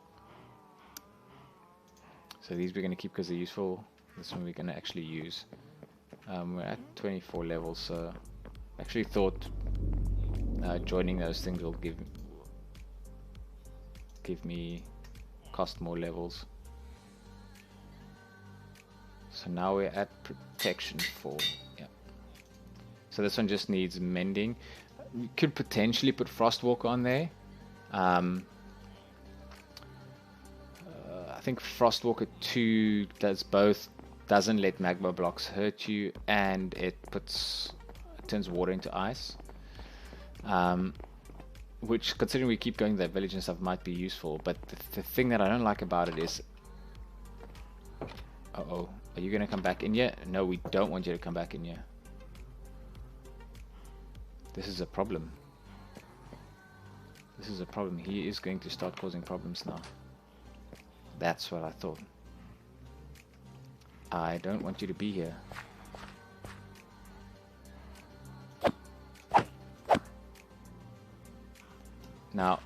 So these we're going to keep because they're useful. This one we're going to actually use. We're at 24 levels, so I actually thought joining those things will give me cost more levels. So now we're at protection 4. Yeah. So this one just needs mending. You could potentially put Frostwalker on there. I think Frostwalker 2 does both, doesn't let magma blocks hurt you, and it turns water into ice. Which, considering we keep going to that village and stuff, might be useful. But the thing that I don't like about it is... Uh-oh. Are you going to come back in here? No, we don't want you to come back in here. This is a problem. This is a problem. He is going to start causing problems now. That's what I thought. I don't want you to be here. Now,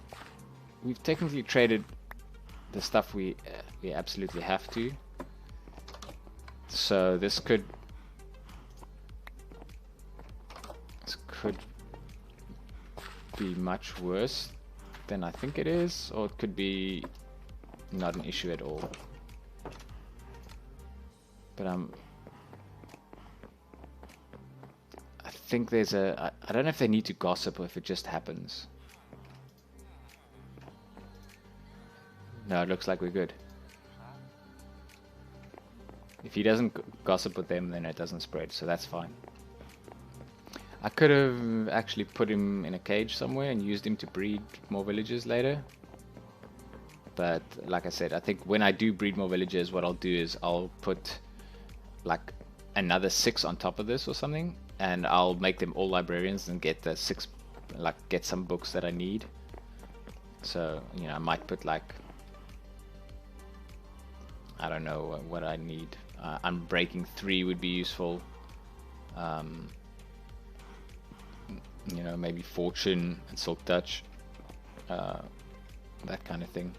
we've technically traded the stuff we absolutely have to. So this could be much worse than I think it is, or it could be not an issue at all. But I think there's I don't know if they need to gossip or if it just happens. No, it looks like we're good. If he doesn't gossip with them, then it doesn't spread, so that's fine. I could have actually put him in a cage somewhere and used him to breed more villagers later. But like I said, I think when I do breed more villagers, what I'll do is I'll put like another 6 on top of this or something, and I'll make them all librarians and get the 6, like get some books that I need. So, you know, I might put like, I don't know what I need. Unbreaking 3 would be useful. You know, maybe Fortune and Silk Touch, that kind of thing.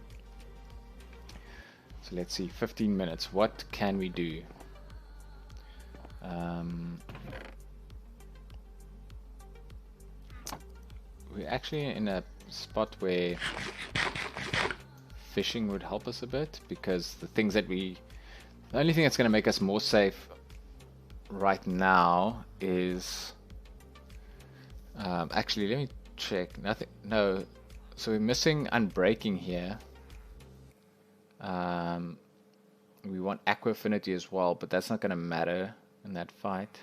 So let's see, 15 minutes. What can we do? We're actually in a spot where fishing would help us a bit, because the things that the only thing that's going to make us more safe right now is actually, let me check. Nothing. No. So we're missing Unbreaking here. We want Aqua Affinity as well, but that's not going to matter in that fight.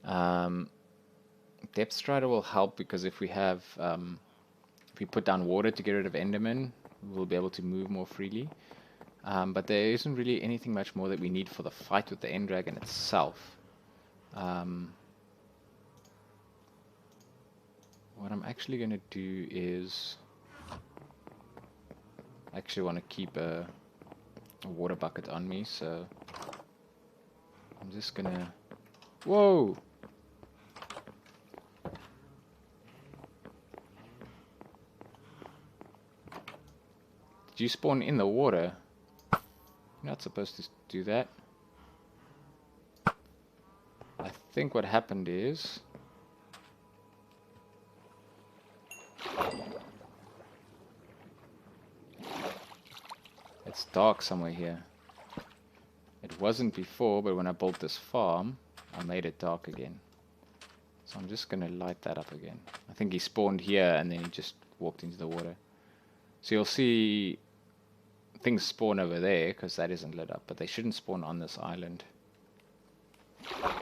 Depth Strider will help, because if we have if we put down water to get rid of Enderman, we'll be able to move more freely. But there isn't really anything much more that we need for the fight with the End Dragon itself. What I'm actually going to do is I actually want to keep a water bucket on me, so I'm just going to... Whoa! Did you spawn in the water? You're not supposed to do that. I think what happened is... It's dark somewhere here. It wasn't before, but when I built this farm, I made it dark again. So I'm just going to light that up again. I think he spawned here and then he just walked into the water. So you'll see things spawn over there because that isn't lit up, but they shouldn't spawn on this island. At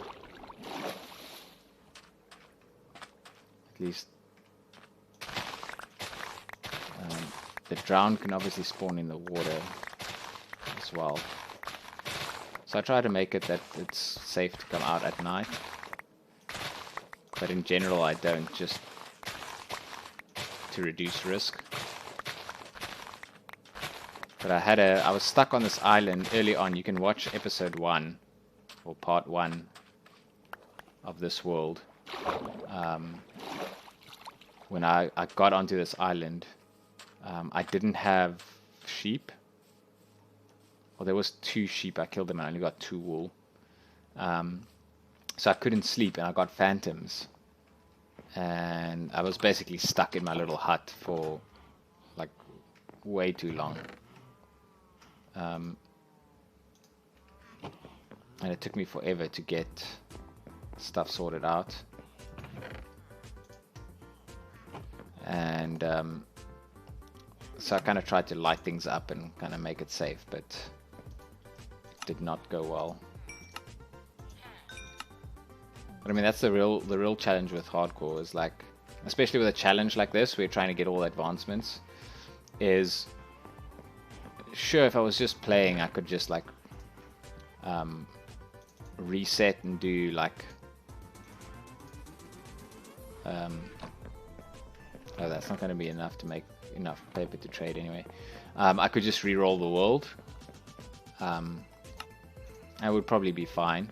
least the drowned can obviously spawn in the water as well. So I try to make it that it's safe to come out at night. But in general I don't, just to reduce risk. But I was stuck on this island early on. You can watch episode 1 or part 1 of this world. When I got onto this island, I didn't have sheep. Well, there was 2 sheep. I killed them and I only got 2 wool. So I couldn't sleep and I got phantoms. And I was basically stuck in my little hut for like way too long. And it took me forever to get stuff sorted out. And So I kind of tried to light things up and kind of make it safe, but it did not go well. But I mean, that's the real challenge with hardcore is like, especially with a challenge like this, where you're trying to get all advancements, is sure, if I was just playing, I could just like reset and do like oh, that's not going to be enough to make enough paper to trade anyway. I could just re-roll the world. I would probably be fine.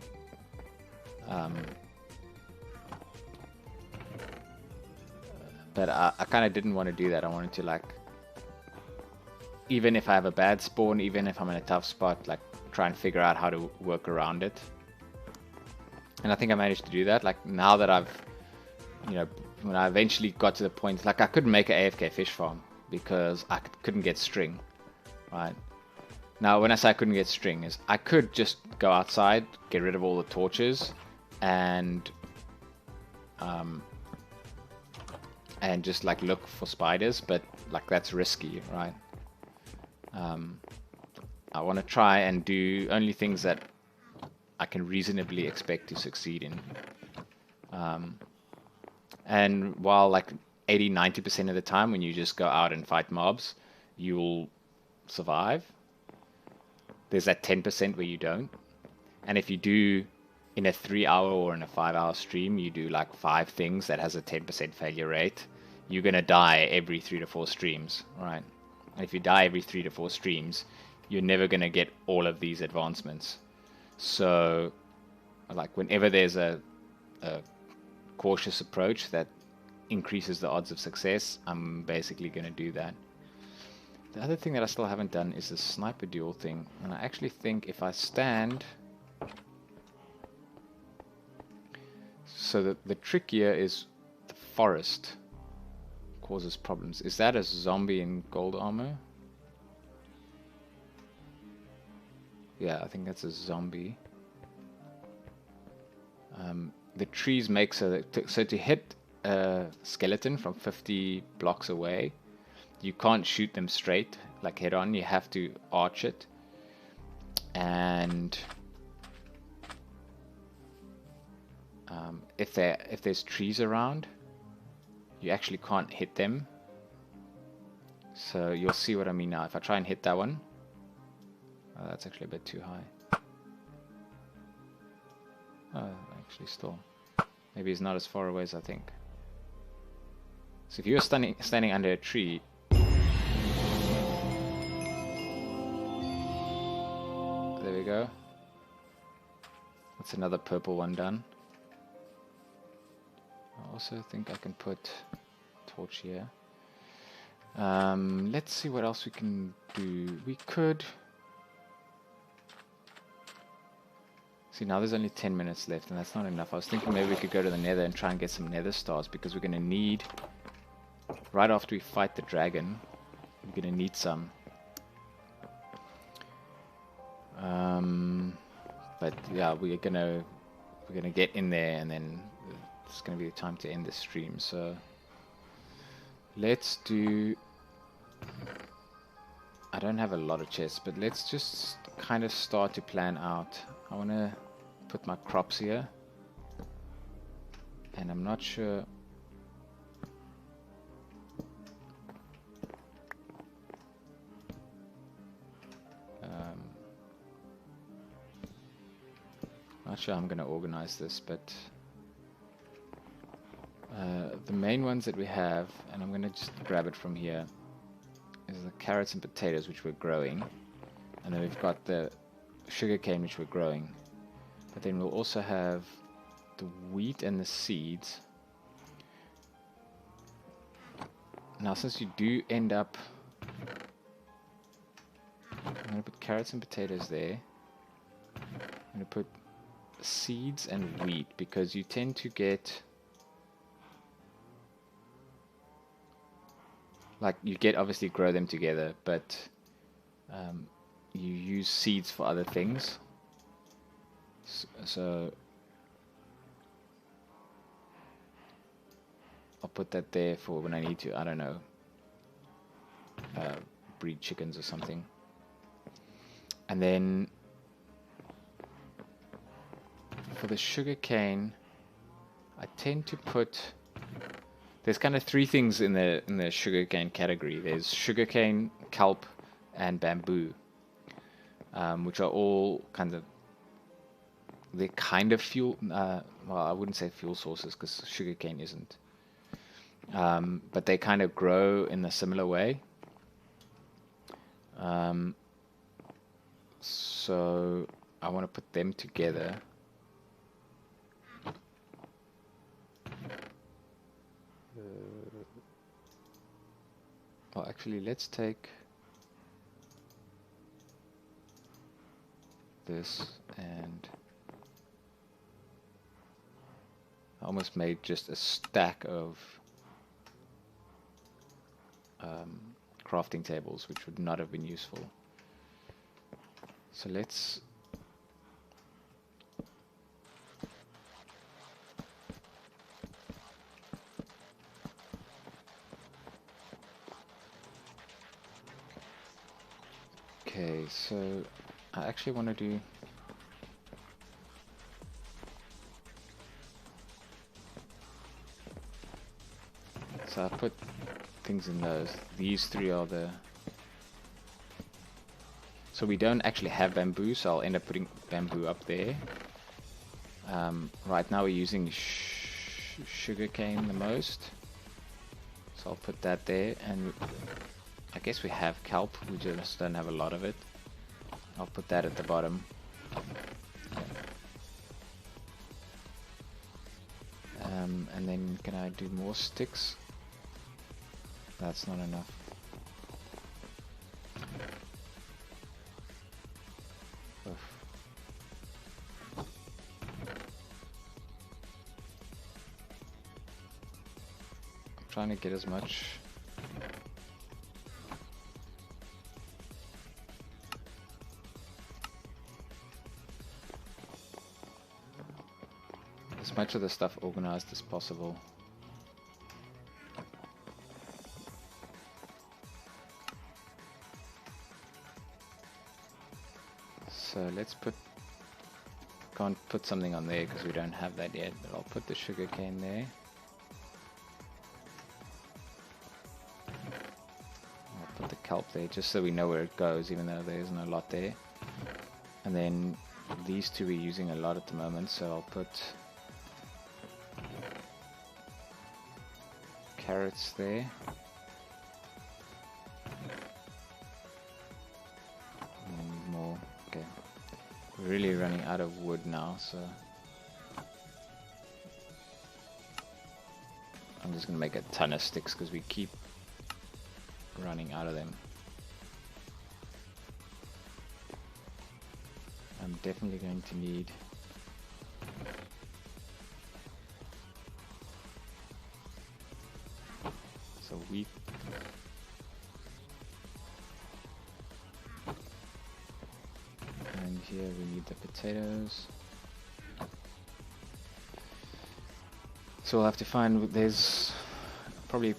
But I kind of didn't want to do that. I wanted to like, even if I have a bad spawn, even if I'm in a tough spot, like try and figure out how to work around it. And I think I managed to do that. Like now that I've, you know, when I eventually got to the point, like I couldn't make an AFK fish farm because I couldn't get string, right? Now when I say I couldn't get string, is I could just go outside, get rid of all the torches, and just like look for spiders, but like that's risky, right? I want to try and do only things that I can reasonably expect to succeed in. And while like 80-90% of the time when you just go out and fight mobs, you'll survive, there's that 10% where you don't. And if you do in a 3-hour or in a 5-hour stream, you do like 5 things that has a 10% failure rate, you're going to die every 3 to 4 streams, right? And if you die every 3 to 4 streams, you're never going to get all of these advancements. So like whenever there's a cautious approach that increases the odds of success, I'm basically going to do that. The other thing that I still haven't done is the sniper duel thing, and I actually think if I stand, so the trick here is the forest causes problems. Is that a zombie in gold armor? Yeah, I think that's a zombie. The trees make so that to hit a skeleton from 50 blocks away, you can't shoot them straight, like head on. You have to arch it, and if there's trees around, you actually can't hit them. So you'll see what I mean now. If I try and hit that one, oh, that's actually a bit too high. Oh, actually still. Maybe it's not as far away as I think. So if you were standing under a tree, there we go. That's another purple one done. I also think I can put torch here. Let's see what else we can do. We could... See, now there's only 10 minutes left, and that's not enough. I was thinking maybe we could go to the nether and try and get some nether stars, because we're going to need, right after we fight the dragon, we're going to need some. But yeah, we're gonna get in there, and then it's going to be the time to end the stream. So let's do... I don't have a lot of chests, but let's just kind of start to plan out. I want to put my crops here, and I'm not sure I'm going to organize this, but the main ones that we have, and I'm going to just grab it from here, is the carrots and potatoes, which we're growing, and then we've got the sugarcane, which we're growing. But then we'll also have the wheat and the seeds. Now, since you do end up... I'm going to put carrots and potatoes there. I'm going to put seeds and wheat, because you tend to get... Like, you get obviously grow them together, but you use seeds for other things. So I'll put that there for when I need to, I don't know, breed chickens or something. And then for the sugarcane, I tend to put, there's kind of three things in the sugarcane category. There's sugarcane, kelp, and bamboo, which are all kind of, they're kind of fuel. Well, I wouldn't say fuel sources because sugarcane isn't, but they kind of grow in a similar way. So I want to put them together. Well, actually, let's take this, and I almost made just a stack of crafting tables, which would not have been useful. So let's okay, so I actually want to do so I put things in those. These three are the, so we don't actually have bamboo, so I'll end up putting bamboo up there. Right now we're using sugarcane the most, so I'll put that there, and I guess we have kelp, we just don't have a lot of it. I'll put that at the bottom. And then can I do more sticks? That's not enough. I'm trying to get as much of the stuff organized as possible. So let's put, can't put something on there because we don't have that yet, but I'll put the sugarcane there. I'll put the kelp there just so we know where it goes, even though there isn't a lot there. And then these two we're using a lot at the moment, so I'll put carrots there. And more. Okay. We're really running out of wood now, so I'm just gonna make a ton of sticks because we keep running out of them. I'm definitely going to need wheat. And here we need the potatoes. So we'll have to find, there's probably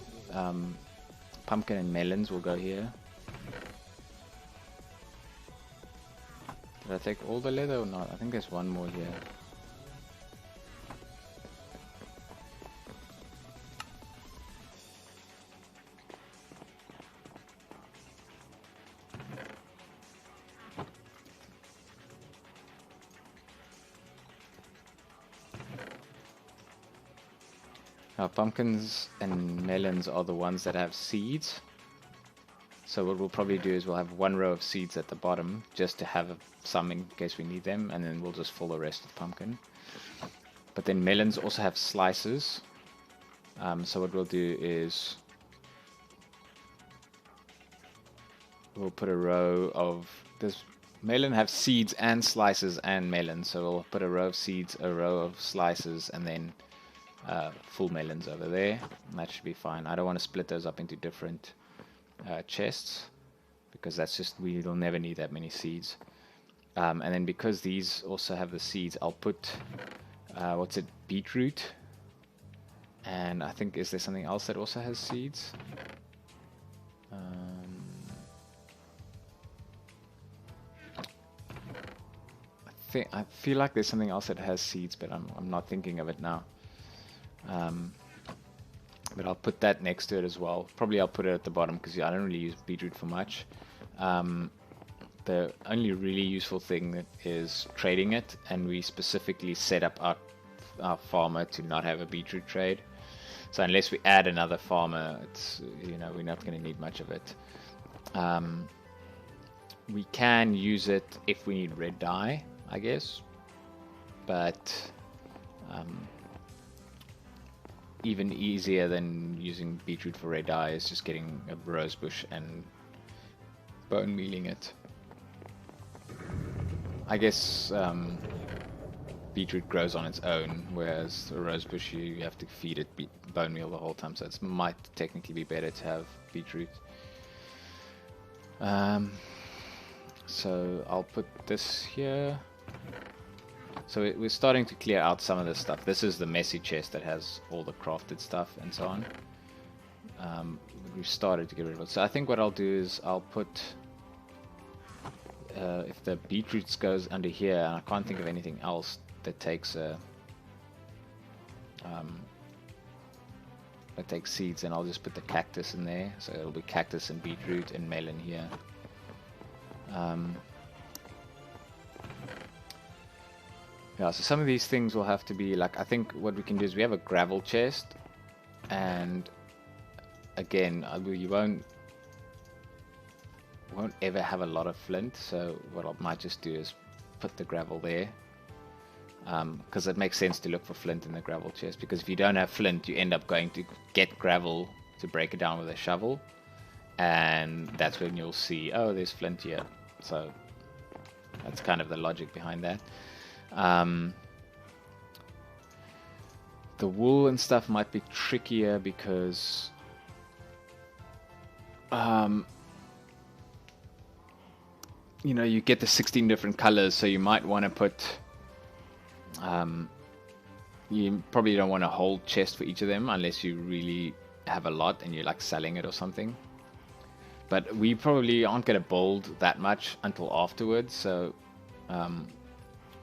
pumpkin and melons will go here. Did I take all the leather or not? I think there's one more here. Now pumpkins and melons are the ones that have seeds. So what we'll probably do is we'll have one row of seeds at the bottom just to have some in case we need them, and then we'll just fill the rest with pumpkin. But then melons also have slices. So what we'll do is we'll put a row of, does melon have seeds and slices and melons? So we'll put a row of seeds, a row of slices, and then full melons over there, and that should be fine. I don't want to split those up into different chests because that's just, we'll never need that many seeds. And then because these also have the seeds, I'll put what's it, beetroot, and I think, is there something else that also has seeds? I feel like there's something else that has seeds, but I'm not thinking of it now. But I'll put that next to it as well. Probably I'll put it at the bottom because I don't really use beetroot for much. The only really useful thing is trading it, and we specifically set up our farmer to not have a beetroot trade. So unless we add another farmer, it's, you know, we're not going to need much of it. We can use it if we need red dye, I guess, but even easier than using beetroot for red dye is just getting a rose bush and bone mealing it. I guess beetroot grows on its own, whereas a rose bush you have to feed it bone meal the whole time, so it might technically be better to have beetroot. So I'll put this here. So we're starting to clear out some of this stuff. This is the messy chest that has all the crafted stuff and so on. We've started to get rid of it. So I think what I'll do is I'll put... if the beetroots goes under here, and I can't think of anything else that takes seeds, and I'll just put the cactus in there. So it'll be cactus and beetroot and melon here. Yeah, so some of these things will have to be like, I think what we can do is we have a gravel chest, and again, you won't ever have a lot of flint, so what I might just do is put the gravel there, because it makes sense to look for flint in the gravel chest, because if you don't have flint, you end up going to get gravel to break it down with a shovel, and that's when you'll see, oh, there's flint here. So that's kind of the logic behind that. The wool and stuff might be trickier because you know, you get the 16 different colors, so you might want to put you probably don't want a whole chest for each of them unless you really have a lot and you're like selling it or something. But we probably aren't going to build that much until afterwards, so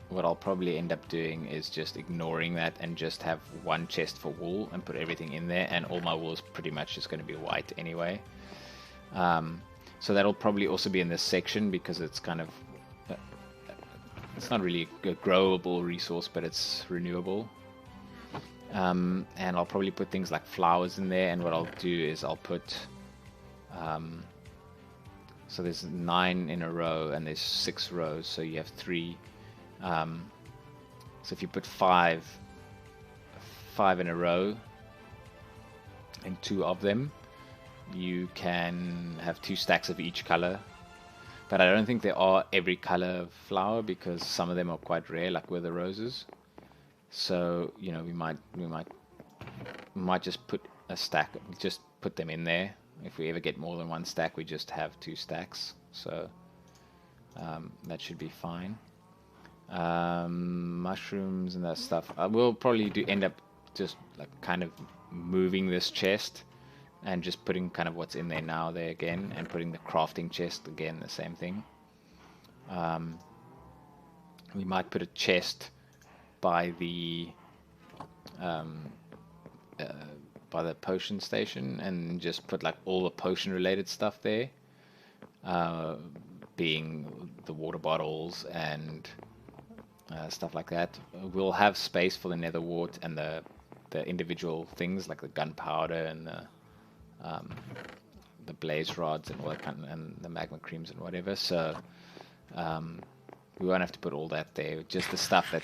what I'll probably end up doing is just ignoring that and just have one chest for wool and put everything in there, and all my wool is pretty much just going to be white anyway. So that'll probably also be in this section because it's kind of it's not really a growable resource, but it's renewable. And I'll probably put things like flowers in there, and what I'll do is I'll put so there's 9 in a row and there's 6 rows, so you have 3. So if you put 5 in a row and 2 of them, you can have 2 stacks of each color. But I don't think there are every color of flower because some of them are quite rare, like with the roses. So you know, we might just put a stack, just put them in there. If we ever get more than 1 stack, we just have 2 stacks. So that should be fine. Mushrooms and that stuff, I will probably end up just like kind of moving this chest and just putting kind of what's in there now there again, and putting the crafting chest again, the same thing. We might put a chest by the potion station and just put like all the potion related stuff there, being the water bottles and stuff like that. We'll have space for the nether wart and the individual things like the gunpowder and the blaze rods and all that kind of, and the magma creams and whatever. So we won't have to put all that there. Just the stuff that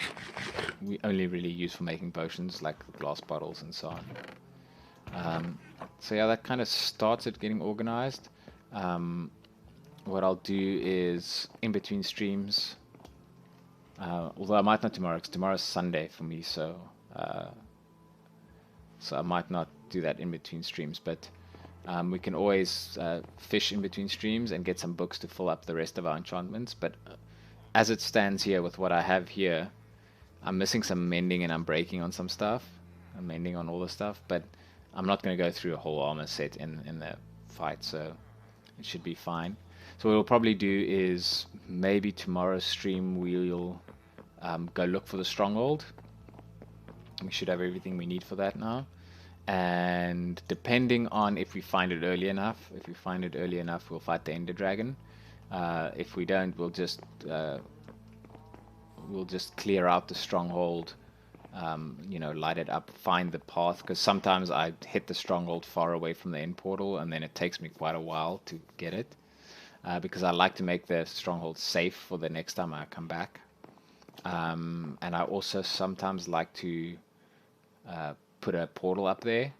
we only really use for making potions, like the glass bottles and so on. So yeah, that kind of starts it getting organized. What I'll do is in between streams. Although I might not tomorrow, because tomorrow's Sunday for me, so I might not do that in between streams. But we can always fish in between streams and get some books to fill up the rest of our enchantments. But as it stands here with what I have here, I'm missing some mending and I'm breaking on some stuff. I'm mending on all the stuff, but I'm not going to go through a whole armor set in the fight, so it should be fine. So what we'll probably do is maybe tomorrow's stream we'll go look for the stronghold. We should have everything we need for that now. And depending on if we find it early enough, we'll fight the Ender Dragon. If we don't, we'll just clear out the stronghold, you know, light it up, find the path, because sometimes I hit the stronghold far away from the end portal, and then it takes me quite a while to get it, because I like to make the stronghold safe for the next time I come back. And I also sometimes like to put a portal up there,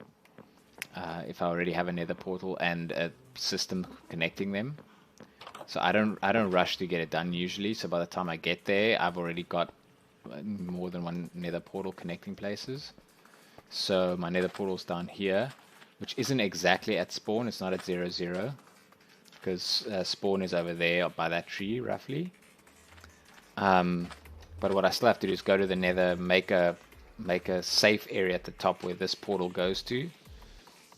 if I already have a nether portal and a system connecting them. So I don't rush to get it done usually. So by the time I get there, I've already got more than one nether portal connecting places. So my nether portal's down here, which isn't exactly at spawn. It's not at 0, because spawn is over there by that tree roughly. But what I still have to do is go to the nether, make a safe area at the top where this portal goes to,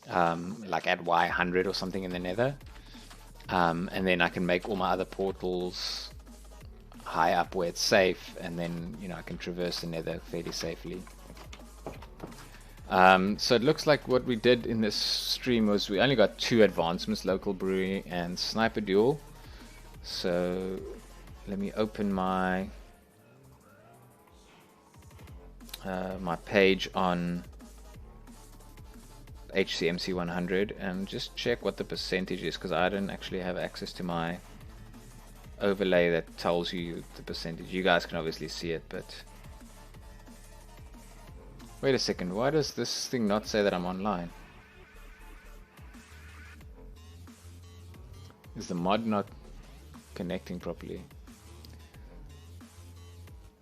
like at Y100 or something in the nether. And then I can make all my other portals high up where it's safe, and then, you know, I can traverse the nether fairly safely. So it looks like what we did in this stream was we only got 2 advancements, local brewery and sniper duel. So let me open my my page on MCHC100 and just check what the percentage is, because I don't actually have access to my overlay that tells you the percentage. You guys can obviously see it, but wait a second, why does this thing not say that I'm online? Is the mod not connecting properly?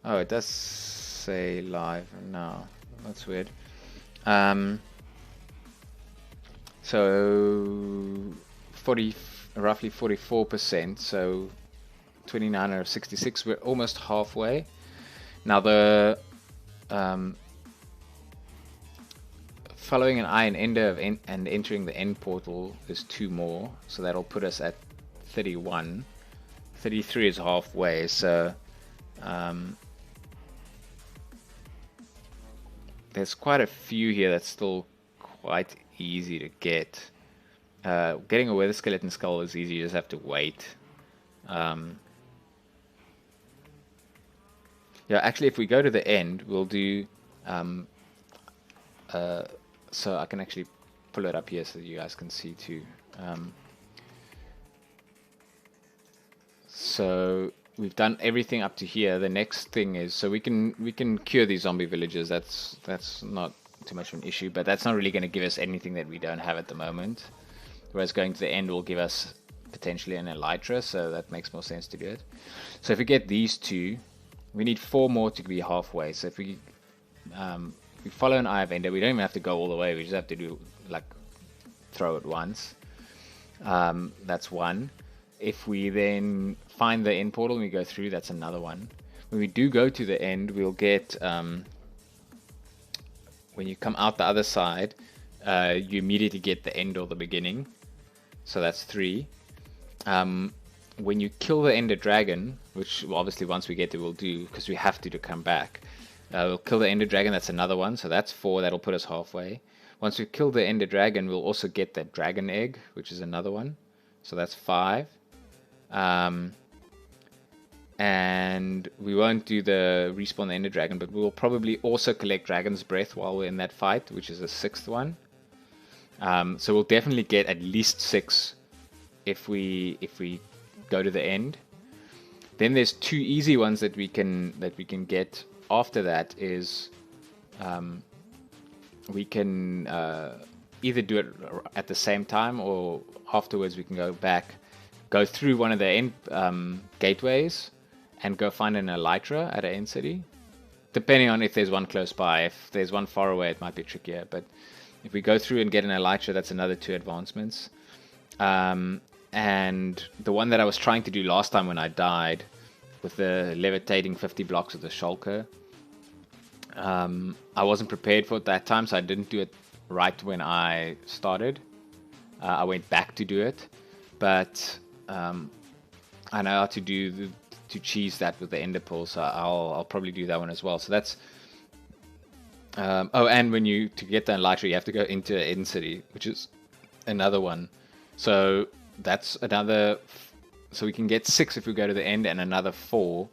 Oh, it does say live now. That's weird. So roughly 44%, so 29 out of 66, we're almost halfway. Now the following an Iron Ender and entering the end portal is 2 more, so that'll put us at 31. 33 is halfway, so there's quite a few here that's still quite easy to get. Getting a weather skeleton skull is easy, you just have to wait. Yeah, actually if we go to the end, we'll do so I can actually pull it up here so that you guys can see too. So we've done everything up to here. The next thing is, so we can cure these zombie villagers. That's not too much of an issue, but that's not really going to give us anything that we don't have at the moment. Whereas going to the end will give us potentially an elytra, so that makes more sense to do it. So if we get these 2, we need 4 more to be halfway. So if we follow an Eye of Ender, we don't even have to go all the way. We just have to do like throw it once. That's 1. If we then find the end portal and we go through, that's another 1. When we do go to the end, we'll get when you come out the other side, you immediately get the end or the beginning. So that's 3. When you kill the Ender Dragon, which obviously once we get there we'll do, because we have to come back, we'll kill the Ender Dragon, that's another 1, so that's 4, that'll put us halfway. Once we kill the Ender Dragon, we'll also get that Dragon Egg, which is another 1, so that's 5. And we won't do the respawn the Ender Dragon, but we'll probably also collect Dragon's Breath while we're in that fight, which is the 6th one. So we'll definitely get at least 6 if we go to the end. Then there's 2 easy ones that we can get after that. Is we can either do it at the same time, or afterwards we can go through one of the end gateways and go find an elytra at an end city, depending on if there's one close by. If there's one far away, it might be trickier, but if we go through and get an elytra, that's another 2 advancements. And the one that I was trying to do last time when I died, with the levitating 50 blocks of the shulker, I wasn't prepared for it that time, so I didn't do it right when I started. I went back to do it, but I know how to to cheese that with the ender pearl, so I'll probably do that one as well. So that's oh, and to get the elytra, you have to go into End City, which is another one. So that's another. So we can get 6 if we go to the end, and another 4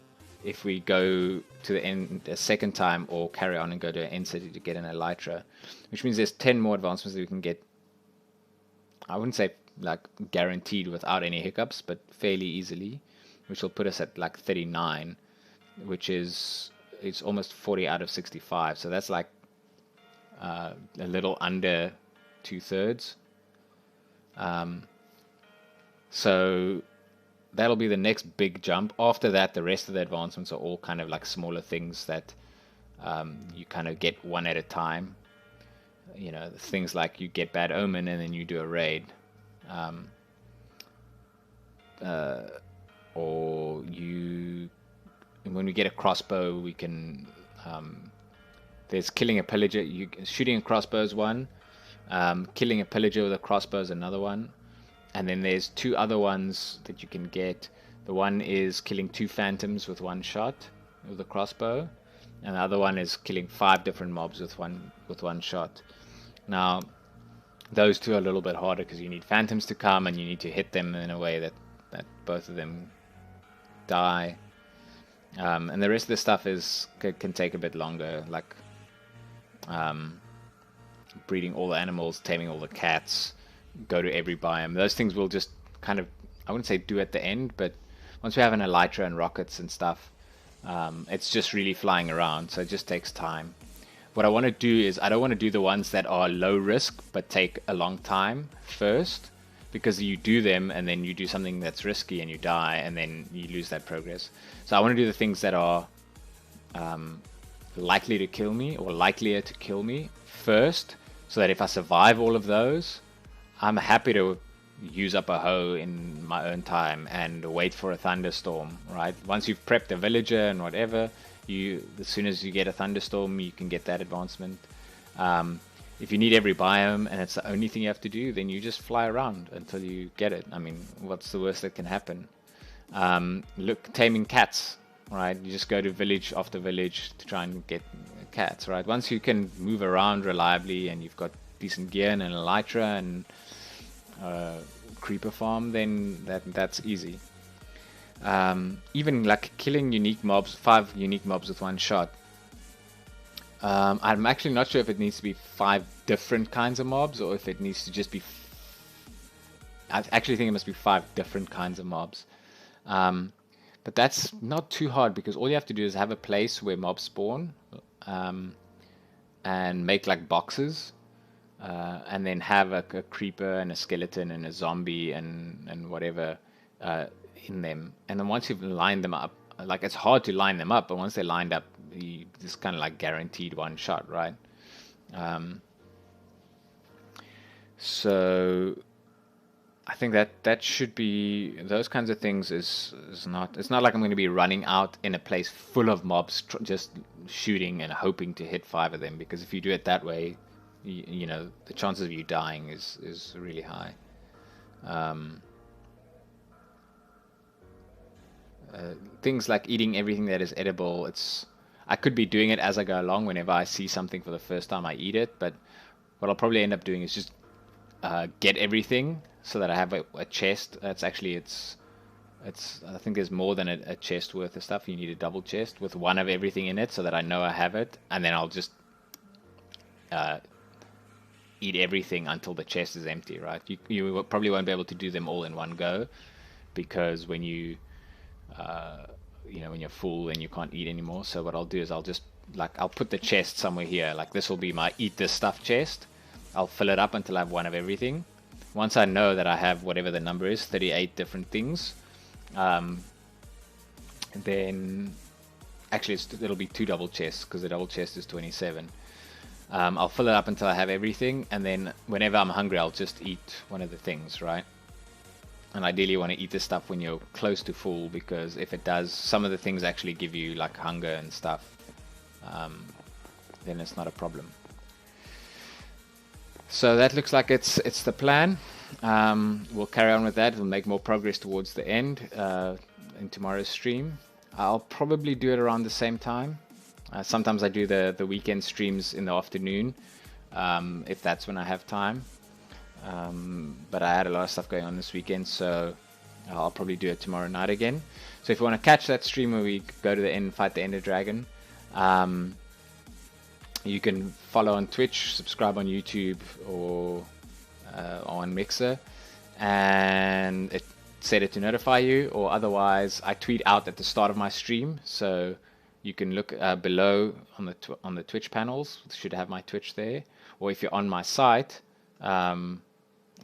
if we go to the end a second time, or carry on and go to End City to get an elytra, which means there's 10 more advancements that we can get. I wouldn't say like guaranteed without any hiccups, but fairly easily, which will put us at like 39, which is it's almost 40 out of 65. So that's like a little under 2/3. So that'll be the next big jump. After that, the rest of the advancements are all kind of like smaller things that you kind of get one at a time. You know, things like you get Bad Omen and then you do a raid. Or when we get a crossbow, we can there's killing a pillager. Shooting a crossbow is one. Killing a pillager with a crossbow is another one. And then there's 2 other ones that you can get. The one is killing 2 phantoms with 1 shot with a crossbow, and the other one is killing 5 different mobs with one shot. Now, those 2 are a little bit harder because you need phantoms to come and you need to hit them in a way that both of them die. And the rest of the stuff can take a bit longer, like breeding all the animals, taming all the cats, go to every biome. Those things will just kind of, I wouldn't say do at the end, but once we have an elytra and rockets and stuff, it's just really flying around, so it just takes time. What I want to do is, I don't want to do the ones that are low risk but take a long time first, because you do them and then you do something that's risky and you die and then you lose that progress. So I want to do the things that are likely to kill me, or likelier to kill me first, so that if I survive all of those, I'm happy to use up a hoe in my own time and wait for a thunderstorm, right? Once you've prepped a villager and whatever, as soon as you get a thunderstorm, you can get that advancement. If you need every biome and it's the only thing you have to do, then you just fly around until you get it. I mean, what's the worst that can happen? Look, taming cats, right? You just go to village after village to try and get cats, right? Once you can move around reliably and you've got decent gear and an elytra and creeper farm, then that's easy. Even like killing unique mobs, 5 unique mobs with 1 shot. I'm actually not sure if it needs to be 5 different kinds of mobs, or if it needs to just be I actually think it must be 5 different kinds of mobs. But that's not too hard, because all you have to do is have a place where mobs spawn, and make like boxes, and then have a creeper and a skeleton and a zombie and whatever in them. And then once you've lined them up, like, it's hard to line them up, but once they're lined up, you just kind of like guaranteed 1 shot, right? So I think that should be, those kinds of things is not, it's not like I'm going to be running out in a place full of mobs just shooting and hoping to hit 5 of them, because if you do it that way, you know, the chances of you dying is really high. Things like eating everything that is edible, I could be doing it as I go along. Whenever I see something for the first time, I eat it, but what I'll probably end up doing is just get everything so that I have a chest. That's actually, I think there's more than a chest worth of stuff. You need a double chest with 1 of everything in it, so that I know I have it, and then I'll just eat everything until the chest is empty, right? You probably won't be able to do them all in one go, because when you know, when you're full and you can't eat anymore. So what I'll do is I'll put the chest somewhere here. Like, this will be my eat this stuff chest. I'll fill it up until I have 1 of everything. Once I know that I have whatever the number is, 38 different things, then actually it'll be 2 double chests, because the double chest is 27. I'll fill it up until I have everything, and then whenever I'm hungry, I'll just eat 1 of the things, right? And ideally you want to eat this stuff when you're close to full, because if it does, some of the things actually give you like hunger and stuff, then it's not a problem. So that looks like it's the plan. We'll carry on with that. We'll make more progress towards the end in tomorrow's stream. I'll probably do it around the same time. Sometimes I do the weekend streams in the afternoon, if that's when I have time. But I had a lot of stuff going on this weekend, so I'll probably do it tomorrow night again. So if you want to catch that stream where we go to the end, fight the Ender Dragon, you can follow on Twitch, subscribe on YouTube, or on Mixer, and set it to notify you. Or otherwise, I tweet out at the start of my stream, so you can look below on the Twitch panels. It should have my Twitch there. Or if you're on my site,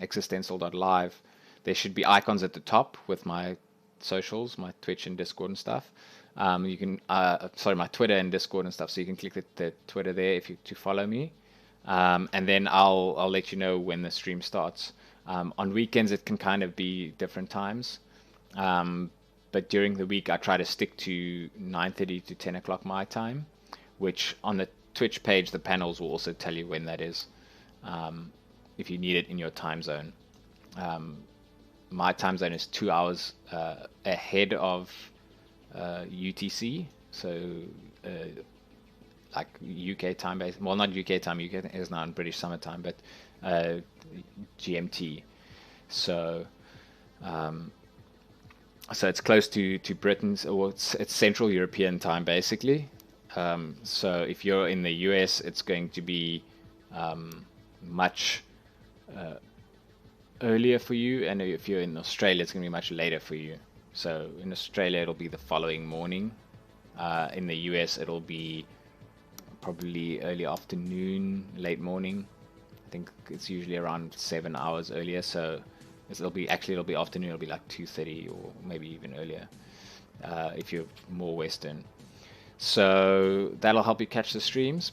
existential.live, there should be icons at the top with my socials, my Twitch and Discord and stuff. You can, sorry, my Twitter and Discord and stuff. So you can click the Twitter there to follow me, and then I'll let you know when the stream starts. On weekends it can kind of be different times, but during the week I try to stick to 9:30 to 10 o'clock my time, which on the Twitch page the panels will also tell you when that is, if you need it in your time zone. My time zone is 2 hours ahead of UTC, so like UK time based. Well, not UK time. UK is now in British Summer Time, but GMT. So so it's close to Britain's, or it's Central European time basically. So if you're in the US, it's going to be much earlier for you, and if you're in Australia, it's going to be much later for you. So in Australia, it'll be the following morning. In the US, it'll be probably early afternoon, late morning. I think it's usually around 7 hours earlier. So it'll be afternoon. It'll be like 2:30 or maybe even earlier if you're more Western. So that'll help you catch the streams.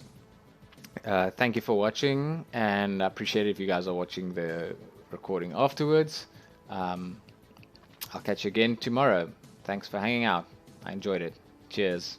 Thank you for watching, and I appreciate it if you guys are watching the recording afterwards. I'll catch you again tomorrow. Thanks for hanging out. I enjoyed it. Cheers.